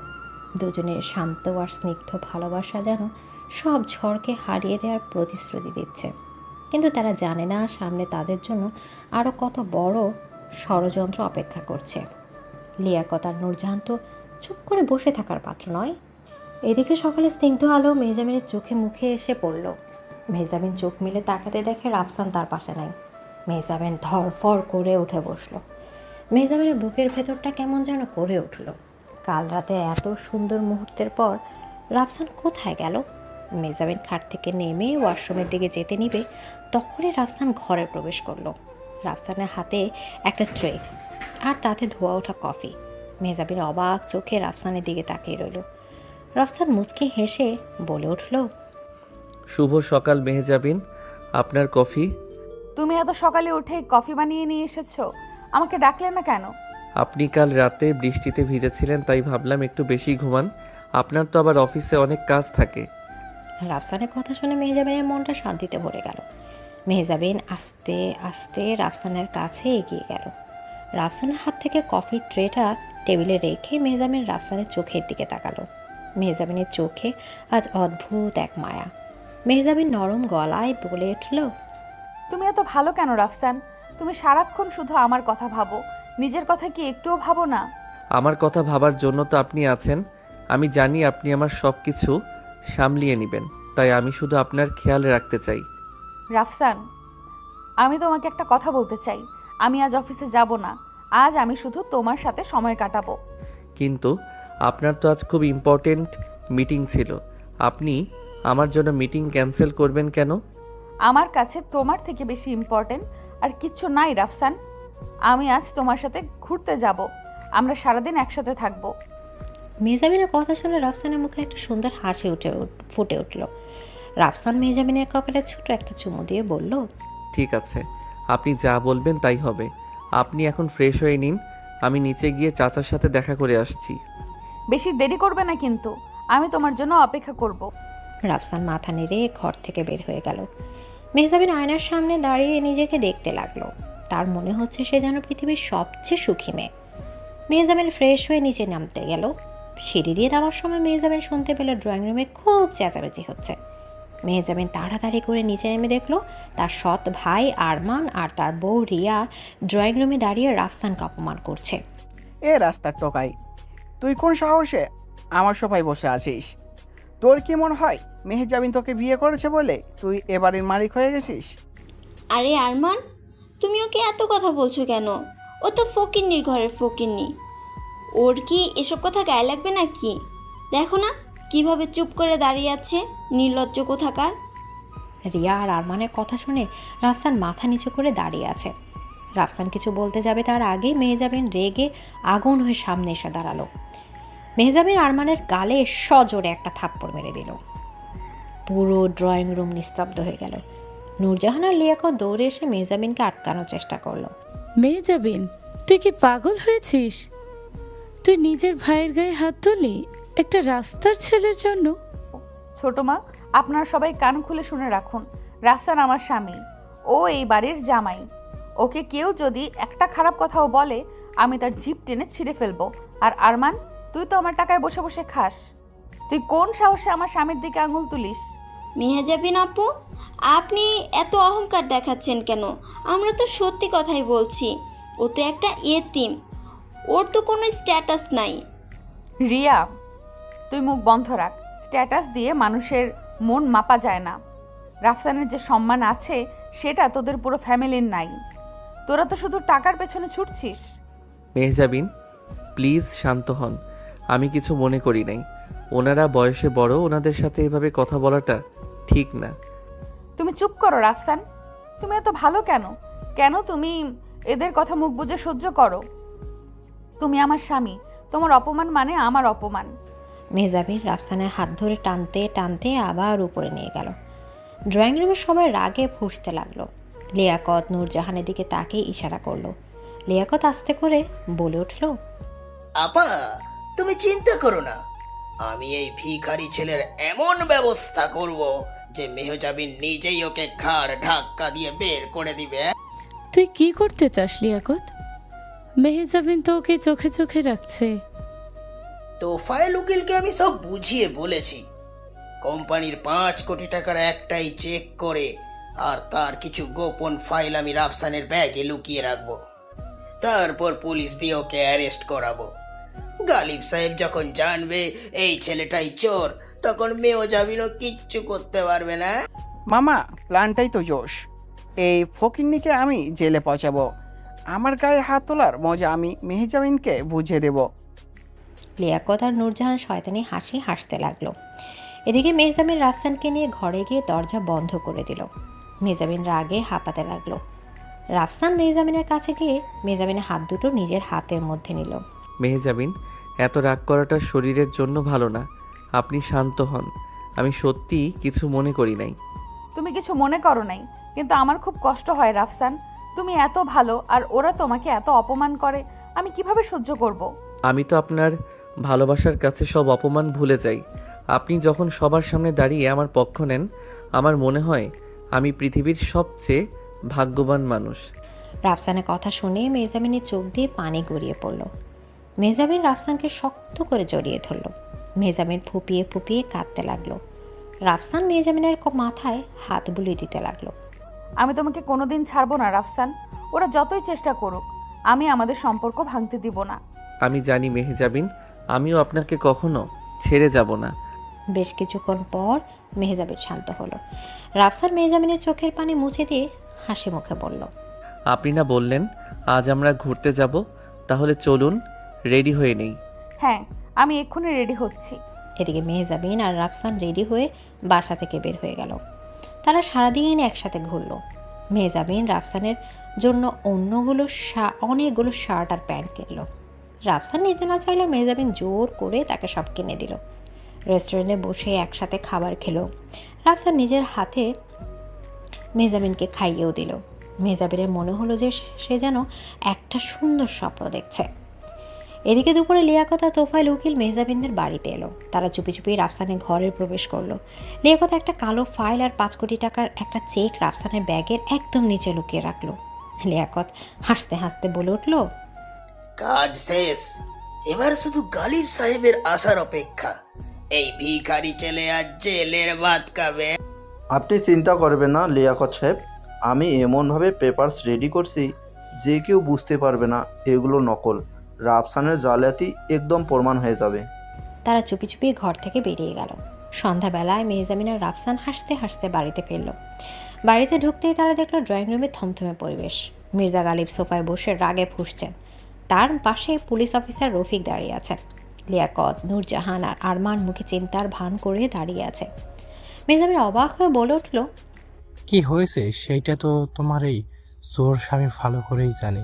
দুজনের শান্ত আর স্নিগ্ধ ভালোবাসা যেন সব ঝড়কে হারিয়ে দেওয়ার প্রতিশ্রুতি দিচ্ছে। কিন্তু তারা জানে না সামনে তাদের জন্য আরও কত বড় ষড়যন্ত্র অপেক্ষা করছে। লিয়াকত আর নূরজাহান তো চুপ করে বসে থাকার পাত্র নয়। এদিকে সকালে স্নিগ্ধ আলো মেহজাবিনের চোখে মুখে এসে পড়ল। মেহজাবিন চোখ মিলে তাকাতে দেখে রাফসান তার পাশে নাই। মেহজাবিন ধরফর করে উঠে বসল। মেহজাবিনের বুকের ভেতরটা কেমন যেন করে উঠল। কাল রাতে এত সুন্দর মুহূর্তের পর রাফসান কোথায় গেল? মেহজাবিন খাট থেকে নেমে ওয়াশরুমের দিকে যেতে নিবে, তখনই রাফসান ঘরে প্রবেশ করলো। রাফসানের হাতে একটা ট্রে আর তাতে ধোয়া ওঠা কফি। মেহজাবিন অবাক চোখে রাফসানের দিকে তাকিয়ে রইল। রাফসান মুচকি হেসে বলে উঠল, শুভ সকাল মেহজাবিন, আপনার কফি। তুমি এত সকালে উঠে কফি বানিয়ে নিয়ে এসেছো, আমাকে ডাকলে না কেন? আপনি কাল রাতে বৃষ্টিতে ভিজেছিলেন, তাই ভাবলাম একটু বেশি ঘুমান। আপনার তো আবার অফিসে অনেক কাজ থাকে। রাফসানের কথা শুনে মেহজাবিনের মনটা শান্তিতে ভরে গেল। মেহজাবিন আস্তে আস্তে রাফসানের কাছে এগিয়ে গেল। রাফসানের হাত থেকে কফির ট্রেটা টেবিলে রেখে মেহজাবিন রাফসানের চোখের দিকে তাকালো। মেহজাবিনের চোখে আজ অদ্ভুত এক মায়া। মেহজাবিন নরম গলায় বলে উঠল, তুমি এত ভালো কেন রাফসান? তুমি সারাক্ষণ শুধু আমার কথা ভাবো, নিজের কথা কি একটুও ভাবো না? আমার কথা ভাবার জন্য তো আপনি আছেন। আমি জানি আপনি আমার সব কিছু সামলিয়ে নেবেন, তাই আমি শুধু আপনার খেয়াল রাখতে চাই। রাফসান, আমি তোমাকে একটা কথা বলতে চাই। আমি আজ অফিসে যাব না। আজ আমি শুধু তোমার সাথে সময় কাটাবো। কিন্তু আপনার তো আজ খুব ইম্পর্টেন্ট মিটিং ছিল। আপনি আমার জন্য মিটিং ক্যান্সেল করবেন কেন? আমার কাছে তোমার থেকে বেশি ইম্পর্টেন্ট আর কিচ্ছু নাই রাফসান। আমি আজ তোমার সাথে ঘুরতে যাব। আমরা সারাদিন একসাথে থাকবো। মেহজাবিনের কথা শুনে রাফসানের মুখে একটা সুন্দর হাসি ফুটে উঠল। রাফসান মেহজাবিনের কপালে ছোট একটা চুমু দিয়ে বলল, ঠিক আছে, আপনি যা বলবেন তাই হবে। আপনি এখন ফ্রেশ হয়ে নিন, আমি নিচে গিয়ে চাচার সাথে দেখা করে আসছি। বেশি দেরি করবে না কিন্তু, আমি তোমার জন্য অপেক্ষা করব। রাফসান মাথা নেড়ে ঘর থেকে বের হয়ে গেল। মেহজাবিন আয়নার সামনে দাঁড়িয়ে নিজেকে দেখতে লাগলো। তার মনে হচ্ছে সে যেন পৃথিবীর সবচেয়ে সুখী মেয়ে। মেহজাবিন ফ্রেশ হয়ে নিচে নামতে গেল। সিঁড়ি দিয়ে নামার সময় মেহজাবিন শুনতে পেল ড্রয়িং রুমে খুব চেঁচামেচি হচ্ছে। মেহজাবিন তাড়াতাড়ি করে নিচে নেমে দেখলো তার সৎ ভাই আরমান আর তার বউ রিয়া ড্রয়িং রুমে দাঁড়িয়ে রাফসানকে অপমান করছে। এ রাস্তার টোকাই, তুই কোন সাহসে আমার সোফায় বসে আছিস? তোর কি মনে হয় মেহজাবিন তোকে বিয়ে করেছে বলে তুই এবারের মালিক হয়ে গেছিস? আরে আরমান, তুমি ওকে এত কথা বলছো কেন? ও তো ফকিন্নির ঘরের ফকিন্নি। ওর কি এসব কথা গায়ে লাগবে নাকি? দেখো না কিভাবে চুপ করে দাঁড়িয়ে আছে, নির্লজ্জ কোথাকার। রিয়া আর আরমানের কথা শুনে রাফসান মাথা নিচু করে দাঁড়িয়ে আছে। রাফসান কিছু বলতে যাবে তার আগেই মেহজাবিন রেগে আগুন হয়ে সামনে এসে দাঁড়ালো। মেহজাবিন আরমানের গালে সজোরে একটা থাপ্পড় মেরে দিল। পুরো ড্রয়িং রুম নিস্তব্ধ হয়ে গেল। নূরজাহান আর লিয়াকত দৌড়ে এসে মেহজাবিনকে আটকানোর চেষ্টা করলো। মেহজাবিন, তুই কি পাগল হয়েছিস? তুই নিজের ভাইয়ের গায়ে হাত তুললি একটা রাস্তার ছেলের জন্য? ছোট মা, আপনারা সবাই কান খুলে শুনে রাখুন। রাফসান আমার স্বামী, ও এই বাড়ির জামাই। ওকে কেউ যদি একটা খারাপ কথাও বলে আমি তার জিভ টেনে ছিঁড়ে ফেলবো। আর আরমান, তুই তো আমার টাকায় বসে বসে খাস। তুই কোন সাহসে আমার স্বামীর দিকে আঙুল তুলিস? মেহজাবিন আপু, আপনি এত অহংকার দেখাচ্ছেন কেন? আমরা তো সত্যি কথাই বলছি। ও তো একটা এতিম, ওর তো কোনো স্ট্যাটাস নাই। রিয়া, তুই মুখ বন্ধ রাখ। স্ট্যাটাস দিয়ে মানুষের মন মাপা যায় না। রাফসানের যে সম্মান আছে সেটা তোদের পুরো ফ্যামিলির নাই। তোরা তো শুধু টাকার পেছনে ছুটছিস। মেহজাবিন, প্লিজ শান্ত হন। আমি কিছু মনে করি নাই। ওনারা বয়সে বড়, ওনাদের সাথে এভাবে কথা বলাটা ঠিক না। তুমি চুপ করো রাফসান। তুমি এত ভালো কেন? কেন তুমি এদের কথা মুখ বুজে সহ্য করো? তুমি আমার স্বামী, তোমার অপমান মানে আমার অপমান। মেহজাবিন রাফসানের হাত ধরে টানতে টানতে আবার উপরে নিয়ে গেল। ড্রয়িং রুমে সবাই রাগে ফুঁসতে লাগলো। লিয়াকত নূরজাহানের দিকে তাকিয়ে ইশারা করলো। লিয়াকত আস্তে করে বলে উঠল, আপা, তুমি চিন্তা করো না, আমি এই ভিখারি ছেলের এমন ব্যবস্থা করব যে মেহজাবিন নিজেই ওকে ঘাড় ধাক্কা দিয়ে বের করে দিবে। তুই কি করতে চাস লিয়াকত? মেহজাবিন তো ওকে চোখে চোখে রাখছে। তোফায়েল উকিলকে আমি সব বুঝিয়ে বলেছি। কোম্পানির 5 কোটি টাকার একটাই চেক করে আর তার কিছু গোপন ফাইল আমি রাফসানের ব্যাগে লুকিয়ে রাখবো। তারপর পুলিশ দিয়ে ওকে অ্যারেস্ট করাবো। গালিব সাহেব যখন জানবে এই ছেলেটাই চোর, তখন মেহজাবিনও কিচ্ছু করতে পারবে না। মামা, প্ল্যানটাই তো জোশ। এই ফকিন্নিকে আমি জেলে পৌঁছাবো। আমার গায়ে হাত তোলার মজা আমি মেহজাবিনকে বুঝিয়ে দেব। লিয়াকত আর নূরজাহান শয়তানি হাসি হাসতে লাগলো। এদিকে মেহজাবিন রাফসানকে নিয়ে ঘরে গিয়ে দরজা বন্ধ করে দিল। মেহজাবিন রাগে হাঁপাতে লাগলো। রাফসান মেহজাবিনের কাছে গিয়ে মেহজাবিনের হাত দুটো নিজের হাতের মধ্যে নিল। মেহজাবিন, এত রাগ করাটা শরীরের জন্য ভালো না। আপনি শান্ত হন। আমি সত্যি কিছু মনে করি নাই। তুমি কিছু মনে করো নাই, কিন্তু আমার খুব কষ্ট হয় রাফসান। তুমি এত ভালো আর ওরা তোমাকে এত অপমান করে, আমি কিভাবে সহ্য করব? আমি তো আপনার ভালোবাসার কাছে সব অপমান ভুলে যাই। আপনি যখন সবার সামনে দাঁড়িয়ে আমার পক্ষ নেন, আমার মনে হয় আমি পৃথিবীর সবচেয়ে ভাগ্যবান মানুষ। রাফসানের কথা শুনে মেহজাবিনের চোখ দিয়ে পানি গড়িয়ে পড়ল। মেহজাবিন রাফসানকে শক্ত করে জড়িয়ে ধরল। মেহজাবিন ফুপিয়ে ফুপিয়ে কাঁদতে লাগলো। রাফসান মেহজাবিনের মাথায় হাত বুলিয়ে দিতে লাগলো। আমি তোমাকে কোনোদিন ছাড়বো না রাফসান। ওরা যতই চেষ্টা করুক, আমি আমাদের সম্পর্ক ভাঙতে দিব না। আমি জানি মেহজাবিন, আমিও আপনাকে কখনো ছেড়ে যাব না। বেশ কিছুক্ষণ পর মেহজাবিন শান্ত হলো। রাফসান মেহজাবিনের চোখের পানি মুছে দিয়ে হাসি মুখে বলল, আপনি না বললেন আজ আমরা ঘুরতে যাব? তাহলে চলুন, রেডি হয়ে নেই। হ্যাঁ, আমি এক্ষুনি রেডি হচ্ছি। এদিকে মেহজাবিন আর রাফসান রেডি হয়ে বাসা থেকে বের হয়ে গেল। তারা সারাদিন একসাথে ঘুরল। মেহজাবিন রাফসানের জন্য অনেকগুলো শার্ট আর প্যান্ট কিনল। রাফসান নিতে না চাইলেও মেহজাবিন জোর করে তাকে সব কিনে দিল। রেস্টুরেন্টে বসে একসাথে খাবার খেলো। রাফসান নিজের হাতে মেহজাবিনকে খাইয়েও দিল। মেহজাবিনের মনে হলো যে সে যেন একটা সুন্দর স্বপ্ন দেখছে। এদিকে দুপুরে লিয়াকত আর তোফায়েল উকিল মেহজাবিনদের বাড়িতে এলো। তারা চুপি চুপি রাফসানের ঘরে প্রবেশ করলো। লিয়াকত একটা কালো ফাইল আর 5 কোটি টাকার একটা চেক রাফসানের ব্যাগের একদম নিচে লুকিয়ে রাখলো। লিয়াকত হাসতে হাসতে বলে উঠল, কাজ শেষ, এবার শুধু গালিব সাহেবের আসার অপেক্ষা। এই ভিখারি ছেলে আজ জেলের ভাত খাবে। আপনি চিন্তা করবেন না লিয়াকত সাহেব, আমি এমনভাবে পেপারস রেডি করছি যে কেউ বুঝতে পারবে না এগুলো নকল। রাফসানের জালিয়াতি একদম প্রমাণ হয়ে যাবে। তারা চুপি চুপি ঘর থেকে বেরিয়ে গেল। সন্ধ্যাবেলায় মেহজাবিন আর রাফসান হাসতে হাসতে বাড়িতে ফিরল। বাড়িতে ঢুকতেই তারা দেখলো ড্রয়িং রুমে থমথমে পরিবেশ। মির্জা গালিব সোফায় বসে রাগে ফুঁসছেন। তার পাশে পুলিশ অফিসার রফিক দাঁড়িয়ে আছেন। লিয়াকত, নূরজাহান আর আরমান মুখে চিন্তার ভান করে দাঁড়িয়ে আছে। মেহজাবিন অবাক হয়ে বলে উঠল, কি হয়েছে সেইটা তো তোমার এই চোর স্বামী ভালো করেই জানে।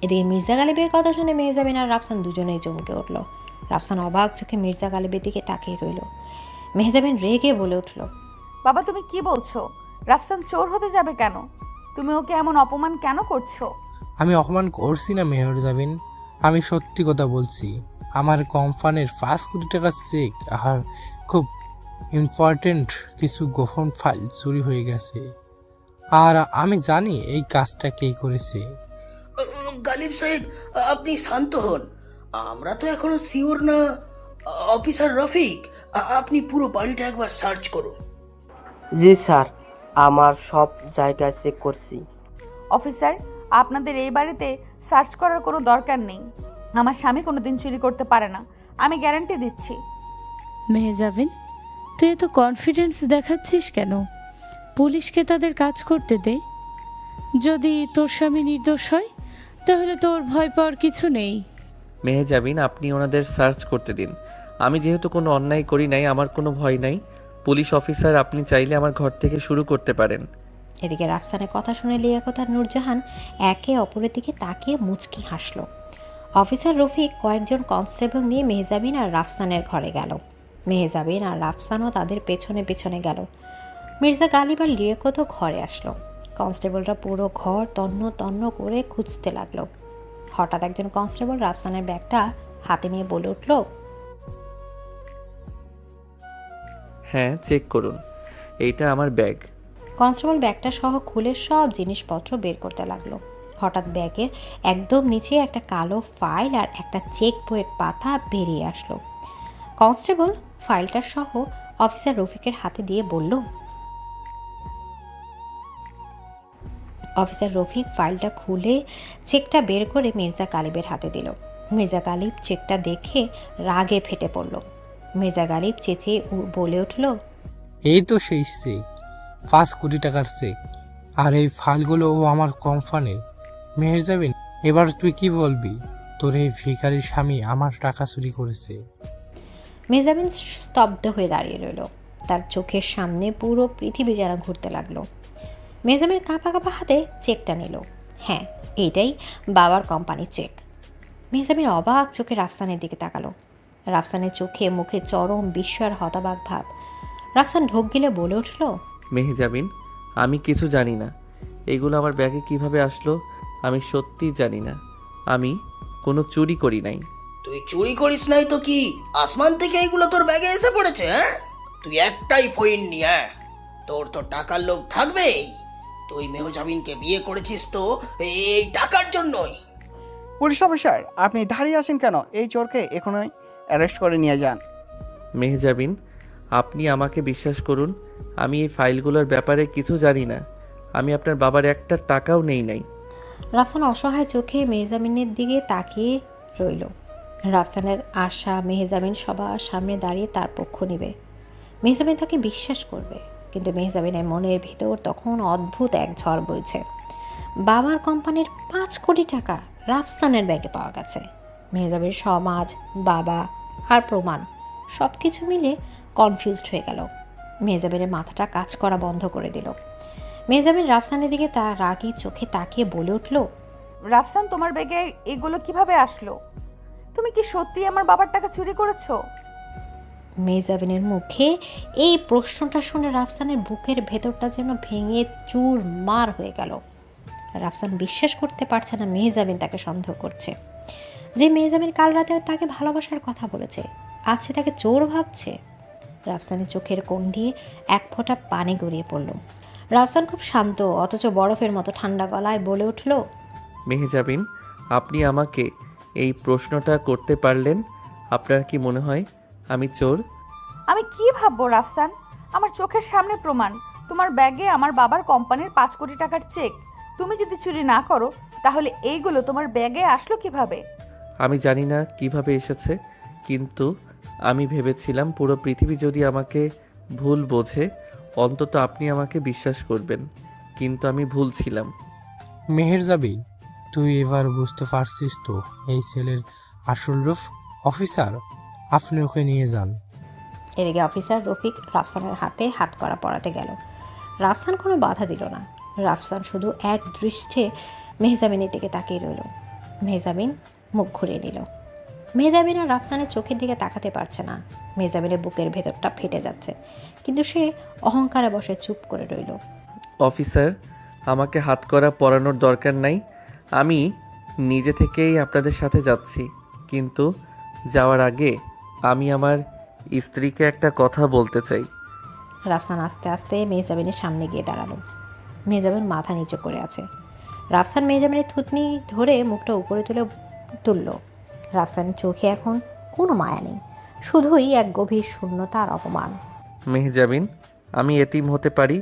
এদিকে মির্জা গালিবের কথা শুনে মেহজাবিন আর রাফসান দুজনেই চমকে উঠল। রাফসান অবাক চোখে মির্জা গালিবের দিকে তাকিয়ে রইল। মেহজাবিন রেগে বলে উঠল, বাবা তুমি কি বলছো? রাফসান চোর হতে যাবে কেন? তুমি ওকে এমন অপমান কেন করছো? আমি অপমান করছি না মেহজাবিন, আমি সত্যি কথা বলছি। আমার কোম্পানির 5 কোটি টাকার চেক আর খুব ইম্পর্টেন্ট কিছু গোপন ফাইল চুরি হয়ে গেছে, আর আমি জানি এই কাজটা কে করেছে। গালিব সাহেব, আপনি শান্ত হন। আমরা তো এখনো শিওর না। অফিসার রফিক, আপনি পুরো বাড়িটা একবার সার্চ করুন। জি স্যার, আমার সব জায়গায় চেক করছি। অফিসার, আপনাদের এই বাড়িতে সার্চ করার কোনো দরকার নেই। আমার স্বামী কোনোদিন চুরি করতে পারে না, আমি গ্যারান্টি দিচ্ছি। মেহজাবিন, তুই এত কনফিডেন্স দেখাচ্ছিস কেন? পুলিশকে তাদের কাজ করতে দে। যদি তোর স্বামী নির্দোষ হয় তাহলে তোর ভয় পাওয়ার কিছু নেই। মেহজাবিন, আপনি ওনাদের সার্চ করতে দিন। আমি যেহেতু কোনো অন্যায় করি নাই, আমার কোনো ভয় নাই। পুলিশ অফিসার, আপনি চাইলে আমার ঘর থেকে শুরু করতে পারেন। এদিকে রাফসানের কথা শুনে লিয়াকত আর নূরজাহান একে অপরের দিকে তাকিয়ে মুচকি হাসল। অফিসার রফিক কয়েকজন কনস্টেবল নিয়ে মেহজাবিন আর রাফসানের ঘরে গেল। মেহজাবিন আর রাফসানও তাদের পেছনে পেছনে গেল। মির্জা গালিব আর লিয়াকতও ঘরে আসলো। কনস্টেবলরা পুরো ঘর তন্ন তন্ন করে খুঁজতে লাগলো। হঠাৎ একজন কনস্টেবল রাফসানের ব্যাগটা হাতে নিয়ে বলে উঠল, হ্যাঁ, চেক করুন, এইটা আমার ব্যাগ। কনস্টেবল ব্যাগটা সহ খুলে সব জিনিসপত্র বের করতে লাগলো। হঠাৎ ব্যাগের একদম নিচে একটা কালো ফাইল আর একটা চেক বইয়ের পাতা বেরিয়ে আসলো। কনস্টেবল ফাইলটা সহ অফিসার রফিকের হাতে দিয়ে বলল, অফিসার রফিক ফাইলটা খুলে চেকটা বের করে মির্জা গালিবের হাতে দিল। মির্জা গালিব চেকটা দেখে রাগে ফেটে পড়ল। মির্জা গালিব চেঁচিয়ে বলে উঠল, এই তো সেই চেক, 5 কোটি টাকার চেক। আর এই ফাইলগুলো ও আমার কোম্পানির। মেহেরজাবিন, এবার তুই কি বলবি? তোর এই ভিখারির স্বামী আমার টাকা চুরি করেছে। মেহজাবিন স্তব্ধ হয়ে দাঁড়িয়ে রইল। তার চোখের সামনে পুরো পৃথিবী যেন ঘুরতে লাগলো। মেহজাবিন কাঁপা কাঁপা হাতে চেকটা নিল। হ্যাঁ, এইটাই বাবার কোম্পানির চেক। মেহজাবিন অবাক চোখে রাফসানের দিকে তাকালো। রাফসানের চোখে মুখে চরম বিস্ময় আর হতবাক ভাব। রাফসান ঢোক গিলে বলে উঠল, মেহজাবিন, আমি কিছু জানি না। এগুলো আমার ব্যাগে কিভাবে আসলো আমি সত্যিই জানি না। আমি কোনো চুরি করি নাই। তুই চুরি করিস নাই তো কি আসমান থেকে এগুলো তোর ব্যাগে এসে পড়েছে? হ্যাঁ, তুই একটাই পয়েন্ট নিয়ে, হ্যাঁ, তোর তো টাকার লোভ থাকবেই। তুই মেহজাবিনকে বিয়ে করেছিস তো এই টাকার জন্যই। পুলিশ অফিসার, আপনি দাঁড়িয়ে আছেন কেন? এই চোরকে এখনই অ্যারেস্ট করে নিয়ে যান। মেহজাবিন, আপনি আমাকে বিশ্বাস করুন, আমি এই ফাইলগুলোর ব্যাপারে কিছু জানি না। আমি আপনার বাবার একটা টাকাও নেই নাই। রাফসান অসহায় চোখে মেহজাবিনের দিকে তাকিয়ে রইল। রাফসানের আশা মেহজাবিন সবার সামনে দাঁড়িয়ে তার পক্ষ নেবে, মেহজাবিন তাকে বিশ্বাস করবে। কিন্তু মেহজাবিনের মনের ভিতর তখন অদ্ভুত এক ঝড় বইছে। বাবার কোম্পানির 5 কোটি টাকা রাফসানের ব্যাগে পাওয়া গেছে। মেহজাবিন সমাজ, বাবা আর প্রমাণ সব কিছু মিলে কনফিউজড হয়ে গেল। মেহজাবিনের মাথাটা কাজ করা বন্ধ করে দিল। মেহজাবিন রাফসানের দিকে তার রাগী চোখে তাকিয়ে বলে উঠল, রাফসান, তোমার ব্যাগে এগুলো কিভাবে আসলো? তুমি কি সত্যি আমার বাবার টাকা চুরি করেছো? মেহজাবিনের মুখে এই প্রশ্নটা শুনে রাফসানের বুকের ভেতরটা যেন ভেঙে চুরমার হয়ে গেল। রাফসান বিশ্বাস করতে পারছে না মেহজাবিন তাকে সন্দেহ করছে। যে মেহজাবিন কাল রাতে তাকে ভালোবাসার কথা বলেছে, আজ সে তাকে চোর ভাবছে। রাফসানের চোখের কোণ দিয়ে এক ফোঁটা পানি গড়িয়ে পড়ল। রাফসান খুব শান্ত অথচ বরফের মতো ঠান্ডা গলায় বলে উঠল, মেহজাবিন, আপনি আমাকে এই প্রশ্নটা করতে পারলেন? আপনার কি মনে হয় আমি চোর? আমি কি ভাববো রাফসান? আমার চোখের সামনে প্রমাণ, তোমার ব্যাগে আমার বাবার কোম্পানির 5 কোটি টাকার চেক। তুমি যদি চুরি না করো তাহলে এইগুলো তোমার ব্যাগে আসলো কিভাবে? আমি জানি না কিভাবে এসেছে, কিন্তু আমি ভেবেছিলাম পুরো পৃথিবী যদি আমাকে ভুল বোঝে অন্তত আপনি আমাকে বিশ্বাস করবেন, কিন্তু আমি ভুল ছিলাম। মেহেরজাবিন, তুই এবার বুঝতে পারছিস তো এই ছেলের আসল রূপ? অফিসার, আপনি ওকে নিয়ে যান। এদিকে অফিসার রফিক রাফসানের হাতে হাত করা পরাতে গেল। রাফসান কোনো বাধা দিল না। রাফসান শুধু এক দৃষ্টে মেহজাবিনের দিকে তাকিয়ে রইল। মেহজাবিন মুখ ঘুরিয়ে নিল। মেহজাবিন আর রাফসানের চোখের দিকে তাকাতে পারছে না। মেহজাবিনের বুকের ভেতরটা ফেটে যাচ্ছে, কিন্তু সে অহংকারে বসে চুপ করে রইল। অফিসার, আমাকে হাত করা পরানোর দরকার নাই। আমি নিজে থেকেই আপনাদের সাথে যাচ্ছি, কিন্তু যাওয়ার আগে আমি আমার স্ত্রীকে একটা কথা বলতে চাই। রাফসান আস্তে আস্তে মেহজাবিনের সামনে গিয়ে দাঁড়ালো। মেহজাবিন মাথা নিচু করে আছে। রাফসান মেহজাবিনের থুতনি ধরে মুখটা উপরে তুলল। রাফসানের চোখে এখন কোনো মায়া নেই, শুধুই এক গভীর শূন্যতা আর অপমান। মেহজাবিন, আমি এতিম হতে পারি,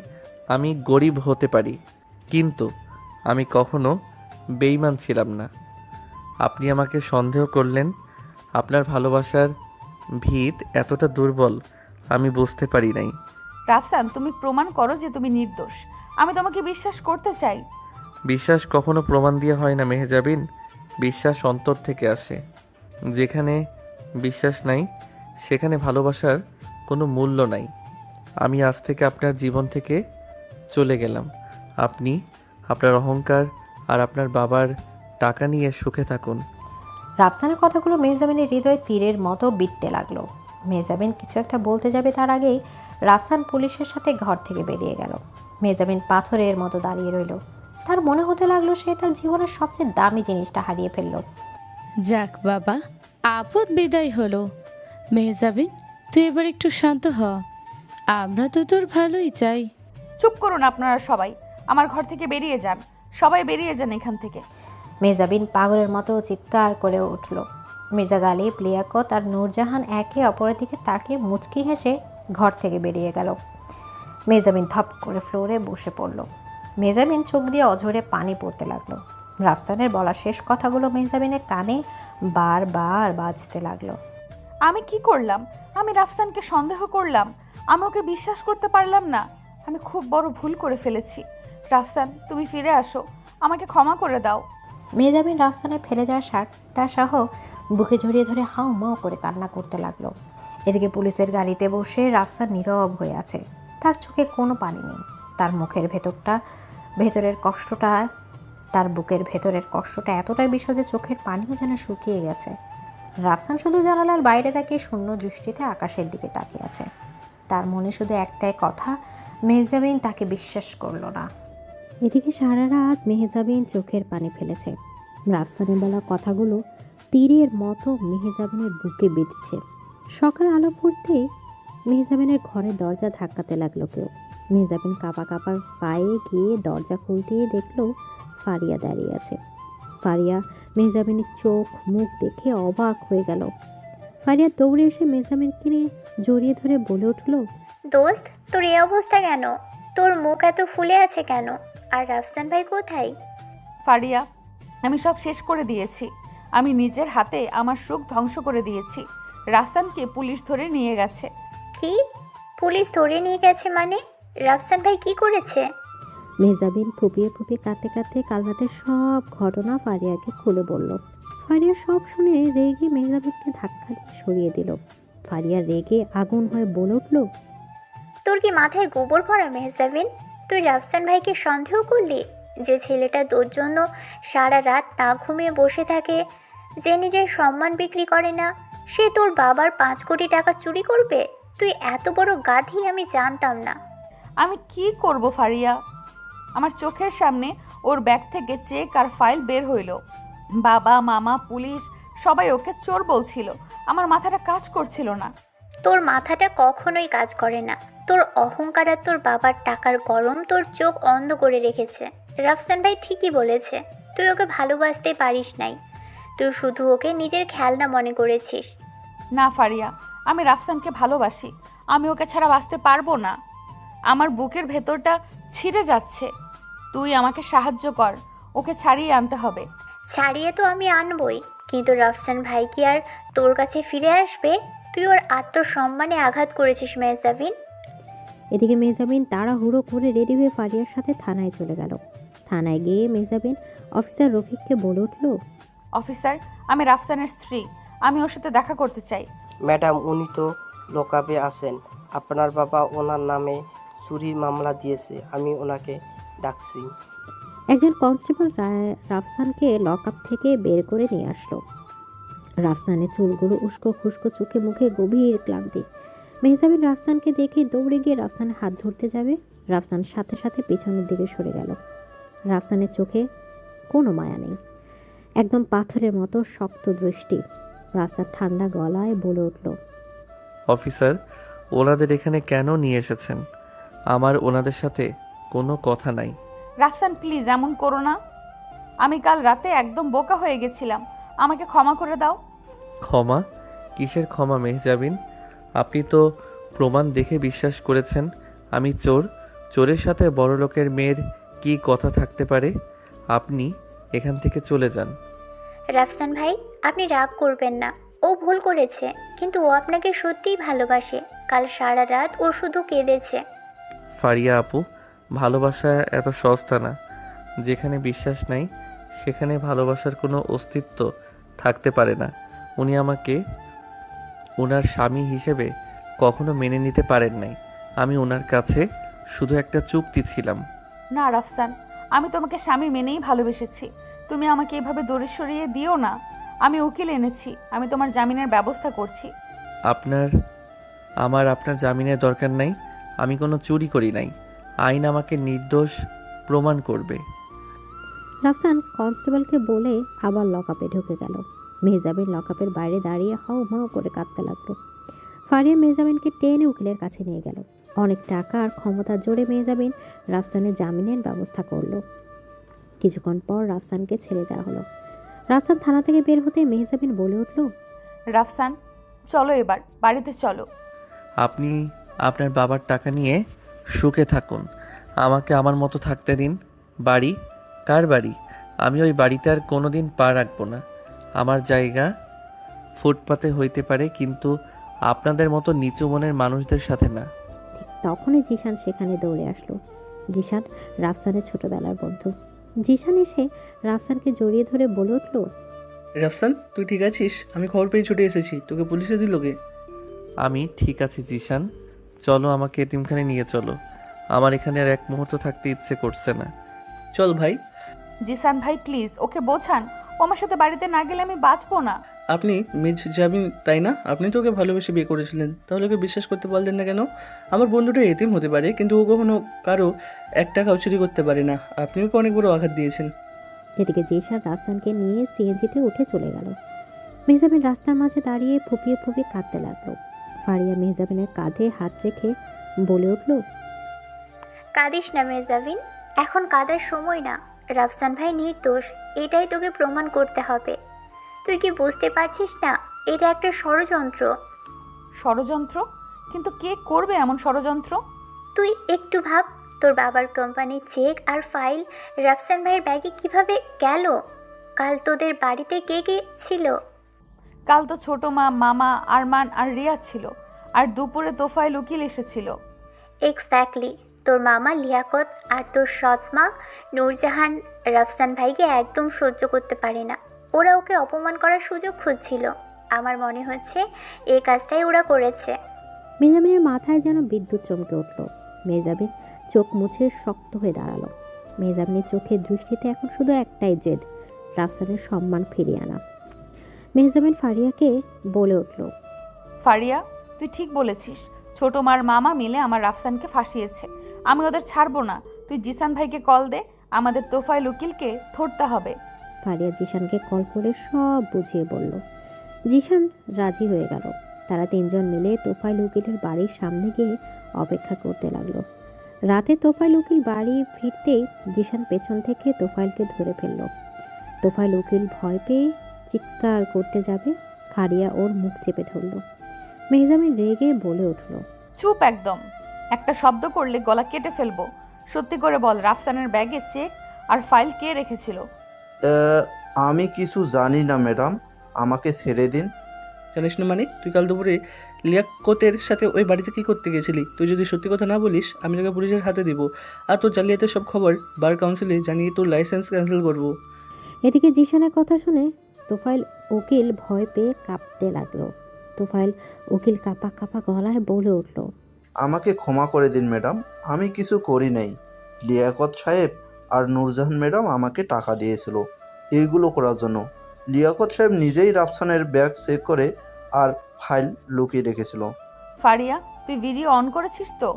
আমি গরিব হতে পারি, কিন্তু আমি কখনো বেঈমান ছিলাম না। আপনি আমাকে সন্দেহ করলেন, আপনার ভালোবাসার ভিত এতটা দুর্বল আমি বুঝতে পারি নাই। রাফসান, তুমি প্রমাণ করো যে তুমি নির্দোষ। আমি তোমাকে বিশ্বাস করতে চাই। বিশ্বাস কখনো প্রমাণ দিয়ে হয় না মেহজাবিন, বিশ্বাস অন্তর থেকে আসে। যেখানে বিশ্বাস নাই সেখানে ভালোবাসার কোনো মূল্য নাই। আমি আজ থেকে আপনার জীবন থেকে চলে গেলাম। আপনি আপনার অহংকার আর আপনার বাবার টাকা নিয়ে সুখে থাকুন। রাফসানের কথাগুলো মেহজাবিনের হৃদয়ে তীরের মতো বিঁধতে লাগলো। মেহজাবিন কিছু একটা বলতে যাবে তার আগেই রাফসান পুলিশের সাথে ঘর থেকে বেরিয়ে গেল। মেহজাবিন পাথরের মতো দাঁড়িয়ে রইল। তার মনে হতে লাগলো সে তার জীবনের সবচেয়ে দামি জিনিসটা হারিয়ে ফেলল। যাক বাবা, আপদ বিদায় হলো। মেহজাবিন, তুই এবার একটু শান্ত হ। আমরা তো তোর ভালোই চাই। চুপ করুন আপনারা সবাই, আমার ঘর থেকে বেরিয়ে যান। সবাই বেরিয়ে যান এখান থেকে। মেহজাবিন পাগলের মতো চিৎকার করে উঠল। মির্জা গালিব, লিয়াকত আর নূরজাহান একে অপরের দিকে তাকিয়ে মুচকি হেসে ঘর থেকে বেরিয়ে গেল। মেহজাবিন ধপ করে ফ্লোরে বসে পড়ল। মেহজাবিন চোখ দিয়ে অঝরে পানি পড়তে লাগলো। রাফসানের বলা শেষ কথাগুলো মেহজাবিনের কানে বারবার বাজতে লাগলো। আমি কি করলাম? আমি রাফসানকে সন্দেহ করলাম। আমি ওকে বিশ্বাস করতে পারলাম না। আমি খুব বড় ভুল করে ফেলেছি। রাফসান, তুমি ফিরে আসো, আমাকে ক্ষমা করে দাও। মেহজাবিন রাফসানের ফেলে যাওয়া শার্টটা সহ বুকে জড়িয়ে ধরে হাউ মাউ করে কান্না করতে লাগলো। এদিকে পুলিশের গাড়িতে বসে রাফসান নীরব হয়ে আছে। তার চোখে কোনো পানি নেই। তার মুখের ভেতরের কষ্টটা, তার বুকের ভেতরের কষ্টটা এতটাই বিশাল যে চোখের পানিও যেন শুকিয়ে গেছে। রাফসান শুধু জানালার বাইরে তাকিয়ে শূন্য দৃষ্টিতে আকাশের দিকে তাকিয়ে আছে। তার মনে শুধু একটাই কথা, মেহজাবিন তাকে বিশ্বাস করলো না। এদিকে সারা রাত মেহজাবিন চোখের পানি ফেলেছে। রাফসানের বলা কথাগুলো তীরের মতো মেহজাবিনের বুকে বেঁধেছে। সকাল আলো পড়তে মেহজাবিনের ঘরের দরজা ধাক্কাতে লাগলো কেউ। মেহজাবিন কাঁপা কাঁপা পায়ে গিয়ে দরজা খুলতে দেখলো ফারিয়া দাঁড়িয়ে আছে। ফারিয়া মেহজাবিনের চোখ মুখ দেখে অবাক হয়ে গেল। ফারিয়া দৌড়ে এসে মেহজাবিনকে নিয়ে জড়িয়ে ধরে বলে উঠল, দোস্ত, তোর এই অবস্থা কেন? তোর মুখ এত ফুলে আছে কেন? আর রাফসান ভাই কোথায়? ফারিয়া, আমি সব শেষ করে দিয়েছি। আমি নিজের হাতে আমার সুখ ধ্বংস করে দিয়েছি। রাফসানকে পুলিশ ধরে নিয়ে গেছে। কি? পুলিশ ধরে নিয়ে গেছে মানে? রাফসান ভাই কি করেছে? মেহজাবিন ফুপিয়ে ফুপিয়ে কাঁদতে কাঁদতে কাল রাতের সব ঘটনা ফারিয়াকে খুলে বলল। ফারিয়া সব শুনে রেগে মেহজাবিনকে ধাক্কা দিয়ে সরিয়ে দিল। ফারিয়া রেগে আগুন হয়ে বলে উঠল, তোর কি মাথায় গোবর ভরা মেহজাবিন? তুই রাফসান ভাইকে সন্দেহ করলি? যে ছেলেটা তোর জন্য সারা রাত না ঘুমিয়ে বসে থাকে, যে নিজের সম্মান বিক্রি করে না, সে তোর বাবার 5 কোটি টাকা চুরি করবে? তুই এত বড় গাধি আমি জানতাম না। আমি কি করব ফারিয়া? আমার চোখের সামনে ওর ব্যাগ থেকে চেক আর ফাইল বের হইল। বাবা, মামা, পুলিশ সবাই ওকে চোর বলছিল। আমার মাথাটা কাজ করছিল না। তোর মাথাটা কখনোই কাজ করে না। তোর অহংকার আর তোর বাবার টাকার গরম তোর চোখ অন্ধ করে রেখেছে। রাফসান ভাই ঠিকই বলেছে, তুই ওকে ভালোবাসতে পারিস নাই। তুই শুধু ওকে নিজের খেলনা মনে করেছিস। না ফারিয়া, আমি রাফসানকে ভালোবাসি। আমি ওকে ছাড়া বাঁচতে পারবো না। আমার বুকের ভেতরটা ছিঁড়ে যাচ্ছে। তুই আমাকে সাহায্য কর, ওকে ছাড়িয়ে আনতে হবে। ছাড়িয়ে তো আমি আনবই, কিন্তু রাফসান ভাই কি আর তোর কাছে ফিরে আসবে? তুই ওর আত্মসম্মানে আঘাত করেছিস মেহজাবিন। এদিকে মেহজাবিন তাড়াহুড়ো করে রেডি হয়ে ফারিয়ার সাথে থানায় চলে গেল। থানায় গিয়ে মেহজাবিন অফিসার রফিককে বলে উঠল, অফিসার, আমি রাফসানের স্ত্রী। আমি ওর সাথে দেখা করতে চাই। ম্যাডাম, উনি তো লোকাবে আছেন। আপনার বাবা ওনার নামে চুরির মামলা দিয়েছে, আমি ওনাকে ডাকছি। একজন কনস্টেবল রাফসানকে লক আপ থেকে বের করে নিয়ে আসলো। রাফসানের চুলগুলো উস্কো খুস্কো, চোখে মুখে গভীর ক্লান্তি। মেহজাবিন রাফসানকে দেখে দৌড়ে গিয়ে রাফসানের হাত ধরতে যাবে। রাফসান সাথে সাথে পেছনের দিকে সরে গেল। রাফসানের চোখে কোনো মায়া নেই, একদম পাথরের মতো শক্ত দৃষ্টি। রাফসান ঠান্ডা গলায় বলে উঠল, অফিসার, ওনাদের এখানে কেন নিয়ে এসেছেন? আমার ওনাদের সাথে কোনো কথা নাই। রাফসান, প্লিজ এমন করো না। আমি কাল রাতে একদম বোকা হয়ে গেছিলাম। আমাকে ক্ষমা করে দাও। ক্ষমা? কিসের ক্ষমা মেহজাবিন? আপনি তো প্রমাণ দেখে বিশ্বাস করেছেন আমি চোর। চোরের সাথে বড় লোকের মেয়ের কি কথা থাকতে পারে? আপনি এখান থেকে চলে যান। রাফসান ভাই, আপনি রাগ করবেন না। ও ভুল করেছে, কিন্তু ও আপনাকে সত্যিই ভালোবাসে। কাল সারা রাত ও শুধু কেঁদেছে। ফারিয়া আপু, ভালোবাসা এত সস্তা না। যেখানে বিশ্বাস নাই সেখানে ভালোবাসার কোনো অস্তিত্ব থাকতে পারে না। উনি আমাকে ওনার স্বামী হিসেবে কখনো মেনে নিতে পারেন নাই। আমি ওনার কাছে শুধু একটা চুক্তি ছিলাম। না রাফসান, আমি তোমাকে স্বামী মেনেই ভালোবেসেছি। তুমি আমাকে এভাবে দূরে সরিয়ে দিও না। আমি উকিল এনেছি, আমি তোমার জামিনের ব্যবস্থা করছি। আপনার জামিনের দরকার নাই। আমি কোনো চুরি করি নাই। আইন আমাকে নির্দোষ প্রমাণ করবে। রাফসান কনস্টেবলকে বলে আবার লকআপে ঢুকে গেল। মেহজাবিন লকআপের বাইরে দাঁড়িয়ে হাও মাও করে কাঁদতে লাগলো। ফারিয়া মেহজাবিনকে টেনে উকিলের কাছে নিয়ে গেল। অনেক টাকা আর ক্ষমতা জোরে মেহজাবিন রাফসানের জামিনের ব্যবস্থা করলো। কিছুক্ষণ পর রাফসানকে ছেড়ে দেওয়া হলো। রাফসান থানা থেকে বের হতে মেহজাবিন বলে উঠল, রাফসান চলো এবার বাড়িতে চলো। আপনি আপনার বাবার টাকা নিয়ে সুখে থাকুন, আমাকে আমার মতো থাকতে দিন। বাড়ি? কার বাড়ি? আমি ওই বাড়িতে আর কোনোদিন পা রাখবো না। আমার জায়গা ফুটপাতে হইতে পারে, কিন্তু আপনাদের মতো নিচু মনের মানুষদের সাথে না। ঠিক তখনই জিশান সেখানে দৌড়ে আসলো। জিশান রাফসানের ছোটবেলার বন্ধু। জিশান এসে রাফসানকে জড়িয়ে ধরে বলে উঠল, রাফসান, তুই ঠিক আছিস? আমি খবর পেয়ে ছুটে এসেছি। তোকে পুলিশে দিল কে? আমি ঠিক আছি জিশান, চলো আমাকে এতিমখানে নিয়ে চলো। আমার এখানে আর এক মুহূর্ত থাকতে ইচ্ছে করছে না। চল ভাই। জিসান ভাই প্লিজ ওকে বোঝান, ও আমার সাথে বাড়িতে না গেলে আমি বাঁচবো না। আপনি মেহজাবিন তাই না? আপনি তো ওকে ভালোবেসে বিয়ে করেছিলেন, তাহলে ওকে বিশ্বাস করতে পারলেন না কেন? আমার বন্ধুটা এতিম হতে পারে, কিন্তু ও কখনো কারো 1 টাকাও চুরি করতে পারে না। আপনি ওকে অনেক বড় আঘাত দিয়েছেন। এদিকে জিশান রাফসানকে নিয়ে সিএনজিতে উঠে চলে গেল। মেহজাবিন রাস্তার মাঝে দাঁড়িয়ে ফুপিয়ে ফুপিয়ে কাঁদতে লাগলো। ফারিয়া মেহজাবিনের কাঁধে হাত রেখে বলে উঠল, কাঁদিস না মেহজাবিন, এখন কাঁদার সময় না। রাফসান ভাই নির্দোষ, এটাই তোকে প্রমাণ করতে হবে। তুই কি বুঝতে পারছিস না? এটা একটা ষড়যন্ত্র। ষড়যন্ত্র? কিন্তু কে করবে এমন ষড়যন্ত্র? তুই একটু ভাব, তোর বাবার কোম্পানির চেক আর ফাইল রাফসান ভাইয়ের ব্যাগে কিভাবে গেল? কাল তোদের বাড়িতে কে কে ছিল? কাল তো ছোট মা, মামা, আরমান আর রিয়া ছিল, আর দুপুরে তোফায়েল উকিল এসেছিল। এক্স্যাক্টলি, তোর মামা লিয়াকত আর তোর সৎ মা নূরজাহান রাফসান ভাইকে একদম সহ্য করতে পারে না। ওরা ওকে অপমান করার সুযোগ খুঁজছিল। আমার মনে হচ্ছে এই কাজটাই ওরা করেছে। মেহজাবিনের মাথায় যেন বিদ্যুৎ চমকে উঠল। মেহজাবিন চোখ মুছে শক্ত হয়ে দাঁড়ালো। মেহজাবিনের চোখের দৃষ্টিতে এখন শুধু একটাই জেদ, রাফসানের সম্মান ফিরিয়ে আনা। মেহজাবিন ফারিয়াকে বলে উঠল, ফারিয়া তুই ঠিক বলেছিস, ছোট মার মামা মিলে আমার রাফসানকে ফাঁসিয়েছে। আমি ওদের ছাড়বো না। তুই জিসান ভাইকে কল দে, আমাদের তোফায়েল উকিলকে ধরতে হবে। ফারিয়া জিশানকে কল করে সব বুঝিয়ে বলল। জিশান রাজি হয়ে গেল। তারা 3 জন মিলে তোফায়েল উকিলের বাড়ির সামনে গিয়ে অপেক্ষা করতে লাগলো। রাতে তোফায়েল উকিল বাড়ি ফিরতেই জিশান পেছন থেকে তোফায়েলকে ধরে ফেলল। তোফায়েল উকিল ভয় পেয়ে চিৎকার করতে যাবে, ফারিয়া ওর মুখ চেপে ধরল। মেহজাবিন রেগে বলে উঠল, চুপ একদম, একটা শব্দ করলে গলা কেটে ফেলবো। সত্যি করে বল, রাফসানের ব্যাগে চেক আর ফাইল কে রেখেছিল? আমি কিছু জানি না ম্যাডাম, আমাকে ছেড়ে দিন। জানিস না মানে? তুই কাল দুপুরে লিয়াকতের সাথে ওই বাড়িতে কি করতে গেছিলি? তুই যদি সত্যি কথা না বলিস, আমি তোকে পুলিশের হাতে দিব, আর তোর জালিয়াতের সব খবর বার কাউন্সিলে জানিয়ে তোর লাইসেন্স ক্যান্সেল করব। এদিকে জিশানের কথা শুনে তোফায়েল উকিল ভয় পেয়ে কাঁপতে লাগলো। তোফায়েল উকিল কাঁপা কাঁপা গলায় বলে উঠল, আমাকে ক্ষমা করে দিন ম্যাডাম, আমি কিছু করি নাই। লিয়াকত সাহেব আর নূরজাহান ম্যাডাম আমাকে টাকা দিয়েছিল এইগুলো করার জন্য। লিয়াকত সাহেব নিজেই রাফসানের ব্যাগ চেক করে আর ফাইল লুকিয়ে রেখেছিল। ফারিয়া তুই ভিডিও অন করেছিস তো?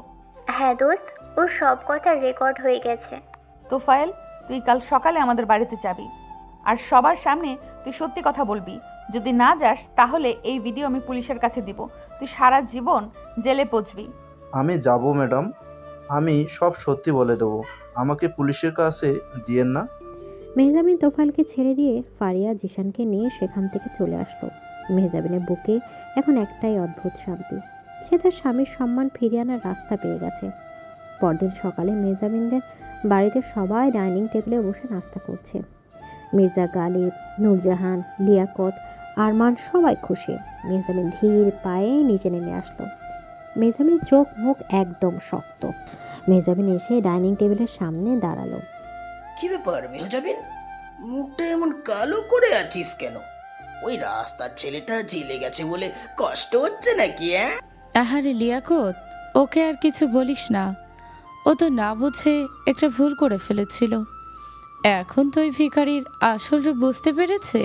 হ্যাঁ দোস্ত, ওর সব কথা রেকর্ড হয়ে গেছে। তোফায়েল তুই কাল সকালে আমাদের বাড়িতে যাবি, আর সবার সামনে তুই সত্যি কথা বলবি। যদি না যাস তাহলে এই ভিডিও আমি পুলিশের কাছে দিব। তুই সারা জীবন জেলে পচবি। আমি যাব ম্যাডাম, আমি সব সত্যি বলে দেবো, আমাকে পুলিশের কাছে দিয়েন না। মেহজাবিন তোফায়েলকে ছেড়ে দিয়ে ফারিয়া জিশানকে নিয়ে সেখান থেকে চলে আসলো। মেহজাবিনের বুকে এখন একটাই অদ্ভুত শান্তি, সে তার স্বামীর সম্মান ফিরিয়ে আনার রাস্তা পেয়ে গেছে। পরদিন সকালে মেহজাবিনদের বাড়িতে সবাই ডাইনিং টেবিলে বসে নাস্তা করছে। মির্জা গালিব, নূরজাহান, লিয়াকত আরমান সবাই খুশি। মেহজাবিন ধীর পায়ে নিচে নেমে আসলো। মেহজাবিনের চোখ মুখ একদম শক্ত। মেহজাবিন এসে ডাইনিং টেবিলের সামনে দাঁড়ালো। কি ব্যাপার মেহজাবিন, মুখটা এমন কালো করে আছিস কেন? ওই রাস্তার ছেলেটা জেলে গেছে বলে কষ্ট হচ্ছে নাকি? আহারে লিয়াকত, ওকে আর কিছু বলিস না। ও তো না বুঝে একটা ভুল করে ফেলেছিল। এখন তো ওই ভিখারির আসল রূপ বুঝতে পেরেছে।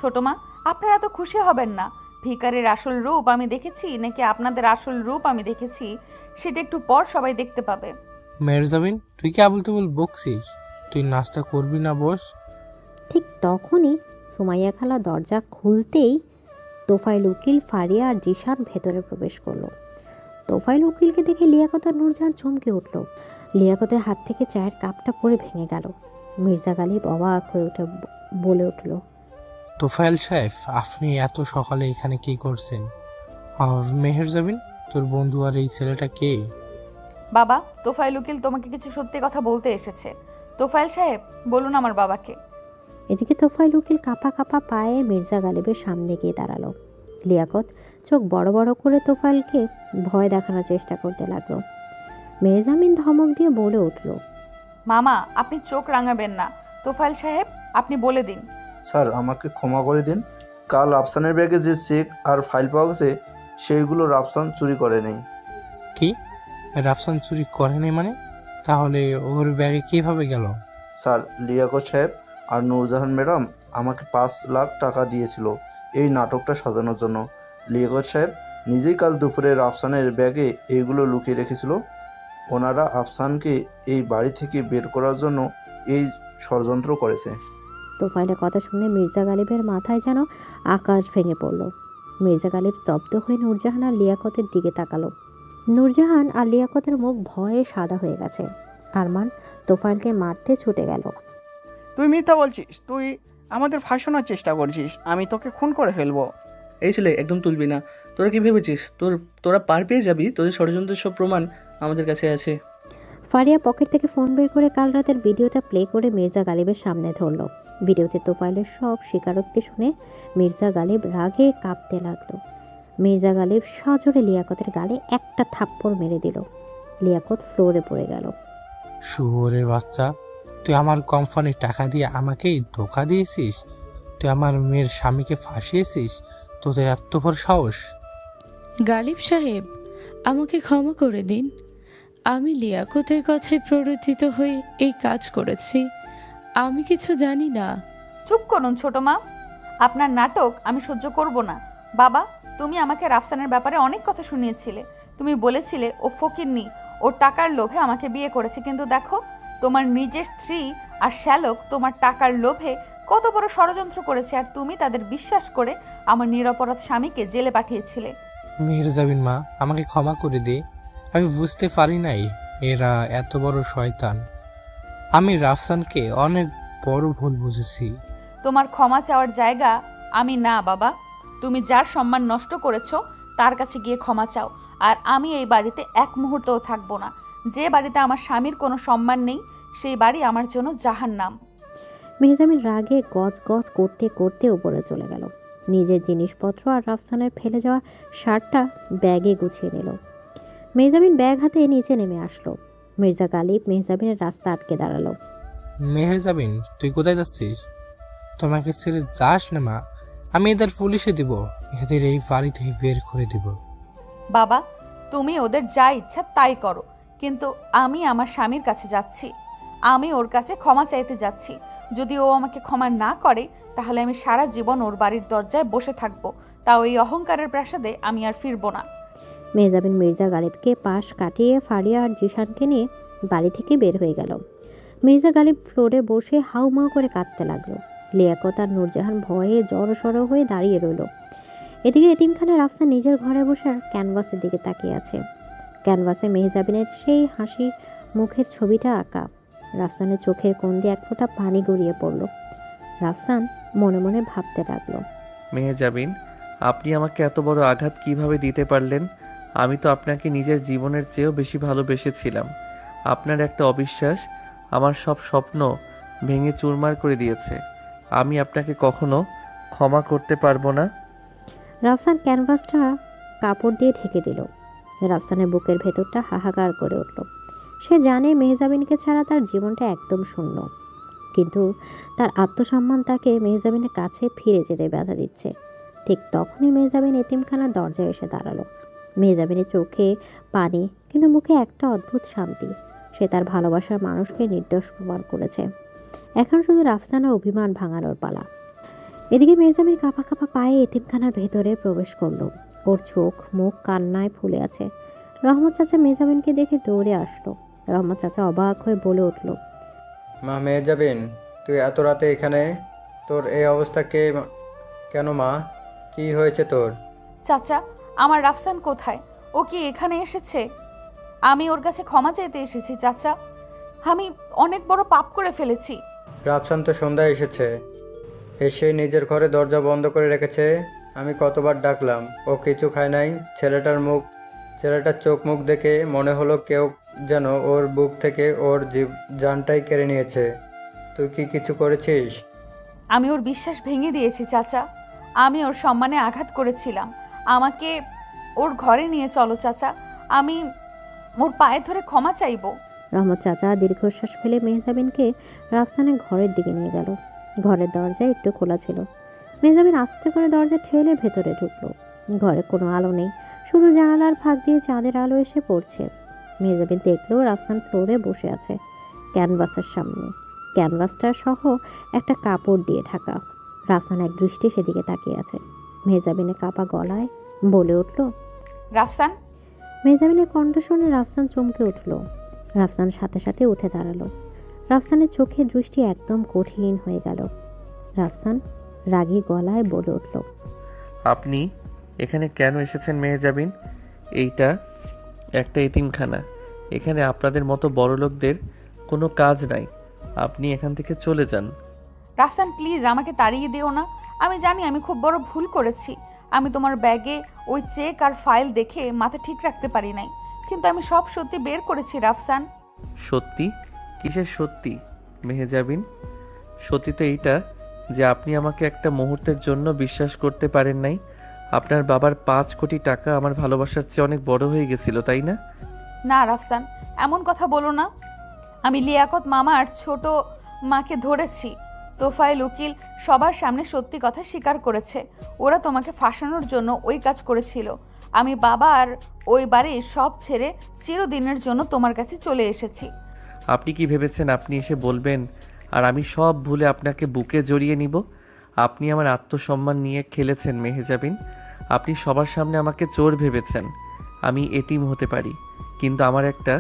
ছোট মা, আপনারা এত খুশি হবেন না। ভিখারির আসল রূপ আমি দেখেছি নাকি আপনাদের আসল রূপ আমি দেখেছি, সেটা একটু পর সবাই দেখতে পাবে। মেহজাবিন, তুই কি আবুল তাবুল বকছিস? তুই নাস্তা করবি না? বস। ঠিক তখনই সুমাইয়া খালা দরজা খুলতেই তোফাইল উকিল, ফারিয়া আর জিশান ভেতরে প্রবেশ করলো। তোফাইল উকিলকে দেখে লিয়াকত আর নূরজাহান চমকে উঠল। লিয়াকতের হাত থেকে চায়ের কাপটা পড়ে ভেঙে গেল। মির্জা গালিব অবাক হয়ে উঠে বলে উঠল, তোফায়েল সাহেব, আপনি এত সকালে এখানে কি করছেন? আর মেহজাবিন, তোর বন্ধু আর এই ছেলেটা কে? বাবা, তোফাইল উকিল তোমাকে কিছু সত্যি কথা বলতে এসেছে। তোফাইল সাহেব, বলুন আমার বাবাকে। এদিকে তোফাইল উকিল কাঁপা কাঁপা পায়ে মির্জা গালিবের সামনে গিয়ে দাঁড়ালো। লিয়াকত চোখ বড় বড় করে তোফাইলকে ভয় দেখানোর চেষ্টা করতে লাগলো। মেহজাবিন ধমক দিয়ে বলে উঠল, মামা, আপনি চোখ রাঙাবেন না। তোফাইল সাহেব, আপনি বলে দিন। স্যার, আমাকে ক্ষমা করে দিন। কাল রাফসানের ব্যাগে যে চেক আর ফাইল পাওয়া গেছে সেইগুলো রাফসান চুরি করে নেই। কি? রাফসান চুরি করেনি মানে? তাহলে ওর ব্যাগে কিভাবে গেল? স্যার, লিয়াকত সাহেব আর নূরজাহান ম্যাডাম আমাকে 5 লাখ টাকা দিয়েছিল এই নাটকটা সাজানোর জন্য। লিয়াকত সাহেব নিজেই কাল দুপুরে রাফসানের ব্যাগে এইগুলো লুকিয়ে রেখেছিল। ওনারা আফসানকে এই বাড়ি থেকে বের করার জন্য এই ষড়যন্ত্র করেছে। তোফাইলের কথা শুনে মির্জা গালিবের মাথায় যেন আকাশ ভেঙে পড়ল। মির্জা গালিব স্তব্ধ হয়ে নূরজাহান আর লিয়াকতের দিকে তাকালো। নূরজাহান আর লিয়াকতের মুখ ভয়ে সাদা হয়ে গেছে। আরমান তোফাইলকে মারতে ছুটে গেল। তুই মিথ্যা বলছিস, তুই আমাদের ফাঁসানোর চেষ্টা করছিস। আমি তোকে খুন করে ফেলবো। এই ছেলে, একদম তুলবি না। তোরা কি ভেবেছিস তোরা পার পেয়ে যাবি? তোদের ষড়যন্ত্রের সব প্রমাণ আমাদের কাছে আছে। ফারিয়া পকেট থেকে ফোন বের করে কাল রাতের ভিডিওটা প্লে করে মির্জা গালিবের সামনে ধরল। ভিডিওতে তোফাইলের সব স্বীকারোক্তি শুনে মির্জা গালিব রাগে কাঁপতে লাগলো। মির্জা গালিব সজোরে লিয়াকতের গালে একটা থাপ্পড় মেরে দিল। লিয়াকত ফ্লোরে পড়ে গেল। শুয়োরের বাচ্চা, তুই আমার কোম্পানির টাকা দিয়ে আমাকেই ধোকা দিয়েছিস? তুই আমার মেয়ের স্বামীকে ফাঁসিয়েছিস? তোদের এত বড় সাহস! গালিব সাহেব, আমাকে ক্ষমা করে দিন। আমি লিয়াকতের কথায় প্ররোচিত হয়ে এই কাজ করেছি। আমি কিছু জানি না। চুপ করুন ছোট মা, আপনার নাটক আমি সহ্য করব না। বাবা, তুমি আমাকে রাফসানের ব্যাপারে অনেক কথা শুনিয়েছিলে। তুমি বলেছিলে ও ফকিন্নি, ওর টাকার লোভে আমাকে বিয়ে করেছে। কিন্তু দেখো, তোমার নিজের স্ত্রী আর শ্যালক তোমার টাকার লোভে কত বড় ষড়যন্ত্র করেছে, আর তুমি তাদের বিশ্বাস করে আমার নিরপরাধ স্বামীকে জেলে পাঠিয়েছিলে। মেহজাবিন মা, আমাকে ক্ষমা করে দে। আমি বুঝতে পারি নাই এরা এত বড় শয়তান। আমি রাফসানকে অনেক বড় ভুল বুঝেছি। তোমার ক্ষমা চাওয়ার জায়গা আমি না বাবা। তুমি যার সম্মান নষ্ট করেছো তার কাছে গিয়ে ক্ষমা চাও। আর আমি এই বাড়িতে এক মুহূর্তও থাকবো না। যে বাড়িতে আমার স্বামীর কোনো সম্মান নেই সেই বাড়ি আমার জন্য জাহান্নাম। মেহজাবিন রাগে গজ গজ করতে করতে উপরে চলে গেল। নিজের জিনিসপত্র আর রাফসানের ফেলে যাওয়া শার্টটা ব্যাগে গুছিয়ে নিল। মেহজাবিন ব্যাগ হাতে নিচে নেমে আসলো। মির্জা গালিব মেহজাবিনের রাস্তা আটকে দাঁড়ালো। মেহজাবিন, তুই কোথায় যাচ্ছিস? তোমাকে ছেড়ে যাস না মা। আমি এদের পুলিশে দিব, এদের এই বাড়ি থেকে বের করে দিব। বাবা, তুমি ওদের যা ইচ্ছা তাই করো, কিন্তু আমি আমার স্বামীর কাছে যাচ্ছি। আমি ওর কাছে ক্ষমা চাইতে যাচ্ছি। যদি ও আমাকে ক্ষমা না করে তাহলে আমি সারা জীবন ওর বাড়ির দরজায় বসে থাকবো। তাও এই অহংকারের প্রাসাদে আমি আর ফিরবো না। মেহজাবিন মির্জা গালিবকে পাশ কাটিয়ে ফারিয়া আর জিশানকে নিয়ে বাড়ি থেকে বের হয়ে গেল। মির্জা গালিব ফ্লোরে বসে হাউমাউ করে কাঁদতে লাগলো। লিয়াকত আর নূরজাহান ভয়ে জড়সড় হয়ে দাঁড়িয়ে রইল। এদিকে এতিমখানার রাফসান নিজের ঘরে বসে আর ক্যানভাসের দিকে তাকিয়ে আছে। ক্যানভাসে মেহজাবিনের সেই হাসি মুখের ছবিটা আঁকা। রাফসানের চোখের কোণ দিয়ে এক ফোঁটা পানি গড়িয়ে পড়ল। রাফসান মনে মনে ভাবতে লাগলো, মেহজাবিন, আপনি আমাকে এত বড় আঘাত কিভাবে দিতে পারলেন? আমি তো আপনাকে নিজের জীবনের চেয়েও বেশি ভালোবেসেছিলাম। আপনার একটা অবিশ্বাস আমার সব স্বপ্ন ভেঙে চুরমার করে দিয়েছে। আমি আপনাকে কখনো ক্ষমা করতে পারবো না। রাফসান ক্যানভাসটা কাপড় দিয়ে ঢেকে দিল। রাফসানের বুকের ভেতরটা হাহাকার করে উঠল। সে জানে মেহজাবিনকে ছাড়া তার জীবনটা একদম শূন্য, কিন্তু তার আত্মসম্মান তাকে মেহজাবিনের কাছে ফিরে যেতে বাধা দিচ্ছে। ঠিক তখনই মেহজাবিন এতিমখানার দরজায় এসে দাঁড়ালো। মেহজাবিনের চোখে পানি, কিন্তু মুখে একটা অদ্ভুত শান্তি। সে তার ভালোবাসার মানুষকে নির্দোষ প্রমাণ করেছে। এখন শুধু রাফসানের অভিমান ভাঙানোর পালা। এদিকে মেহজাবিন কাঁপা কাঁপা পায়ে এতিমখানার ভেতরে প্রবেশ করলো। ওর চোখ মুখ কান্নায় ফুলে আছে। রহমত চাচা মেহজাবিনকে দেখে দৌড়ে আসলো। রহমত চাচা অবাক হয়ে বলে উঠল, মা মেহজাবিন, তুই এত রাতে এখানে? তোর এই অবস্থা কেন মা? কি হয়েছে তোর? চাচা, আমার রাফসান কোথায়? ও কি এখানে এসেছে? আমি ওর কাছে ক্ষমা চাইতে এসেছি চাচা। আমি অনেক বড় পাপ করে ফেলেছি। রাফসান তো সন্ধ্যায় এসেছে, এসে নিজের ঘরে দরজা বন্ধ করে রেখেছে। আমি কতবার ডাকলাম, ও কিছু খায় নাই। ছেলেটার চোখ মুখ দেখে মনে হলো কেউ যেন ওর বুক থেকে ওর জানটাই কেড়ে নিয়েছে। তুই কি কিছু করেছিস? আমি ওর বিশ্বাস ভেঙে দিয়েছি চাচা। আমি ওর সম্মানে আঘাত করেছিলাম। আমাকে ওর ঘরে নিয়ে চলো চাচা। আমি ওর পায়ে ধরে ক্ষমা চাইবো। রহমত চাচা দীর্ঘশ্বাস ফেলে মেহজাবিনকে রাফসানের ঘরের দিকে নিয়ে গেল। ঘরের দরজা একটু খোলা ছিল। মেহজাবিন আস্তে করে দরজা ঠেলে ভেতরে ঢুকলো। ঘরে কোনো আলো নেই, শুধু জানালার ফাঁক দিয়ে চাঁদের আলো এসে পড়ছে। মেহজাবিন দেখলো রাফসান ফ্লোরে বসে আছে, ক্যানভাসের সামনে। ক্যানভাসটা সহ একটা কাপড় দিয়ে ঢাকা। রাফসান এক দৃষ্টি সেদিকে তাকিয়ে আছে। মেহজাবিনের কাপা গলায় বলে উঠল, রাফসান। মেহজাবিনের কণ্ঠ শুনে রাফসান চমকে উঠল। রাফসান সাথে সাথে উঠে দাঁড়ালো। রাফসানের চোখে দৃষ্টি একদম কঠিন হয়ে গেল। রাফসান রাগী গলায় বলে উঠল, আপনি এখানে কেন এসেছেন মেহজাবিন? এইটা একটা এতিমখানা। এখানে আপনাদের মতো বড়লোকদের কোনো কাজ নাই। আপনি এখান থেকে চলে যান। রাফসান প্লিজ আমাকে তাড়িয়ে দিও না। আমি জানি আমি খুব বড় ভুল করেছি। আমি তোমার ব্যাগে ওই চেক আর ফাইল দেখে মাথা ঠিক রাখতে পারি নাই, কিন্তু আমি সব সত্যি বের করেছি রাফসান। সত্যি? কিসের সত্যি মেহজাবিন? সত্যি তো এইটা যে আপনি আমাকে একটা মুহূর্তের জন্য বিশ্বাস করতে পারেন নাই। আপনার বাবার 5 কোটি টাকা আমার ভালোবাসার চেয়ে অনেক বড় হয়ে গেছিল, তাই না? না রাফসান, এমন কথা বলো না। আমি লিয়াকত মামা আর ছোট মাকে ধরেছি। তোফায়েল উকিল সবার সামনে সত্যি কথা স্বীকার করেছে। ওরা তোমাকে ফাঁসানোর জন্য ওই কাজ করেছিল। আমি বাবা আর ওই বাড়ির সব ছেড়ে চিরদিনের জন্য তোমার কাছে চলে এসেছি। আপনি কি ভেবেছেন আপনি এসে বলবেন আর আমি সব ভুলে আপনাকে বুকে জড়িয়ে নিব? আপনি আমার আত্মসম্মান নিয়ে খেলেছেন মেহজাবিন। আপনি সবার সামনে আমাকে চোর ভেবেছেন। আমি এতিম হতে পারি, কিন্তু আমার একটা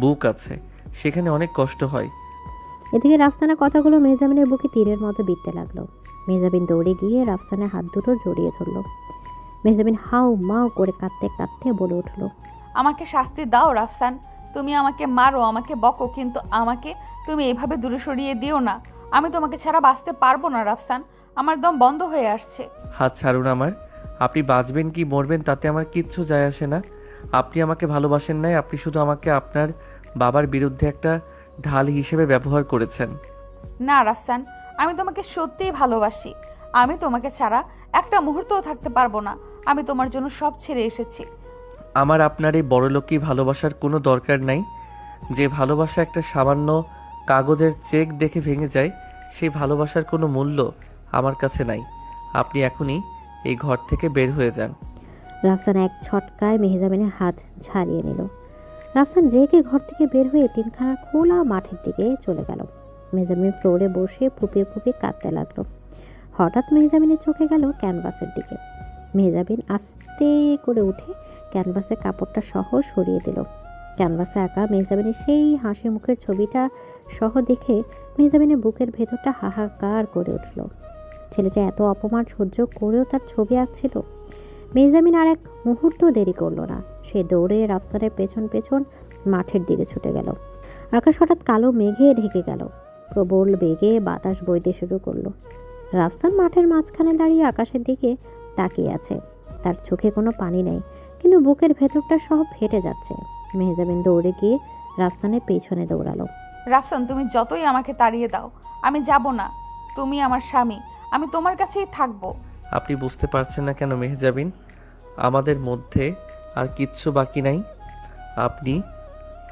বুক আছে, সেখানে অনেক কষ্ট হয়। এদিকে রাফসানের কথাগুলো মেহজাবিনের বুকে তীরের মতো বিঁধতে লাগলো। মেহজাবিন দৌড়ে গিয়ে রাফসানের হাত দুটো জড়িয়ে ধরল। মেহজাবিন হাউ মাউ করে কাঁদতে কাঁদতে বলে উঠল, আমাকে শাস্তি দাও রাফসান। তুমি আমাকে মারো, আমাকে বকো, কিন্তু আমাকে তুমি এভাবে দূরে সরিয়ে দিও না। আমি তোমাকে ছাড়া বাঁচতে পারবো না রাফসান। আমার দম বন্ধ হয়ে আসছে। হাত ছাড়ুন আমার। আপনি বাঁচবেন কি মরবেন তাতে আমার কিচ্ছু যায় আসে না। আপনি আমাকে ভালোবাসেন নাই, আপনি শুধু আমাকে আপনার বাবার বিরুদ্ধে একটা ঢাল হিসেবে ব্যবহার করেছেন। না রাফসান, আমি তোমাকে সত্যিই ভালোবাসি। আমি তোমাকে ছাড়া একটা মুহূর্তও থাকতে পারবো না। আমি তোমার জন্য সব ছেড়ে এসেছি। আমার আপনার এই বড়লোকি ভালোবাসার কোনো দরকার নাই। যে ভালোবাসা একটা সামান্য কাগজের চেক দেখে ভেঙে যায়, সেই ভালোবাসার কোনো মূল্য আমার কাছে নাই। আপনি এখনই এই ঘর থেকে বের হয়ে যান। রাফসান এক ছটকায় মেহজাবিনের হাত ছাড়িয়ে নিল। রাফসান রেগে ঘর থেকে বের হয়ে এতিমখানার খোলা মাঠের দিকে চলে গেল। মেহজাবিন ফ্লোরে বসে ফুপিয়ে ফুপিয়ে কাঁদতে লাগলো। হঠাৎ মেহজাবিনের চোখে গেল ক্যানভাসের দিকে। মেহজাবিন আস্তে করে উঠে ক্যানভাসের কাপড়টা সহ সরিয়ে দিল। ক্যানভাসে আঁকা মেহজাবিনের সেই হাসি মুখের ছবিটা সহ দেখে মেহজাবিনের বুকের ভেতরটা হাহাকার করে উঠল। ছেলেটা এত অপমান সহ্য করেও তার ছবি আঁকছিল। মেহজাবিন আর এক মুহূর্ত দেরি করলো না। সে দৌড়ে রাফসানের পেছন পেছন মাঠের দিকে ছুটে গেল। আকাশ হঠাৎ কালো মেঘে ঢেকে গেল। প্রবল বেগে বাতাস বইতে শুরু করলো। রাফসান মাঠের মাঝখানে দাঁড়িয়ে আকাশের দিকে তাকিয়ে আছে। তার চোখে কোনো পানি নেই, কিন্তু বুকের ভেতরটা সব ফেটে যাচ্ছে। মেহজাবিন দৌড়ে গিয়ে রাফসানের পেছনে দৌড়ালো। রাফসান, তুমি যতই আমাকে তাড়িয়ে দাও, আমি যাব না। তুমি আমার স্বামী, আমি তোমার কাছেই থাকবো। আপনি বুঝতে পারছেন না কেন মেহজাবিন? আমাদের মধ্যে আর কিচ্ছু বাকি নাই। আপনি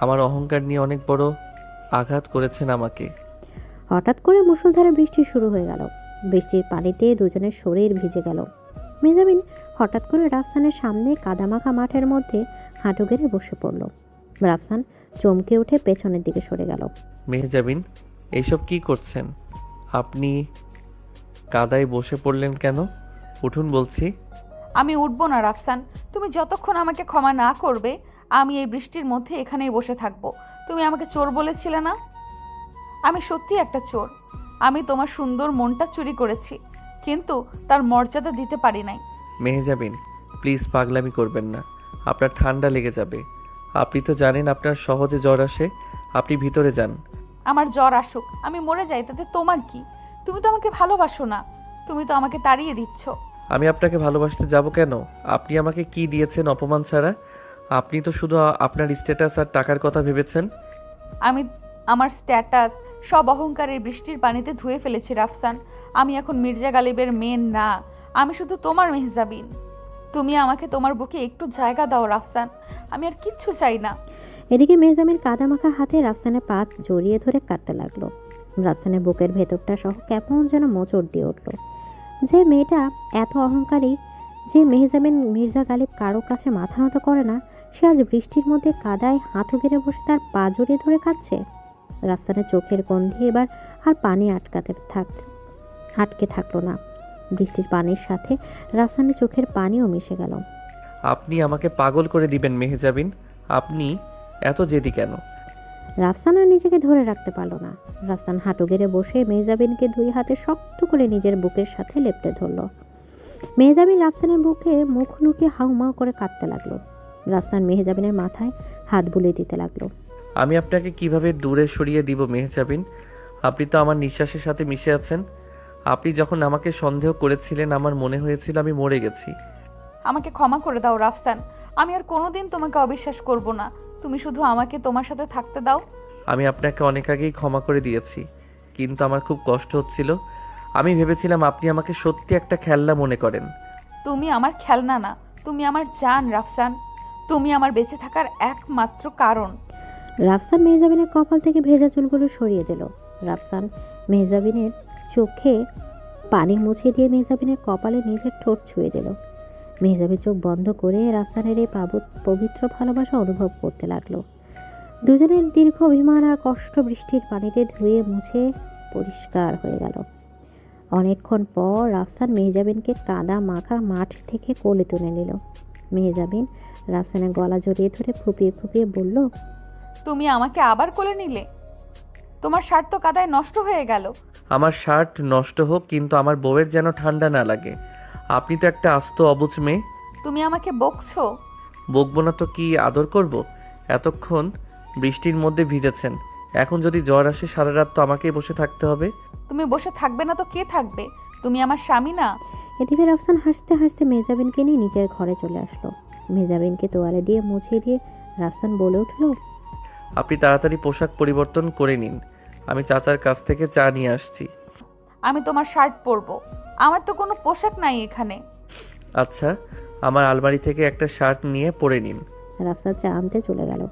আমার অহংকার নিয়ে অনেক বড় আঘাত করেছেন আমাকে। হঠাৎ করে মুষলধারে বৃষ্টি শুরু হয়ে গেল। বৃষ্টির পানিতে দুজনের শরীর ভিজে গেল। মেহজাবিন হঠাৎ করে রাফসানের সামনে কাদামাখা মাঠের মধ্যে হাঁটু গেড়ে বসে পড়ল। রাফসান চমকে উঠে পেছনের দিকে সরে গেল। মেহজাবিন, এইসব কি করছেন? আপনি কাদায় বসে পড়লেন কেন? উঠুন বলছি। আমি উঠবো না রাফসান। তুমি যতক্ষণ আমাকে ক্ষমা না করবে আমি এই বৃষ্টির মধ্যে এখানেই বসে থাকবো। তুমি আমাকে চোর বলেছিলে না? আমি সত্যি একটা চোর। আমি তোমার সুন্দর মনটা চুরি করেছি, কিন্তু তার মর্যাদা দিতে পারি নাই। মেহজাবিন, প্লিজ পাগলামি করবেন না, আপনার ঠান্ডা লেগে যাবে। আপনি তো জানেন আপনার সহজে জ্বর আসে। আপনি ভিতরে যান। আমার জ্বর আসুক, আমি মরে যাই, তাতে তোমার কি? তুমি তো আমাকে ভালোবাসো না, তুমি তো আমাকে তাড়িয়ে দিচ্ছ। আমি আপনাকে ভালোবাসতে যাব কেন? আপনি আমাকে কি দিয়েছেন অপমান ছাড়া? আপনি তো শুধু আপনার স্ট্যাটাস আর টাকার কথা ভেবেছেন। আমি আমার স্ট্যাটাস সব অহংকারের বৃষ্টির পানিতে ধুয়ে ফেলেছি রাফসান। আমি এখন মির্জা গালিবের মেয়ে না, আমি শুধু তোমার মেহজাবিন। তুমি আমাকে তোমার বুকে একটু জায়গা দাও রাফসান, আমি আর কিচ্ছু চাই না। এদিকে মেহজাবিন কাদামাখা হাতে রাফসানের পা জড়িয়ে ধরে কাঁদতে লাগলো। রাফসানের বুকের ভেতরটা সহ কেমন যেন মোচড় দিয়ে উঠল। যে মেয়েটা এত অহংকারী, যে মেহজাবিন মির্জা গালিব কারো কাছে মাথা নত করে না, সে আজ বৃষ্টির মধ্যে কাদায় হাঁটু গেড়ে বসে তার পা জড়িয়ে ধরে কাঁদছে। রাফসানের চোখের গন্ধে এবার আর পানি আটকে থাকলো না। বৃষ্টির পানির সাথে রাফসানের চোখের পানিও মিশে গেল। আপনি আমাকে পাগল করে দিবেন মেহজাবিন। আপনি এত জেদি কেন? রাফসান আর নিজেকে ধরে রাখতে পারল না। রাফসান হাঁটু গেড়ে বসে মেহজাবিনকে দুই হাতে শক্ত করে নিজের বুকের সাথে লেপ্টে ধরল। মেহজাবিন রাফসানের বুকে মুখ লুকিয়ে হাউমাউ করে কাঁদতে লাগলো। রাফসান মেহজাবিনের মাথায় হাত বুলিয়ে দিতে লাগলো। আমি আপনাকে কিভাবে দূরে সরিয়ে দিব মেহজাবিন? আপনি তো আমার নিঃশ্বাসের সাথে মিশে আছেন। আপনি যখন আমাকে সন্দেহ করেছিলেন আমার মনে হয়েছিল আমি মরে গেছি। আমাকে ক্ষমা করে দাও রাফসান, আমি আর কোনোদিন তোমাকে অবিশ্বাস করব না। তুমি শুধু আমাকে তোমার সাথে থাকতে দাও। আমি আপনাকে অনেক আগেই ক্ষমা করে দিয়েছি, কিন্তু আমার খুব কষ্ট হচ্ছিল। আমি ভেবেছিলাম আপনি আমাকে সত্যি একটা খেলনা মনে করেন। তুমি আমার খেলনা না, তুমি আমার জান রাফসান। তুমি আমার বেঁচে থাকার একমাত্র কারণ। রাফসান মেহজাবিনের কপাল থেকে ভেজা চুলগুলো সরিয়ে দিল। রাফসান মেহজাবিনের চোখে পানি মুছে দিয়ে মেহজাবিনের কপালে নিজের ঠোঁট ছুঁয়ে দিল। মেহজাবিন চোখ বন্ধ করে রাফসানের এই পবিত্র ভালোবাসা অনুভব করতে লাগলো। দুজনের দীর্ঘ অভিমান আর কষ্ট বৃষ্টির পানিতে ধুয়ে মুছে পরিষ্কার হয়ে গেল। অনেকক্ষণ পর রাফসান মেহজাবিনকে কাদা মাখা মাঠ থেকে কোলে তুলে নিল। মেহজাবিন রাফসানের গলা জড়িয়ে ধরে ফুপিয়ে ফুপিয়ে বলল, তুমি আমাকে আবার কোলে নিলে? তোমার শার্ট তো কাদায় নষ্ট হয়ে গেল। আমার শার্ট নষ্ট হোক, কিন্তু আমার বউয়ের যেন ঠান্ডা না লাগে। আপনি তো একটা আস্ত অবুঝ মেয়ে। তুমি আমাকে বকছো? বকবো না তো কি আদর করব? এতক্ষণ বৃষ্টির মধ্যে ভিজেছেন, এখন যদি জ্বর আসে সারা রাত তো আমাকেই বসে থাকতে হবে। তুমি বসে থাকবে না তো কে থাকবে? তুমি আমার স্বামী না? এদিকে রাফসান হাসতে হাসতে মেহজাবিনকে নিয়ে নিজের ঘরে চলে আসলো। মেহজাবিনকে তোয়ালে দিয়ে মুছিয়ে দিয়ে রাফসান বলে উঠল, আপনি তাড়াতাড়ি পোশাক পরিবর্তন করে নিন, আমি চাচার কাছ থেকে চা নিয়ে আসছি। আমি তোমার শার্ট পরবো, আমার তো কোনো পোশাক নাই এখানে। আচ্ছা, আমার আলমারি থেকে একটা শার্ট নিয়ে পরে নিন। রাফসান চা আনতে চলে গেল।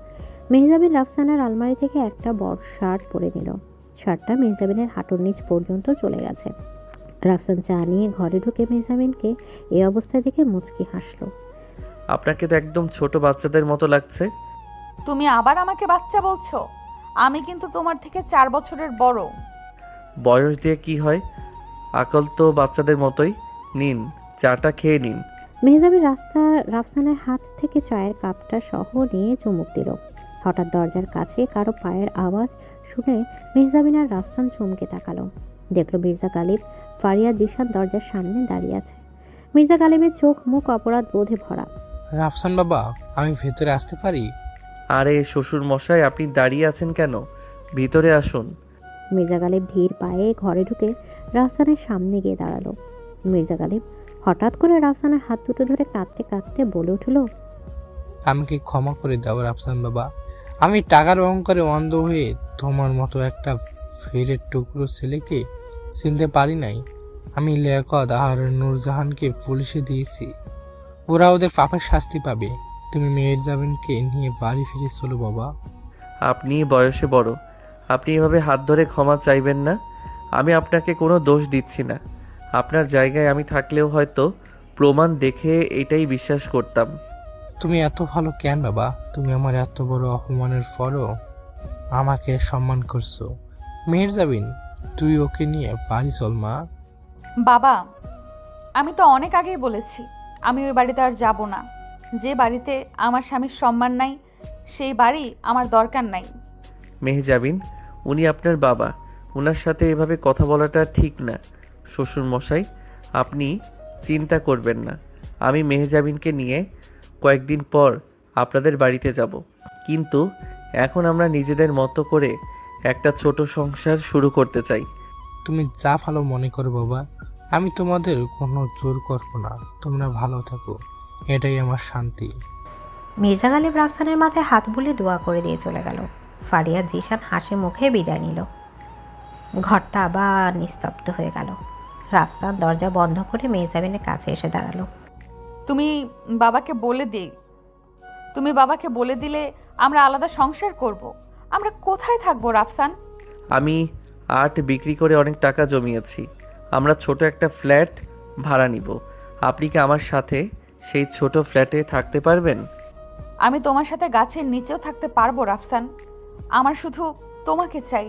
মেহজাবিন রাফসানের আলমারি থেকে একটা বড় শার্ট পরে নিল। শার্টটা মেহজাবিনের হাঁটুর নিচ পর্যন্ত চলে গেছে। রাফসান চা নিয়ে ঘরে ঢুকে মেহজাবিনকে এই অবস্থা দেখে মুচকি হাসলো। আপনাকে তো একদম ছোট বাচ্চাদের মতো লাগছে। তুমি আবার আমাকে বাচ্চা বলছো? আমি কিন্তু তোমার থেকে 4 বছরের বড়। বয়স দিয়ে কি হয়, আকল তো বাচ্চাদের মতোই। নিন, চাটা খেয়ে নিন। মেহজাবিন রাফসানের হাত থেকে চায়ের কাপটা সহ নিয়ে চুমুক দিল। হঠাৎ দরজার কাছে কারো পায়ের আওয়াজ শুনে মেহজাবিন আর রাফসান চমকে তাকালো। দেখলো মির্জা গালিব ফারিয়া জিশান দরজার সামনে দাঁড়িয়ে আছে। মির্জা গালিবের চোখ মুখ অপরাধ বোধে ভরা। রাফসান বাবা, আমি ভেতরে আসতে পারি? আরে শ্বশুর মশাই, আপনি দাঁড়িয়ে আছেন কেন? ভিতরে আসুন। মির্জা গালিব ধীর পায়ে ঘরে ঢুকে রাফসানের সামনে গিয়ে দাঁড়ালো। মির্জা গালিব হঠাৎ করে রাফসানের হাত দুটো ধরে কাঁদতে কাঁদতে বলে উঠল, আমাকে ক্ষমা করে দাও রাফসান বাবা। আমি টাকার অহংকারে অন্ধ হয়ে তোমার মতো একটা ফেরের টুকরো ছেলেকে চিনতে পারি নাই। আমি লিয়াকত আর নূরজাহানকে পুলিশে দিয়েছি, ওরা ওদের পাপের শাস্তি পাবে। তুমি মেহের জাবিনকে নিয়ে বাড়ি ফিরে চলো বাবা। আপনি বয়সে বড়, আপনি এভাবে হাত ধরে ক্ষমা চাইবেন না। আমি আপনাকে কোনো দোষ দিচ্ছি না। আপনার জায়গায় আমি থাকলেও হয়তো প্রমাণ দেখে এটাই বিশ্বাস করতাম। তুমি এত ভালো কেন বাবা? তুমি আমার এত বড় অপমানের পরও আমাকে সম্মান করছো। মেহের জাবিন, তুই ওকে নিয়ে বাড়ি চল মা। বাবা, আমি তো অনেক আগেই বলেছি আমি ওই বাড়িতে আর যাব না। যে বাড়িতে আমার স্বামীর সম্মান নাই, সেই বাড়ি আমার দরকার নাই। মেহজাবিন, উনি আপনার বাবা, ওনার সাথে এভাবে কথা বলাটা ঠিক না। শ্বশুর মশাই, আপনি চিন্তা করবেন না। আমি মেহজাবিনকে নিয়ে কয়েকদিন পর আপনাদের বাড়িতে যাব, কিন্তু এখন আমরা নিজেদের মতো করে একটা ছোট সংসার শুরু করতে চাই। তুমি যা ভালো মনে করো বাবা, আমি তোমাদের কোনো জোর করবো না। তোমরা ভালো থাকো, এটাই আমার শান্তি। মির্জা গালিব রাফসানের মাথায় হাত বুলিয়ে দোয়া করে দিয়ে চলে গেল। ফারিয়া জিশান হাসি মুখে বিদায় নিল। ঘরটা আবার নিস্তব্ধ হয়ে গেল। রাফসান দরজা বন্ধ করে মেহজাবিনের কাছে এসে দাঁড়ালো। তুমি বাবাকে বলে দিলে আমরা আলাদা সংসার করব। আমরা কোথায় থাকবো রাফসান? আমি আর্ট বিক্রি করে অনেক টাকা জমিয়েছি। আমরা ছোট একটা ফ্ল্যাট ভাড়া নিব। আপনি কি আমার সাথে সেই ছোট ফ্ল্যাটে থাকতে পারবেন? আমি তোমার সাথে গাছের নিচেও থাকতে পারবো রাফসান। আমার শুধু তোমাকে চাই।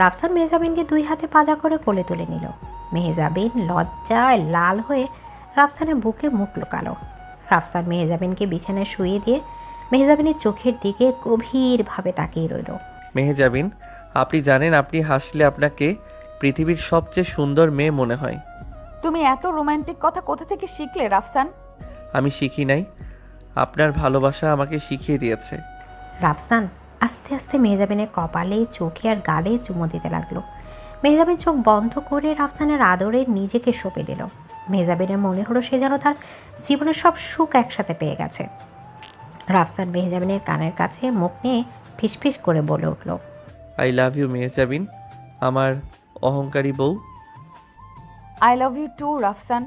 রাফসান মেহজাবিনকে দুই হাতে পাজা করে কোলে তুলে নিল। মেহজাবিন লজ্জায় লাল হয়ে রাফসানের বুকে মুখ লুকালো। রাফসান মেহজাবিনকে বিছানায় শুয়ে দিয়ে মেহজাবিনের চোখের দিকে গভীরভাবে তাকিয়ে রইল। মেহজাবিন, আপনি জানেন আপনি হাসলে আপনাকে পৃথিবীর সবচেয়ে সুন্দর মেয়ে মনে হয়। তুমি এত রোমান্টিক কথা কোথা থেকে শিখলে রাফসান? আমি শিখি নাই, আপনার ভালোবাসা আমাকে শিখিয়ে দিয়েছে। রাফসান আস্তে আস্তে মেহজাবিনের কপালে, চোখে আর গালে চুমো দিতে লাগলো। মেহজাবিন চোখ বন্ধ করে রাফসানের আদরে নিজেকে সঁপে দিল। মেহজাবিনের মনে হলো সে যেন তার জীবনের সব সুখ একসাথে পেয়ে গেছে। রাফসান মেহজাবিনের কানের কাছে মুখ নিয়ে ফিসফিস করে বলে উঠল, আই লাভ ইউ মেহজাবিন, আমার অহংকারী বউ। I love you too Rafsan,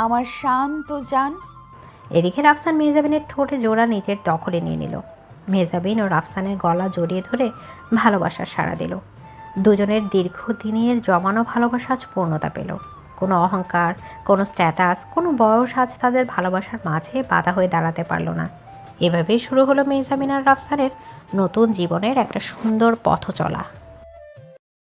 আমার শান্ত জান। এদিকে রাফসান মেহজাবিনের ঠোঁটে জোড়া নিজের দখলে নিয়ে নিল। মেহজাবিন ও রাফসানের গলা জড়িয়ে ধরে ভালোবাসার সাড়া দিল। দুজনের দীর্ঘদিনের জমানো ভালোবাসা আজ পূর্ণতা পেল। কোনো অহংকার, কোনো স্ট্যাটাস, কোনো বয়স আজ তাদের ভালোবাসার মাঝে বাধা হয়ে দাঁড়াতে পারল না। এভাবেই শুরু হলো মেহজাবিন আর রাফসানের নতুন জীবনের একটা সুন্দর পথ চলা।